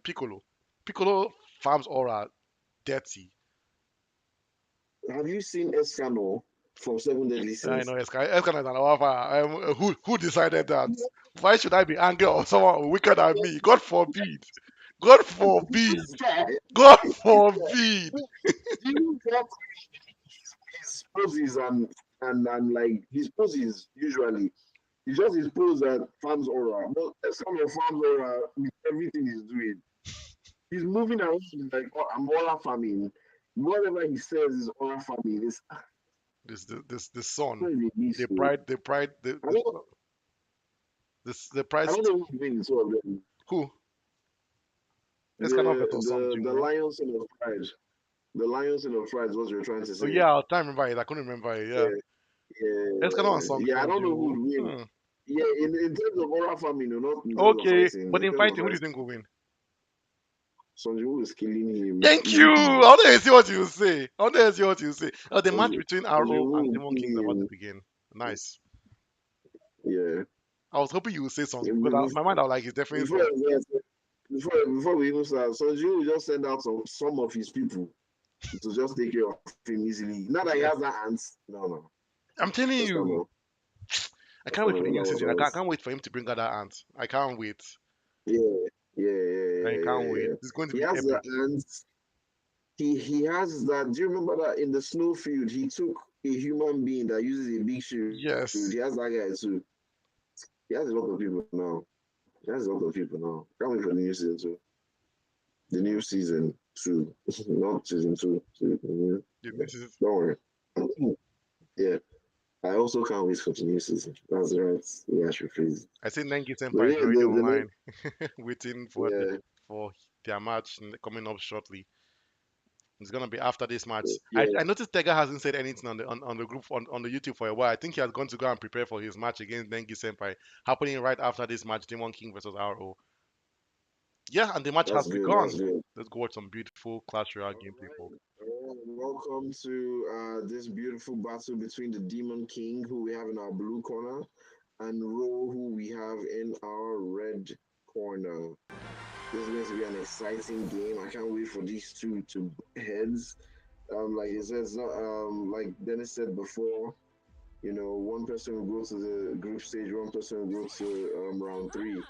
Piccolo. Piccolo farms aura dirty. Have you seen Escano from Seven Deadly I know Sins? Escan is an aura farmer. Who decided that? Why should I be angry of someone wicked than me? God forbid. God forbid. This guy, God this guy, forbid. you get his poses and like his poses usually. It's just his pose that farms aura. But Escano farms aura with everything he's doing. He's moving around like oh, I'm aura farming. Whatever he says is aura farming. It's This son. not even They useful. pride. They pride. I don't The I price. don't know who wins two of them. Who? Escanor The versus Song the Jinwoo. lions in of pride. The lions in of pride is what you're trying to Oh say. yeah, I can't remember it. I couldn't remember it. Yeah, Yeah, Escanor and yeah, yeah. I Song don't know who Jinwoo. would win. Hmm. Yeah, in terms of oral farming, no, not in terms of Okay, fighting. but In in terms of fighting, who do you fighting, think will win? Sonju is killing him Thank you. I easily. want to see what you say. I want to see what you say. Oh, the match between Sonju RO and will Demon kill King is about to him. begin. Nice. Yeah. I was hoping you would say something because Before my mind I was like, it's definitely before Song. before we even start, Sonju will just send out some of his people to just take care of him easily. Not that he has Yes, that ants. No, no. I'm telling That's kind you. of I that's can't wait kind for of the new that season. I was can't wait for him to bring out that ant. I can't wait. yeah, yeah, yeah, I yeah, can't yeah, wait. yeah. It's going to He be has the epic. ants. He has that. Do you remember that in the snowfield he took a human being that uses a big shield? He has that Yes. guy too. He has a lot of people now. He has a lot of people now. Can't wait for the new season two. The new season two, not season two. The Yeah. new season. Don't worry. Yeah, I also can't wait for the new season. That's right. Yeah, I should phrase it. I think Nengi But Senpai is yeah, already the next online, waiting yeah for their match coming up shortly. It's gonna be after this match. yeah I noticed Tega hasn't said anything on the group on the YouTube for a while. I think he has gone to go and prepare for his match against Dengi Senpai, happening right after this match, Demon King versus RO. Yeah, and the match has that's good. That's begun. good. Let's go watch some beautiful Clash Royale gameplay, folks. All right, welcome to this beautiful battle between the Demon King, who we have in our blue corner, and Ro, who we have in our red corner. This is going to be an exciting game. I can't wait for these two to butt heads. Like it says, like Dennis said before, one person will go to the group stage, one person will go to round three.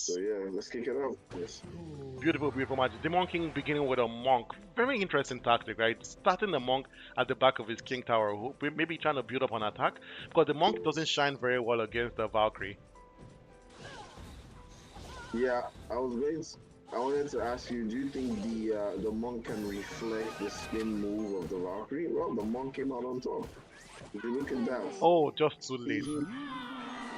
So Yes, yeah, let's kick it off. Yes. beautiful, beautiful match. Demon King beginning with a monk. Very interesting tactic, right? Starting the monk at the back of his King Tower, maybe trying to build up an attack because the monk doesn't shine very well against the Valkyrie. Yeah, I wanted to ask you, do you think the monk can reflect the spin move of the Valkyrie? Well, the monk came out on top. If you look at that, Oh, just too he late.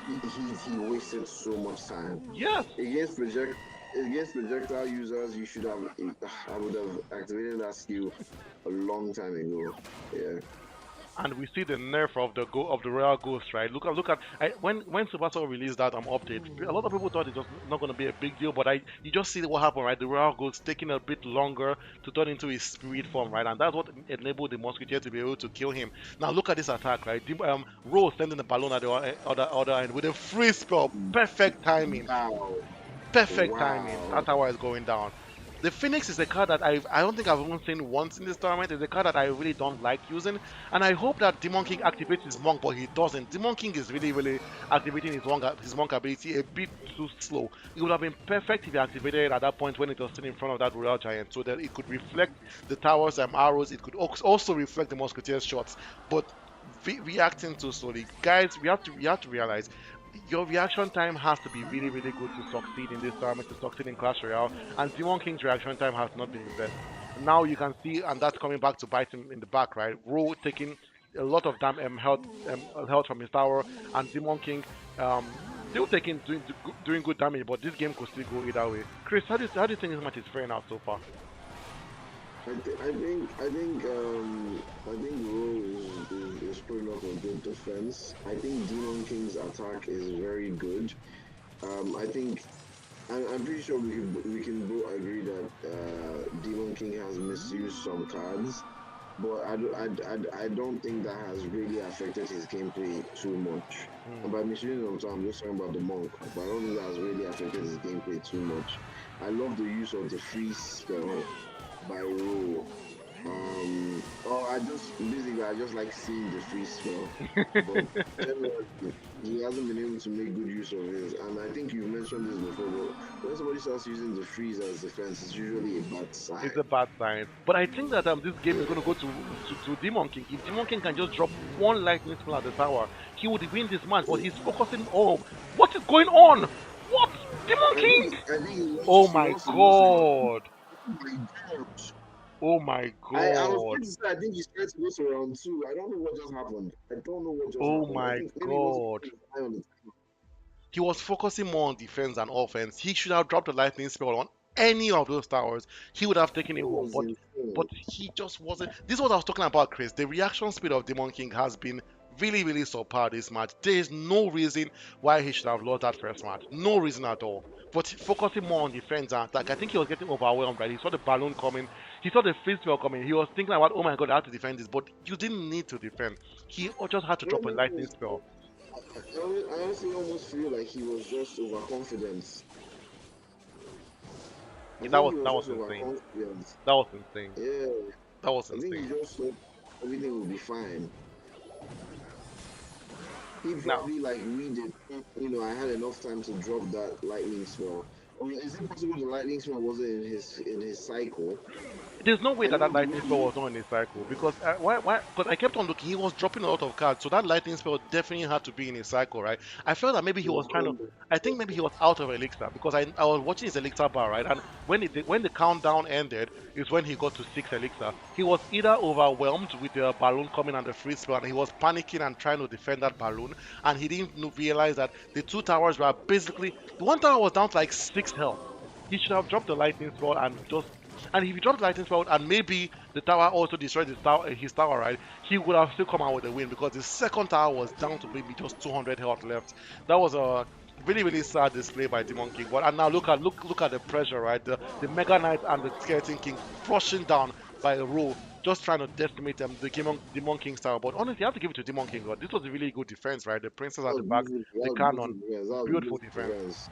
he he wasted so much time Yes, against projectile users. You should have. I would have activated that skill a long time ago. Yeah, and we see the nerf of the Royal Ghost, right? When Supercell released that update, a lot of people thought it was not going to be a big deal, but you just see what happened, right? The Royal Ghost taking a bit longer to turn into his spirit form, right? And that's what enabled the Musketeer to be able to kill him. Now look at this attack, right? Rose sending the balloon at the other end with a free spell, perfect timing. wow, Perfect timing. wow. That's how it's going down. The Phoenix is a card that I don't think I've even seen once in this tournament. It's a card that I really don't like using, and I hope that Demon King activates his monk, but he doesn't. Demon King is really activating his monk ability a bit too slow. It would have been perfect if he activated it at that point when it was sitting in front of that Royal Giant, so that it could reflect the towers and arrows. It could also reflect the Musketeer's shots, but reacting too slowly, guys. We have to realize your reaction time has to be really good to succeed in this tournament, to succeed in Clash Royale, and Demon King's reaction time has not been the best. Now you can see, and that's coming back to bite him in the back, right? Ro taking a lot of health from his tower, and Demon King still doing good damage, but this game could still go either way. Chris, how do you think this match is faring out so far? I think Ro is putting up a good defense. I think Demon King's attack is very good. I think I'm pretty sure we can both agree that Demon King has misused some cards, but I don't think that has really affected his gameplay too much. And Hmm. by misusing some time, I'm just talking about the monk, but I don't think that has really affected his gameplay too much. I love the use of the freeze spell by Ro. I just basically I just like seeing the free spell, but generally he hasn't been able to make good use of his. And I think you've mentioned this before, but when somebody starts using the freeze as defense, it's usually a bad It's sign. a bad sign. But I think that this game is going to go to Demon King. If Demon King can just drop one lightning spell at the tower, he would win this match. But he's focusing. Oh, what is going on? What? Demon King? I think Oh he my lost to Lucy. god! Oh my god! Oh my I was going god! to say I think he's trying to go to round two. I don't know what just happened. I don't know what just Oh happened. I my think maybe he wasn't god! putting his eye on the He was focusing more on defense than offense. He should have dropped the lightning spell on any of those towers. He would have taken it time. It home. was But insane. he just wasn't. This is what I was talking about, Chris. The reaction speed of Demon King has been really subpar this match. There is no reason why he should have lost that first match. No reason at all. But focusing more on defense and attack, I think he was getting overwhelmed, right? He saw the balloon coming, he saw the freeze spell coming. He was thinking about, oh my god, I have to defend this. But you didn't need to defend. He just had to No, drop a no, lightning spell. I honestly almost feel like he was just overconfident. I That think was he that was was just insane. overconfident. That was insane. Yeah, That was I think he insane. just thought everything would be fine. He Now, probably like we did. I had enough time to drop that lightning spell. I mean, is it possible the lightning spell wasn't in his cycle? there's no way I that know that the way lightning spell he. was not in his cycle because why? Because I kept on looking, he was dropping a lot of cards, so that lightning spell definitely had to be in his cycle, right? I felt that maybe he was trying to. I think maybe he was out of elixir because I was watching his elixir bar, right? And when the countdown ended is when he got to six elixir. He was either overwhelmed with the balloon coming and the free spell, and he was panicking and trying to defend that balloon, and he didn't realize that the two towers were basically the one tower was down to like six health. He should have dropped the lightning spell and just and if he dropped the lightning spell and maybe the tower also destroyed his tower, right? He would have still come out with a win because the second tower was down to maybe just 200 health left. That was a really sad display by Demon King. But and now look at the pressure, right? The Mega Knight and the Skeleton King rushing down by a row, just trying to decimate them, the Demon King's tower. But honestly, I have to give it to Demon King. God. This was a really good defense, right? The princess That at was the back, beautiful. the That was cannon, beautiful defense. That was beautiful beautiful defense. defense.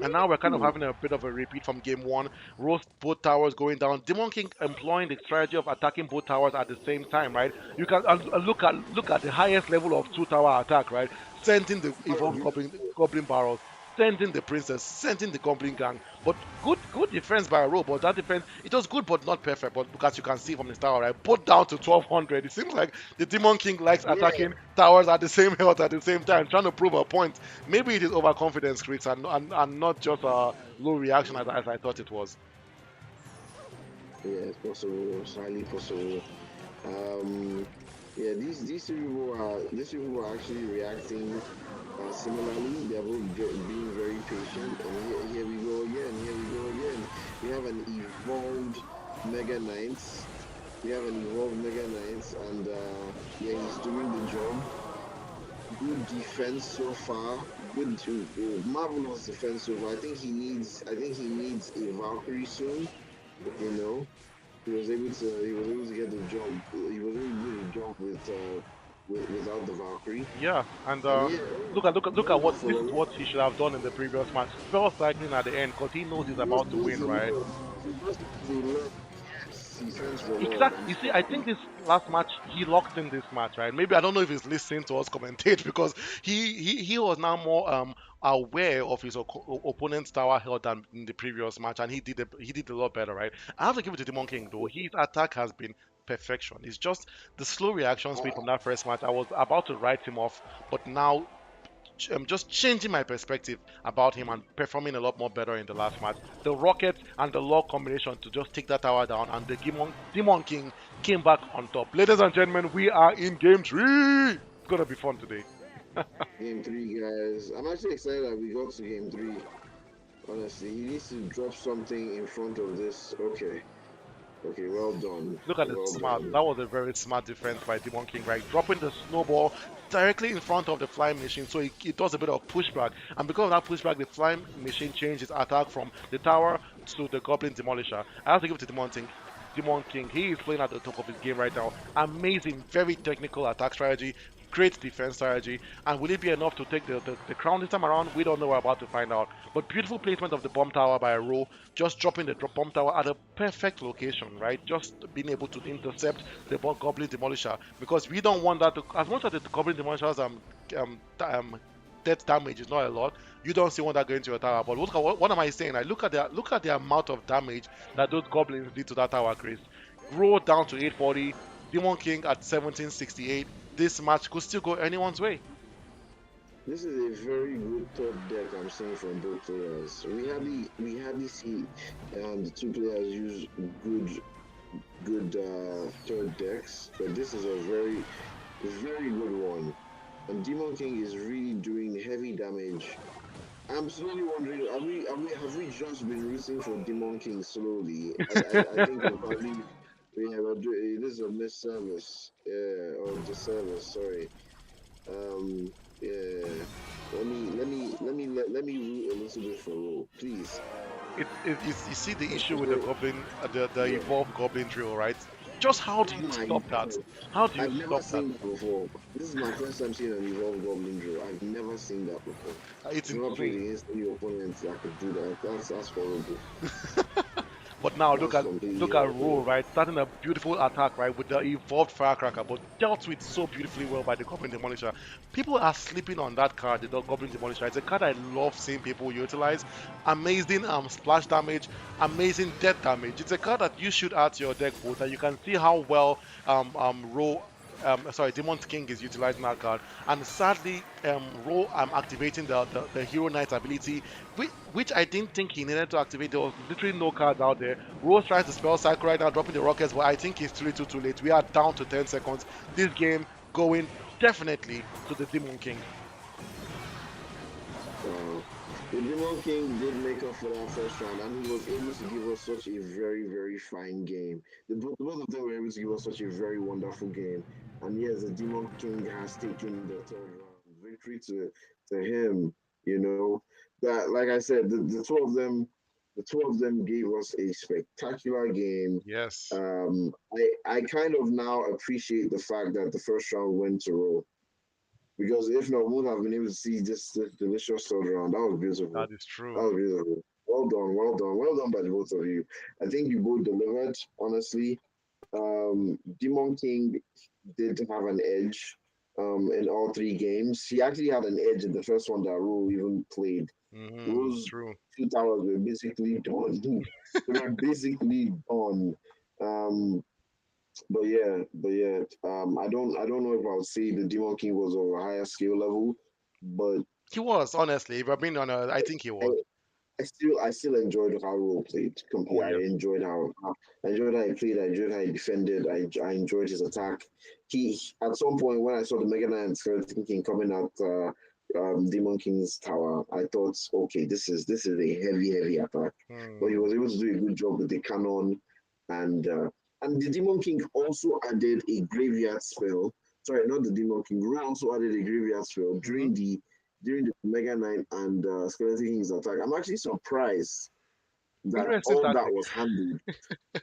And now we're kind of Hmm. having a bit of a repeat from game one. Roast both towers going down. Demon King employing the strategy of attacking both towers at the same time, right? You can look at the highest level of two tower attack, right? Sending the That was evolved beautiful. goblin barrels, sending the princess, sending the goblin gang. But good defense by a row, but that defense it was good but not perfect. But as you can see from the tower, right? Both down to 1200. It seems like the Demon King likes Yeah, attacking towers at the same health at the same time, trying to prove a point. Maybe it is overconfidence, Chris, and not just a low reaction as I thought it was. yeah, it's possible. It's highly possible. Um, yeah, these people are actually reacting similarly. They're both being very patient, and here we go again. Here we go again. We have an evolved Mega Knights. We have an evolved Mega Knights, and yeah, he's doing the job. Good defense so far. Good, marvelous defense so far. I think he needs a Valkyrie soon. You know, he was able to get the job. He was able to do the job without the Valkyrie. Yeah, and And yeah, look at very good what for this is them. what he should have done in the previous match. Spell cycling at the end because he knows he's Just about to needs win, a right? lot. He just needs a lot. Yes, he sends for Lord Exactly. and You see, stuff. I think this last match he locked in this match, right? Maybe I don't know if he's listening to us commentate because he was now more aware of his opponent's tower health than in the previous match, and he did a lot better, right? I have to give it to Demon King though. His attack has been perfection. It's just the slow reaction speed from I, that first match. I was about to write him off, but now just changing my perspective about him and performing a lot more better in the last match. The Rockets and the Law combination to just take that tower down, and the Demon King came back on top. Ladies and gentlemen, we are in game three. It's gonna be fun today. Game three, guys. I'm actually excited that we got to game three. Honestly, he needs to drop something in front of this. Okay, okay, well done, Look at the well smart. done. That was a very smart defense by Demon King, right? Dropping the snowball directly in front of the flying machine, so it does a bit of pushback. And because of that pushback, the flying machine changed its attack from the tower to the Goblin Demolisher. I have to give it to Demon King. Demon King, he is playing at the top of his game right now. Amazing, very technical attack strategy, great defense strategy. And will it be enough to take the crown this time around? We don't know. We're about to find out. But beautiful placement of the bomb tower by a row, just dropping the bomb tower at a perfect location, right? Just being able to intercept the Goblin Demolisher because we don't want that to. As much as the Goblin Demolisher's death damage is not a lot, you don't see one that going to your tower. But what am I saying? I look at the amount of damage that those goblins did to that tower, Chris. Grow down to 840. Demon King at 1768. This match could still go anyone's way. This is a very good third deck I'm seeing from both players. We hardly see the two players use good third decks, but this is a very good one. And Demon King is really doing heavy damage. I'm slowly wondering, have we just been rooting for Demon King slowly? I think we have this is a misservice, yeah, or disservice. Sorry. Um, yeah. Let me root a little bit for Roll, please. You see the issue with the Very, goblin, the yeah. evolved goblin drill, right? Just how do Oh you my stop that? god. How do you I've never stop that? seen that before. This is my first time seeing an evolved goblin drill. I've never seen that before. It's I've never played insane. against any opponents that could do that. That's horrible. But now That's look completely at Ro, horrible. right? Starting a beautiful attack, right, with the evolved firecracker, but dealt with so beautifully well by the Goblin Demolisher. People are sleeping on that card, the Goblin Demolisher. It's a card I love seeing people utilize. Amazing splash damage, amazing death damage. It's a card that you should add to your deck both, and you can see how well Ro. Demon King is utilizing that card, and sadly, Ro activating the Hero Knight ability, which I didn't think he needed to activate. There was literally no cards out there. Rose tries to spell cycle right now, dropping the rockets, but I think it's too late. We are down to 10 seconds. This game going definitely to the Demon King. Uh, the Demon King did make up for that first round, and he was able to give us such a very fine game. The both of them were able to give us such a very wonderful game. And yes, the Demon King has taken the third round victory to him. You know that, like I said, the two of them gave us a spectacular game. Yes, I kind of now appreciate the fact that the first round went to Raw, because if not, we would have been able to see this delicious third round. That was beautiful. that is That true. was beautiful. Well done, well done, well done by the both of you. I think you both delivered, honestly. Demon King did have an edge in all three games. He actually had an edge in the first one that Rule even played. Rule's True. two towers were basically done. They were basically done. Um, I don't know if I would say the Demon King was of a higher skill level, but He was, honestly, if I've been on I think he I, was. I still enjoyed how Role played. Oh, I yes. enjoyed I enjoyed how he played. I enjoyed how he defended. I enjoyed his attack. He At some point when I saw the Mega Knight and Skeleton King coming at Demon King's tower, I thought, okay, this is a heavy attack. But he Hmm. was able to do a good job with the cannon, and uh, and the Demon King also added a graveyard spell. Sorry, not the Demon King. Ru also added a graveyard spell hmm during the Mega Knight and Skeleton King's attack. I'm actually surprised that Interesting all that tactic. was handled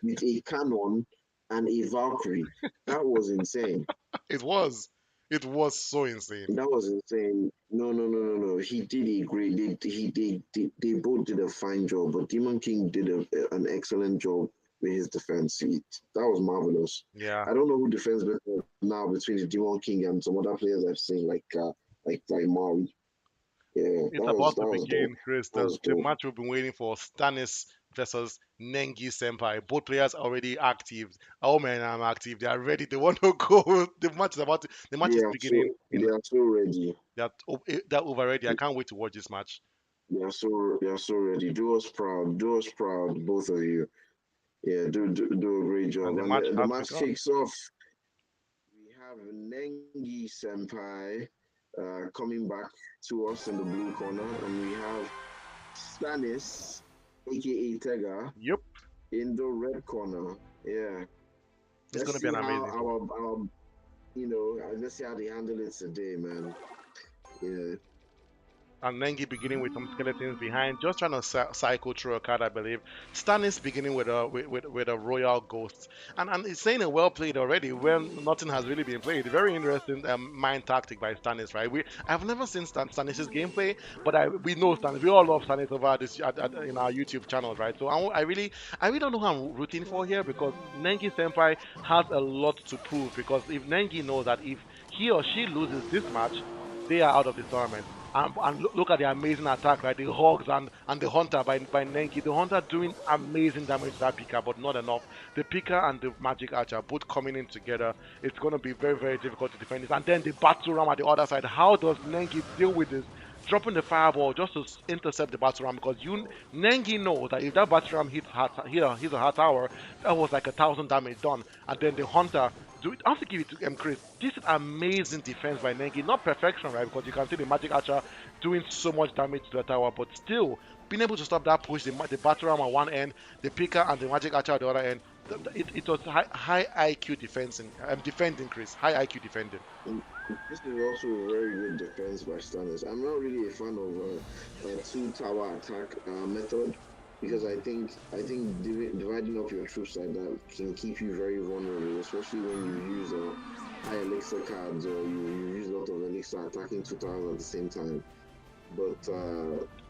with a cannon and a Valkyrie. That was insane. It was. It was so insane. That was insane. No. He did a great. They both did a fine job, but Demon King did an excellent job with his defense. That was marvelous. Yeah. I don't know who defends better now between the Demon King and some other players I've seen, like Maui. Yeah, It's about that to was dope. begin, Chris. That was The dope. match we've been waiting for. Stannis versus Nengi Senpai. Both players are already active. Oh man, I'm active. They are ready. They want to go. The match is about to, the match is beginning they in are so ready. they're over already. I can't wait to watch this match. They are so ready. Do us proud. Do us proud, both of you. Yeah, do a great And job. the And match the has match begun. kicks off. We have Nengi Senpai coming back to us in the blue corner, and we have Stanis, aka Tega, Yep. in the red corner. Yeah. It's Let's gonna be see an how amazing fight. let's see how they handle it today, man. Yeah. And Nengi beginning with some skeletons behind, just trying to cycle through a card, I believe. Stannis beginning with a royal ghost, and it's saying a well played already when nothing has really been played. Very interesting mind tactic by Stannis, right? I've never seen Stannis's gameplay, but we know Stannis. We all love Stannis over this in our YouTube channels, right? So I really don't know who I'm rooting for here because Nengi Senpai has a lot to prove. Because if Nengi knows that if he or she loses this match, they are out of the tournament. And look at the amazing attack, right? The Hogs and the Hunter by Nengi. The Hunter doing amazing damage to that Pika, but not enough. The Pika and the Magic Archer both coming in together. It's going to be very, very difficult to defend this. And then the Battle Ram at the other side. How does Nengi deal with this? Dropping the fireball just to intercept the Battle Ram because Nengi knows that if that Battle Ram hits a hard tower, that was like 1,000 damage done. And then the Hunter I have to give it to Chris. This is amazing defense by Nengi. Not perfection, right? Because you can see the Magic Archer doing so much damage to the tower, but still being able to stop that push, the battle ram on one end, the Pika and the Magic Archer at the other end. It was high IQ defense and defending, Chris. High IQ defending. And this is also a very good defense by Stannis. I'm not really a fan of a two tower attack method because I think dividing up your troops like that can keep you very vulnerable, especially when you use high elixir cards or you use a lot of elixir attacking two towers at the same time. But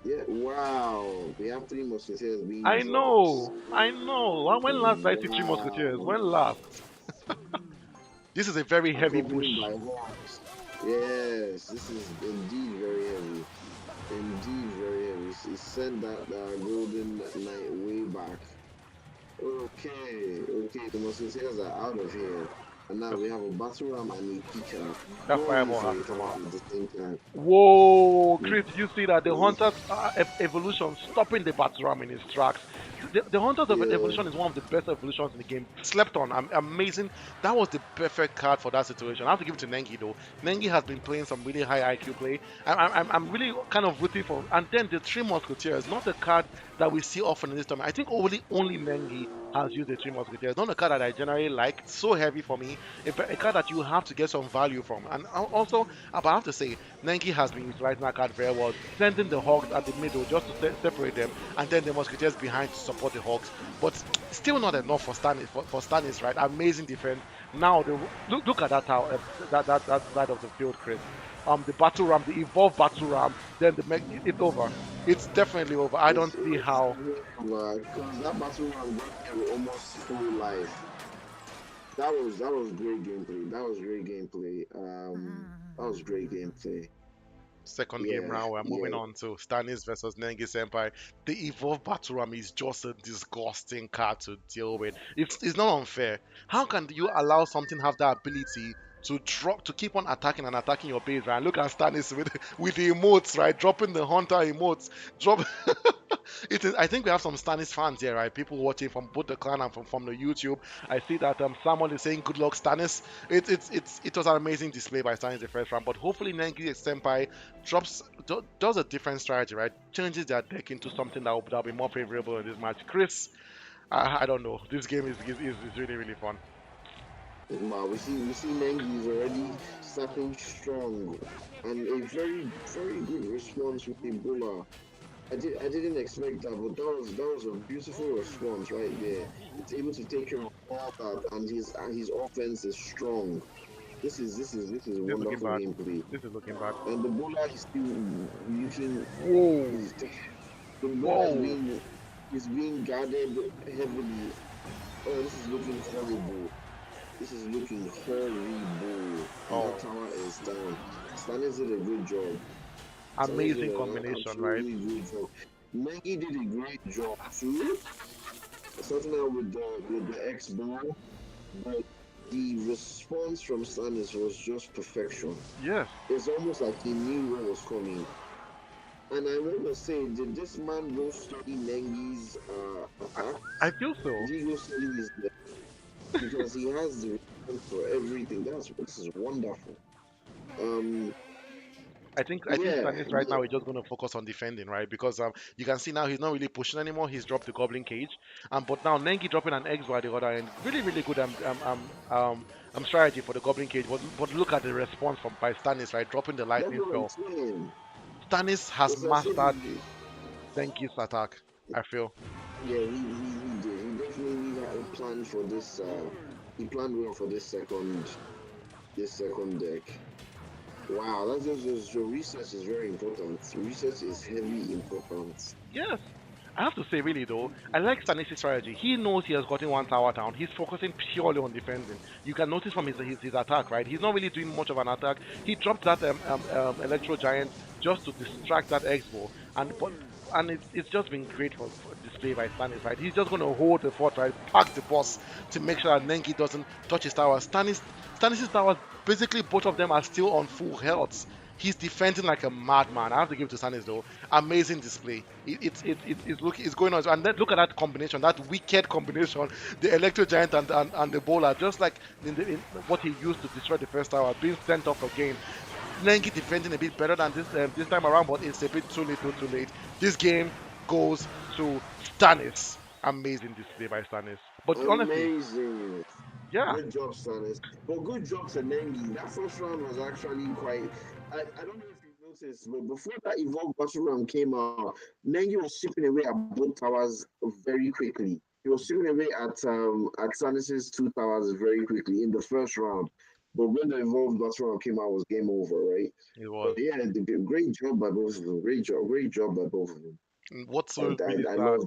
yeah, wow, we have three musketeers being I dropped. know. I know. When last did I see three musketeers? Wow, When last? This is a very heavy push. accompanied by horns. Yes, this is indeed very heavy. Indeed, very heavy. He sent that Golden Knight way back. Okay, the Musketeers are out of here. And now we have a Battle Ram and a Pika That going fireball for has a to come tower out. at the same time. Whoa, Mm, Chris, did you see that the Hunter's evolution stopping the Batram in his tracks? The Hunter's yeah, evolution is one of the best evolutions in the game. Slept on, amazing. That was the perfect card for that situation. I have to give it to Nengi though. Nengi has been playing some really high IQ play. I'm really kind of rooting for. And then the Three Musketeers, not a card that we see often in this tournament. I think only Nengi has used the Three Musketeers. Not a card that I generally like. It's so heavy for me. A card that you have to get some value from. And also, but I have to say, Nengi has been utilizing that card very well, sending the Hogs at the middle just to separate them, and then the Musketeers behind to support the Hogs. But still not enough for Stannis, right? Amazing defense. Now, look at that tower, that side of the field, Chris. The battle ram, the evolved battle ram, then it's over. It's definitely over. I don't see it's how. because that Battle Ram got there with almost full life. That was great gameplay. That was great gameplay. That was great gameplay. Second game Yeah, round, we're moving yeah. on to Stannis versus Nengi Senpai. The evolved Baturam is just a disgusting card to deal with. It's not unfair. How can you allow something have that ability to drop to keep on attacking and attacking your base, right? Look at Stannis with the emotes, right? Dropping the hunter emotes. Drop it is I think we have some Stannis fans here, right? People watching from both the clan and from the YouTube. I see that someone is saying good luck, Stannis. It was an amazing display by Stannis the first round, but hopefully Nengi Senpai does a different strategy, right? Changes their deck into something that'll be more favorable in this match. Chris, I don't know. This game is really really fun. But we see Mengi is already starting strong, and a very good response with Ebola. I didn't expect that, but that was a beautiful response right there. It's able to take care of all that, and his offense is strong. This is This is looking wonderful bad. gameplay. This is looking bad. And the bowler is still looking. Whoa, Is, the bowler whoa. is being guarded heavily. Oh, this is looking horrible. This is looking horrible. And that Oh, tower is down. Stannis did a good job. Stannis did amazing an combination, right? absolutely good job. Maggie did a great job too, starting out with the X ball, but the response from Stannis was just perfection. Yes, It's almost like he knew what was coming. And I want to say, did this man go study Nengi's I, attacks? I feel Did so. he go study his because he has the response for everything. This is wonderful. Um, I think yeah, Stannis right now is just going to focus on defending, right? Because you can see now he's not really pushing anymore. He's dropped the Goblin Cage, but now Nengi dropping an X by the other end, really really good. Strategy for the Goblin Cage, but look at the response from by Stannis, right? Dropping the that's Lightning what I'm spell. saying. Stannis has It's as if mastered Nengi's attack. I feel. yeah, he did. He definitely had a plan for this. He planned well for this second deck. Wow, that's just your research is very important. Research is heavy important. Yes. I have to say, really though, I like Stanis's strategy. He knows he has gotten one tower down. He's focusing purely on defending. You can notice from his attack, right? He's not really doing much of an attack. He dropped that Electro Giant just to distract that X-Bow, and it's just been great for display by Stanis, right? He's just going to hold the fort, right? Park the boss to make sure that Nengi doesn't touch his tower. Stanis's towers, basically both of them are still on full health. He's defending like a madman. I have to give it to Sanis though. Amazing display. It's going on. And then look at that combination, that wicked combination. The Electro Giant and the Bowler, just like in what he used to destroy the first tower, being sent off again. Nengi defending a bit better than this time around, but it's a bit too little too late. This game goes to Stannis. Amazing display by Stannis. But honestly, Amazing. yeah, Good job, Stannis. But good job to Nengi. That first round was actually quite. I don't know if you noticed, but before that Evolved Battle Round came out, Nengi was chipping away at both towers very quickly. He was chipping away at Stannis's two towers very quickly in the first round. But when the Evolved Battle Round came out, it was game over, right? it But was. yeah, great job by both of them. Great job by both of them. What's I so really I, I sad?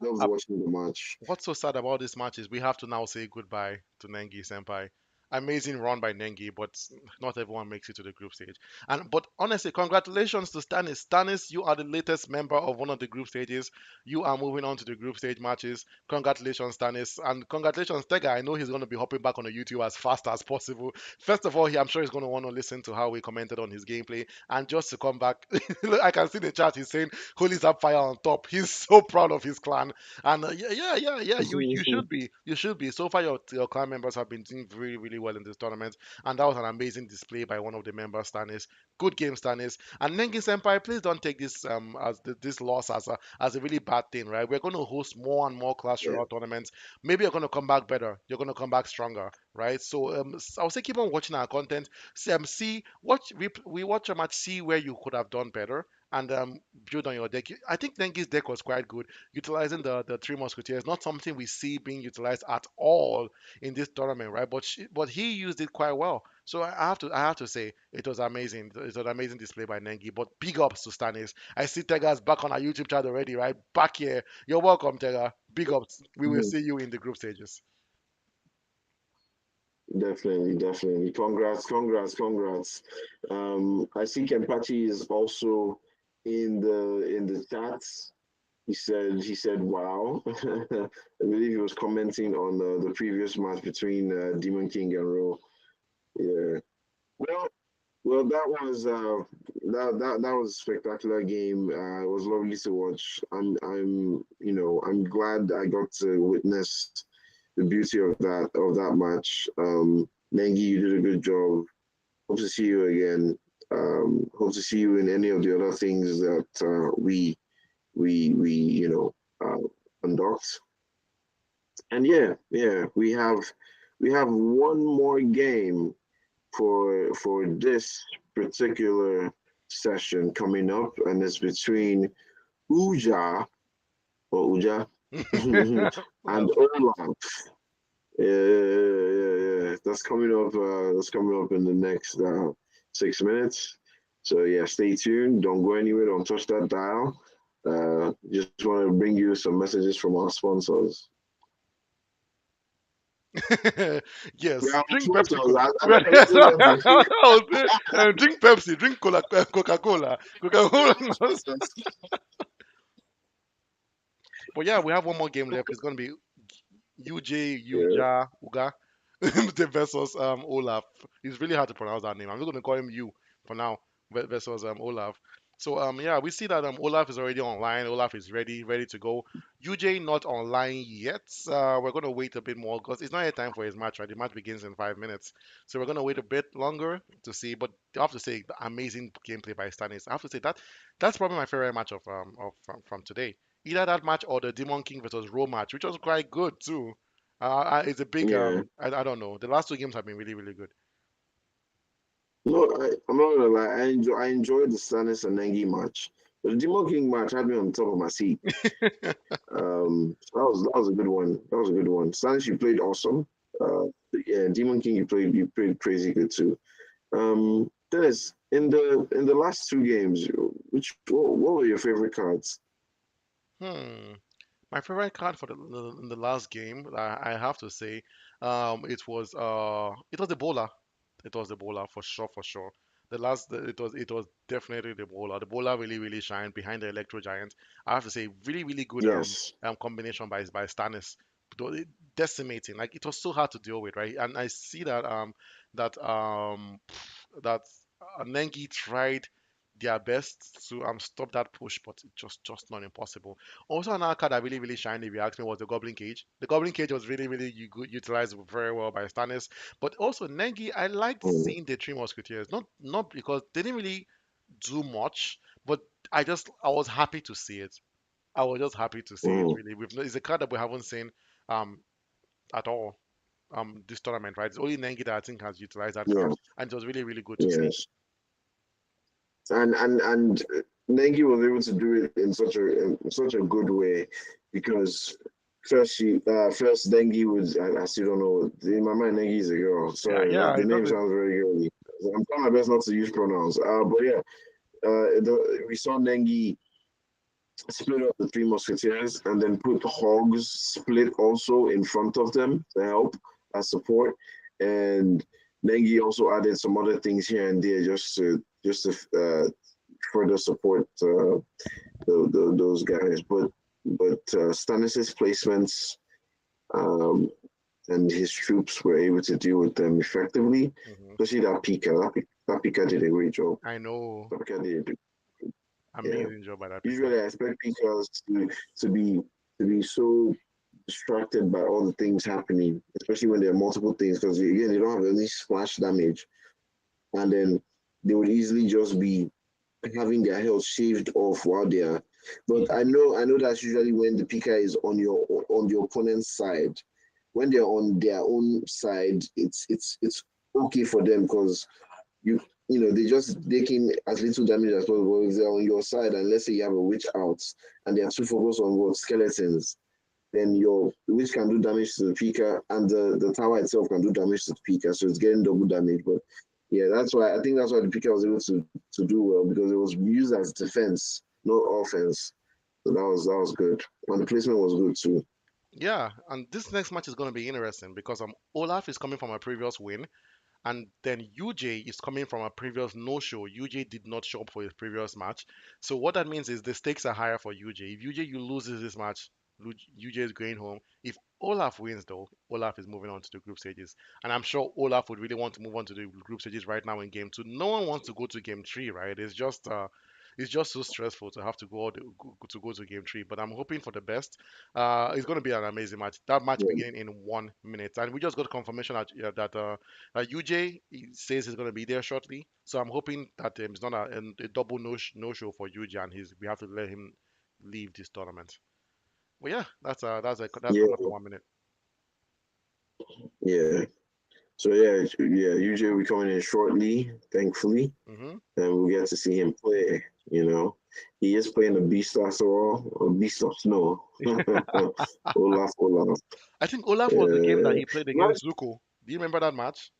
loved watching the match. What's so sad about this match is we have to now say goodbye to Nengi Senpai. Amazing run by Nengi, but not everyone makes it to the group stage. And but honestly, congratulations to Stanis. Stanis, you are the latest member of one of the group stages. You are moving on to the group stage matches. Congratulations, Stanis, and congratulations, Tega. I know he's going to be hopping back on the YouTube as fast as possible. First of all, I'm sure he's going to want to listen to how we commented on his gameplay, and just to come back, I can see the chat. He's saying Holy Zapfire on top. He's so proud of his clan. And yeah. You should be. You should be. So far, your clan members have been doing really, really well in this tournament, and that was an amazing display by one of the members, Stanis. Good game, Stanis. And Nengi Senpai, please don't take this this loss as a really bad thing, right? We're going to host more and more Clash Yeah. Royale tournaments. Maybe you're going to come back better. You're going to come back stronger, right? So I would say keep on watching our content. See watch we watch a match, see where you could have done better, and build on your deck. I think Nengi's deck was quite good utilizing the three musketeers, not something we see being utilized at all in this tournament, right? But he used it quite well. So I have to say it was amazing. It was an amazing display by Nengi. But big ups to Stanis. I see Tega's back on our YouTube chat already, right? Back here. You're welcome, Tega. Big ups. We will Mhm. see you in the group stages. Definitely, definitely. Congrats. I see Kempachi is also in the chats. He said wow. I believe he was commenting on the previous match between Demon King and Ro. Yeah. Well, well, that was a spectacular game. It was lovely to watch. I'm glad I got to witness the beauty of that match. Nengi, you did a good job. Hope to see you again. Hope to see you in any of the other things that we conduct. And yeah, we have one more game for this particular session coming up, and it's between Uja or Uja and Well, Olaf. Yeah. That's coming up. That's coming up in the next 6 minutes. So yeah, stay tuned. Don't go anywhere. Don't touch that dial. Just want to bring you some messages from our sponsors. We yes, are drink Pepsi sponsors. Cola. I don't know if Drink Pepsi, drink Coca Cola. Coca Cola. we are sponsors. But yeah, we have one more game left. It's gonna be UJ Yeah, Uga versus Olaf. It's really hard to pronounce that name. I'm just gonna call him U for now versus Olaf. So yeah, we see that Olaf is already online. Olaf is ready to go. UJ not online yet. We're gonna wait a bit more because it's not yet time for his match, right? The match begins in 5 minutes, so we're gonna wait a bit longer to see. But I have to say, the amazing gameplay by Stanis. I have to say that that's probably my favorite match of from today. Either that match or the Demon King versus Raw match, which was quite good too. It's a big yeah. I don't know. The last two games have been really good. No, I'm not gonna lie. I enjoyed the Stannis and Nengi match, but the Demon King match had me on top of my seat. That was a good one. That was a good one. Stannis, you played awesome. Uh, yeah, Demon King, you played crazy good too. Dennis, in the last two games, what were your favorite cards? Hmm. My favorite card for the last game, I have to say, it was the bowler. It was the bowler for sure, for sure. It was definitely the bowler. The bowler really shined behind the Electro Giant. I have to say, really good Yes. combination by Stannis. Decimating. Like it was so hard to deal with, right? And I see that that Nengi tried their best to stop that push, but it just not impossible. Also, another card that really shined, if you ask me, was the Goblin Cage. The Goblin Cage was really good, utilized very well by Stannis. But also Nengi, I liked Mm, seeing the Three Musketeers. Not because they didn't really do much, but I was happy to see it. I was just happy to see it. mm, Really, it's a card that we haven't seen um at all this tournament, right? It's only Nengi that I think has utilized that card, yes. and it was really good to see. Yes. And Nengi was able to do it in such a good way because first Nengi was I still don't know in my mind Nengi is a girl. Yeah, Sorry, yeah, the it name doesn't. sounds very girly. I'm trying my best not to use pronouns. But yeah, we saw Nengi split up the Three Musketeers and then put Hogs split also in front of them to help as support. And Nengi also added some other things here and there just to further support those guys. But Stannis' placements um, and his troops were able to deal with them effectively, Hmm. especially that Pika. That Pika did a great job. I know, That Pika did a yeah. amazing job by that Pika. Usually, I expect Pikas to be to be so distracted by all the things happening, especially when there are multiple things, because again, they don't have any splash damage, and then they would easily just be having their health shaved off while they are. But I know that's usually when the picker is on the opponent's side. When they're on their own side, it's okay for them because you they can as little damage as possible. If they're on your side, and let's say you have a witch out, and they are too focused on what skeletons, then your witch can do damage to the Pika, and the tower itself can do damage to the Pika, so it's getting double damage. But yeah, that's why the Pika was able to do well because it was used as defense, not offense. So that was good, and the placement was good too. Yeah, and this next match is going to be interesting because Olaf is coming from a previous win, and then UJ is coming from a previous no-show. UJ did not show up for his previous match, so what that means is the stakes are higher for UJ. If UJ you loses this match, UJ is going home. If Olaf wins, though, Olaf is moving on to the group stages, and I'm sure Olaf would really want to move on to the group stages right now in game two. No one wants to go to game three, right? It's just so stressful to have to go to game three. But I'm hoping for the best. It's going to be an amazing match. That match Yeah, beginning in 1 minute, and we just got confirmation that UJ says he's going to be there shortly. So I'm hoping that it's not a double no show for UJ, and we have to let him leave this tournament. Well, yeah, that's coming up in yeah, 1 minute. yeah. So yeah. Usually we coming in shortly, thankfully, Hmm. and we get to see him play. You know, he is playing a beast after all, a beast of snow. Olaf. I think Olaf was the game that Uh, he played not, against Zuko. Do you remember that match?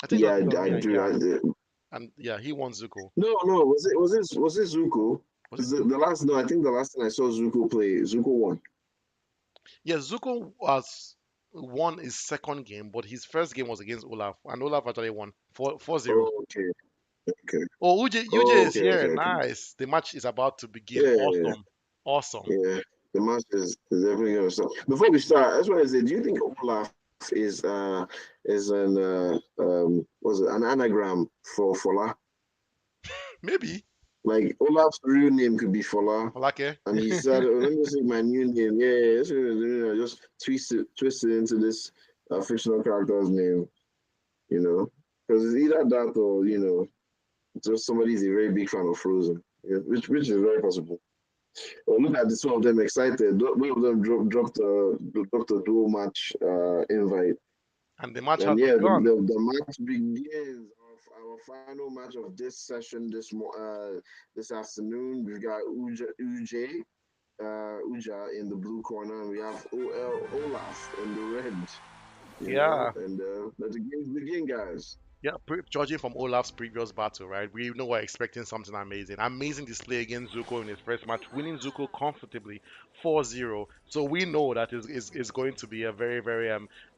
I think yeah, it was I me and do. yeah, and yeah, he won Zuko. No. Was it Zuko? Was it Because the Zuko? last no, I think the last time I saw Zuko play, Zuko won. Yeah, Zuko was won his second game, but his first game was against Olaf, and Olaf actually won 4-0. Oh, okay. Oh, UJ Oh, is here. okay. Nice. The match is about to begin. Yeah, Awesome. Awesome. yeah. The match is definitely gonna start. Before we start, I just want to say, do you think Olaf is was it an anagram for Fola? Maybe. Like Olaf's real name could be Fola, Olake. and he said, oh, "Let me just make my new name." Yeah, yeah, just twist it into this fictional character's name. You know, because it's either that or just somebody's a very big fan of Frozen, yeah, which is very possible. Well, look at the two of them excited. Both of them dropped a dual match invite. And the match And has yeah, begun. the match begins. Our final match of this session this afternoon. We've got Uja in the blue corner, and we have Olaf in the red. Yeah. And let the games begin, guys. Yeah, judging from Olaf's previous battle, right, we know we're expecting something amazing. Amazing display against Zuko in his first match, winning Zuko comfortably 4-0. So we know that is going to be a very, very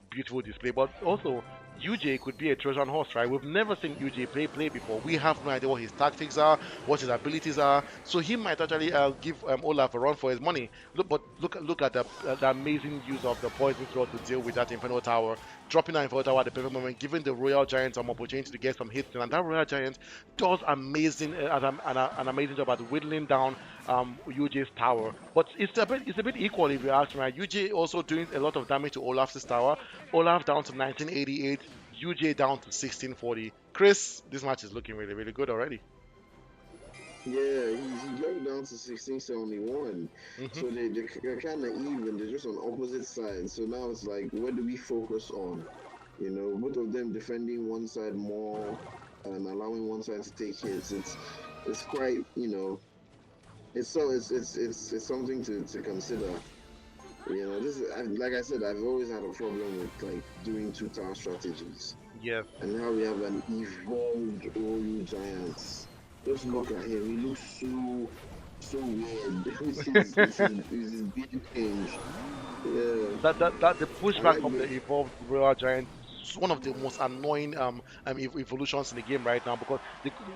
beautiful display. But also, UJ could be a Trojan horse, right? We've never seen UJ play before. We have no idea what his tactics are, what his abilities are. So he might actually give Olaf a run for his money. Look at the amazing use of the poison throw to deal with that Inferno Tower, dropping that Inferno Tower at the perfect moment, giving the Royal Giant some opportunity to get some hits in. And that Royal Giant does amazing an amazing job at whittling down UJ's tower. But it's a bit equal if you ask me. Right? UJ also doing a lot of damage to Olaf's tower. Olaf down to 1988, UJ down to 1640. Chris, this match is looking really, really good already. Yeah, he got it down to 1671. Hmm. So they're kind of even. They're just on opposite sides. So now it's like, what do we focus on? Both of them defending one side more and allowing one side to take hits. It's quite, it's something to consider. Like I said, I've always had a problem with like doing two tower strategies, Yes. and now we have an evolved OU Giants. Just look at him; he looks so weird. His beard change. Yeah, That the I pushback like from the the evolved Royal Giant is one of the most annoying evolutions in the game right now because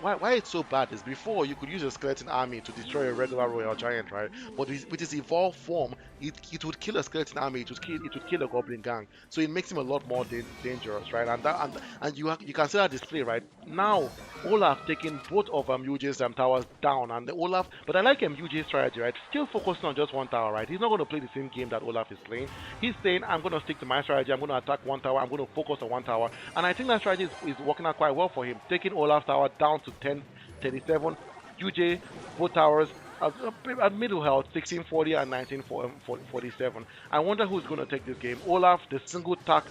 why it's so bad is before you could use a skeleton army to destroy a regular Royal Giant, right? But with his evolved form, it would kill a skeleton army, it would kill a goblin gang, so it makes him a lot more dangerous, right? And you can see that display right now. Olaf taking both of UJ's towers down, and the Olaf, but I like UJ's strategy, right? Still focusing on just one tower, right? He's not going to play the same game that Olaf is playing. He's saying, I'm going to stick to my strategy. I'm going to attack one tower. I'm going to focus on one tower. And I think that strategy is working out quite well for him. Taking Olaf's tower down to 1037. UJ, both towers at middle health, 1640 and 1947. I wonder who's going to take this game. Olaf, the single tower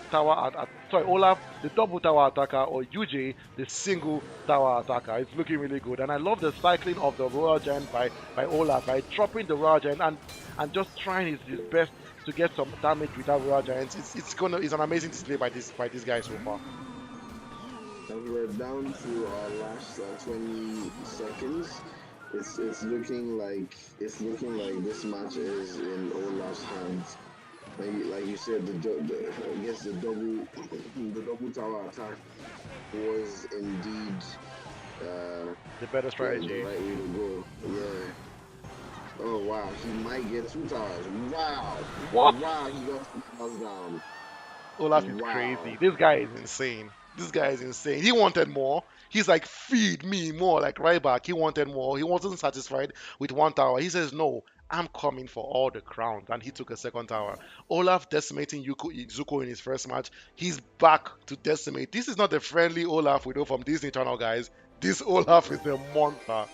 sorry, Olaf, the double tower attacker, or UJ, the single tower attacker. It's looking really good. And I love the cycling of the Royal Giant by Olaf, by dropping the Royal Giant and just trying his best to get some damage without Royal Giants. It's an amazing display by this guy so far. as we're down to our last 20 seconds. It's looking like this match is in Olaf's hands. Like you said, I guess the double the double tower attack was indeed uh, The better the strategy. right way to go. Yeah. Oh wow, he might get two towers. Wow, What? wow, he got two towers down. Olaf is Wow. crazy. This guy is insane. This guy is insane. He wanted more. He's like, feed me more, like right back. He wanted more. He wasn't satisfied with one tower. He says, no, I'm coming for all the crowns. And he took a second tower. Olaf decimating Zuko in his first match. He's back to decimate. This is not the friendly Olaf we know from Disney Channel, guys. This Olaf is a monster.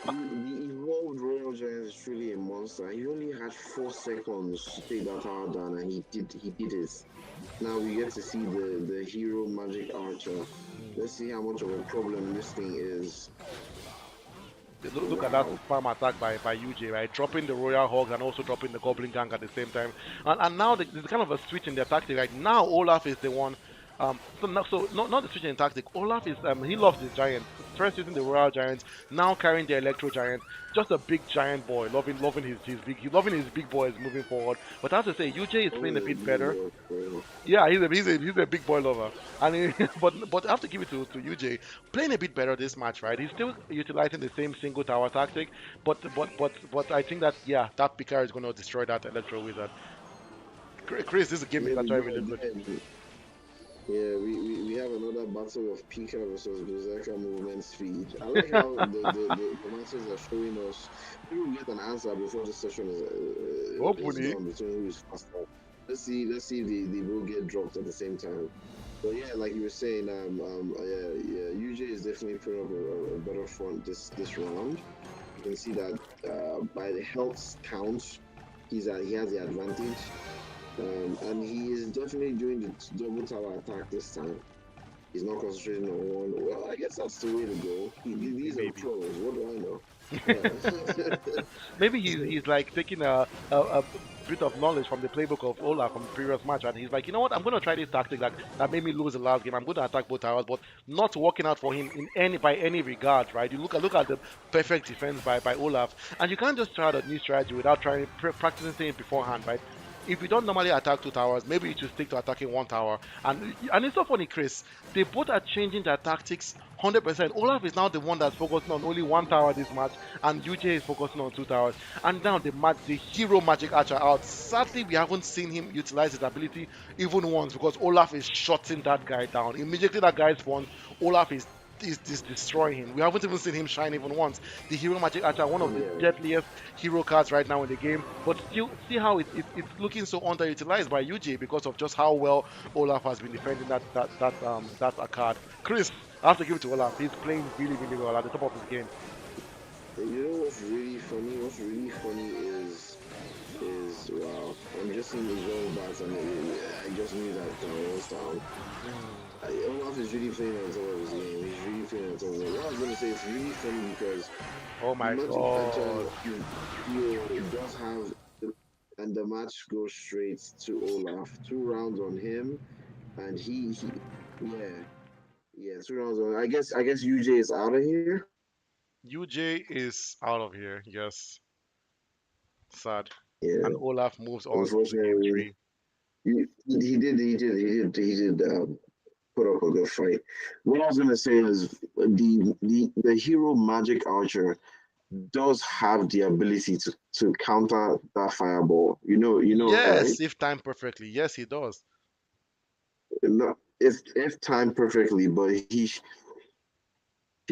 The evolved Royal Giant is truly a monster. He only had 4 seconds to take that tower down, and he did it. Now we get to see the hero magic archer. Mm. Let's see how much of a problem this thing is. Look at that Wow. spam attack by UJ, right? Dropping the Royal Hogs and also dropping the Goblin Gang at the same time. And now there's kind of a switch in their tactic. Right now, Olaf is the one. So now, so not the switching in tactic. Olaf is he loves his giants. First using the Royal Giants, now carrying the Electro Giant. Just a big giant boy, loving his big boys moving forward. But I have to say, UJ is playing a Oh, bit better. yeah, bro. Yeah, he's a big boy lover, and but I have to give it to UJ playing a bit better this match, right? He's still utilizing the same single tower tactic, but I think that yeah, that Picard is going to destroy that Electro Wizard. Chris, this game Yeah, is but actually yeah, really good. again, yeah, we have another battle of Pika versus Berserker movement speed. I like how the matches are showing us. Maybe we'll get an answer before this session is Hopefully, done between who is faster. Let's see if they both get dropped at the same time. But yeah, like you were saying, yeah, UJ is definitely putting up a better front this round. You can see that by the health count, he has the advantage. And he is definitely doing the double tower attack this time. He's not concentrating on one. Well, I guess that's the way to go. These are maybe. pros. What do I know? Yeah. Maybe he's like taking a bit of knowledge from the playbook of Olaf from the previous match, and he's like, you know what, I'm gonna try this tactic that made me lose the last game. I'm gonna attack both towers, but not working out for him in any by any regard, right? You look at the perfect defense by Olaf, and you can't just try out a new strategy without trying practicing it beforehand, right? If you don't normally attack two towers, maybe you should stick to attacking one tower. And it's so funny, Chris. They both are changing their tactics 100%. Olaf is now the one that's focusing on only one tower this match, and UJ is focusing on two towers. And now the hero Magic Archer out. Sadly, we haven't seen him utilize his ability even once because Olaf is shutting that guy down. Immediately that guy spawns, Olaf is destroying him. We haven't even seen him shine even once. The hero Magic Archer, one of the Yeah. deadliest hero cards right now in the game, but still see how it's looking so underutilized by UJ because of just how well Olaf has been defending that card. Chris, I have to give it to Olaf. He's playing really well at the top of his game. You know what's really funny? What's really funny is wow. I'm just seeing his own bats, and I just knew that was down. Mm. Olaf is really playing on top of his game. He's really playing on top of it. What I was gonna say, it's really funny because Oh the my Magic Archer, God. you does have, and the match goes straight to Olaf. 2 rounds on him, and yeah, yeah, 2 rounds on. I guess UJ is out of here. UJ is out of here. Yes, sad. Yeah, And Olaf moves on to game unfortunately, three. he did put up a good fight. What I was gonna say is the hero Magic Archer does have the ability to counter that fireball. You know, right? Yes, if timed perfectly. Yes, he does. Not if timed perfectly, but he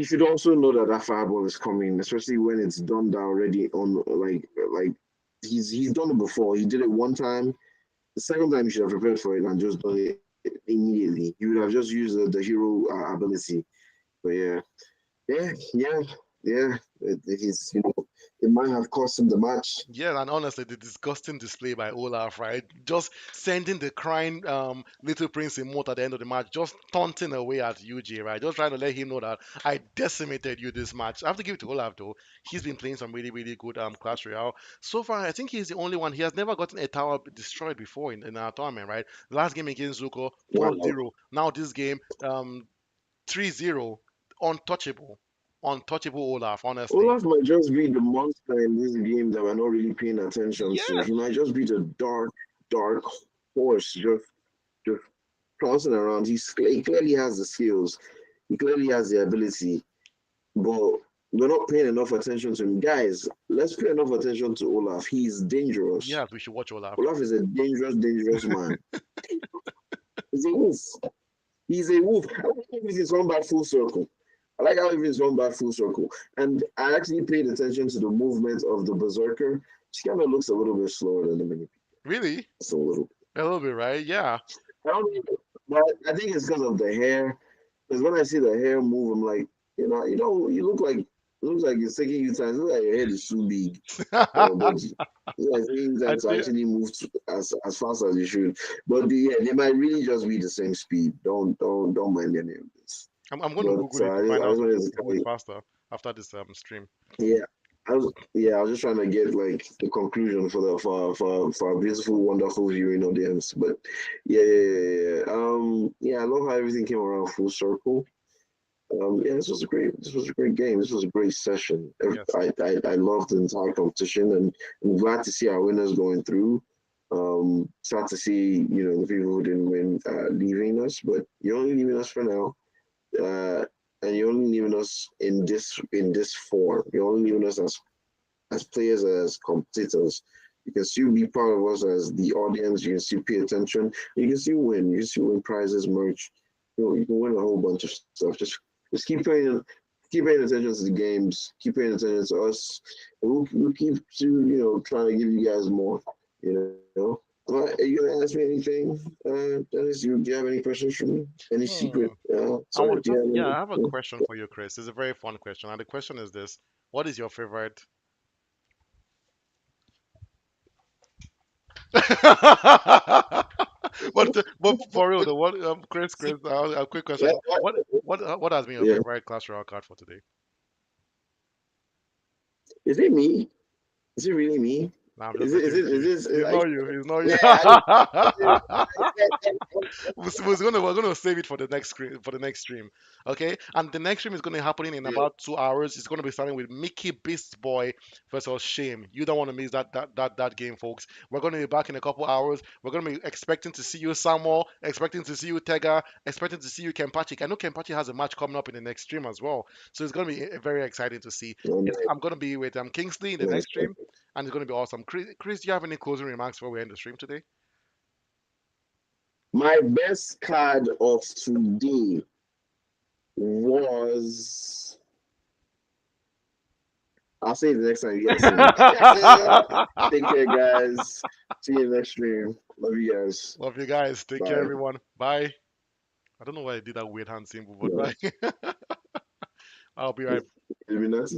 should also know that that fireball is coming, especially when it's done already on like he's done it before. He did it one time. The second time, you should have prepared for it and just done it immediately. You would have just used the hero ability. But yeah. It is, it might have cost him the match. Yeah, and honestly, the disgusting display by Olaf, right? Just sending the crying little prince emote at the end of the match, just taunting away at UJ, right? Just trying to let him know that I decimated you this match. I have to give it to Olaf though. He's been playing some really good Clash Royale. So far, I think he's the only one. He has never gotten a tower destroyed before in our tournament, right? Last game against Zuko, Wow. 4-0. Now this game, 3-0. Untouchable. Untouchable Olaf, honestly. Olaf might just be the monster in this game that we're not really paying attention to. Yes. He might just be the dark horse just prancing around. He clearly has the skills. He clearly has the ability, but we're not paying enough attention to him. Guys, let's pay enough attention to Olaf. He's dangerous. Yes, we should watch Olaf. Olaf is a dangerous man. He's a wolf. He's a wolf. I like how everything's gone back full circle. I like how everything's gone back full circle. And I actually paid attention to the movement of the berserker. She kind of looks a little bit slower than the mini. Really? Just a little. A little bit, right? Yeah. I don't even, but I think it's because of the hair. Because when I see the hair move, I'm like, you look like it looks like it's taking you time. It looks like your head is too big for your I body. It's like taking you time to think actually move as fast as you should. But yeah, they might really just be the same speed. Don't mind any of this. I'm going to But Google it to I find just out wanted to who is faster after this stream. yeah. I was just trying to get like the conclusion for the for our beautiful, wonderful viewing audience. But yeah. I love how everything came around full circle. Yeah, this was a great game. This was a great session. Yes. I loved the entire competition, and I'm glad to see our winners going through. Sad to see the people who didn't win leaving us, but you're only leaving us for now. Uh, and you're only leaving us in this form. You're only leaving us as players, as competitors. You can still be part of us as the audience. You can still pay attention. You can still win. You can still win prizes, merch. You can win a whole bunch of stuff. Just keep paying attention to the games. Keep paying attention to us. And we'll keep to trying to give you guys more. You know. But are you gonna ask me anything, Dennis? Do you have any questions for me? Any secret? Hmm. I Sorry was if you just, have yeah, any. I have a question for you, Chris. It's a very fun question. And the question is this: what is your favorite? But for real though, what Chris, a quick Yeah, question. What has been your yeah. favorite Clash Royale card for today? Is it me? Is it really me? Nah, I'm just messing with Is you. this It's like not you. It's not yeah, you. I, We're gonna save it for the next screen for the next stream, okay? And the next stream is gonna happen in yeah, about 2 hours. It's gonna be starting with Mickey Beast Boy versus Shame. You don't want to miss that game, folks. We're gonna be back in a couple hours. We're gonna be expecting to see you Samuel, expecting to see you Tega, expecting to see you Kempachi. I know Kempachi has a match coming up in the next stream as well, so it's gonna be very exciting to see. no, I'm gonna be with Kingsley in the nice, next stream, perfect. and it's gonna be awesome. Chris, do you have any closing remarks before we end the stream today? My best card of today was. I'll say it the next time you guys see me. Take care, guys. See you next stream. Love you guys. Love you guys. Take care, Bye. everyone. Bye. I don't know why I did that weird hand symbol, but Bye. bye. I'll be right It'll be nice.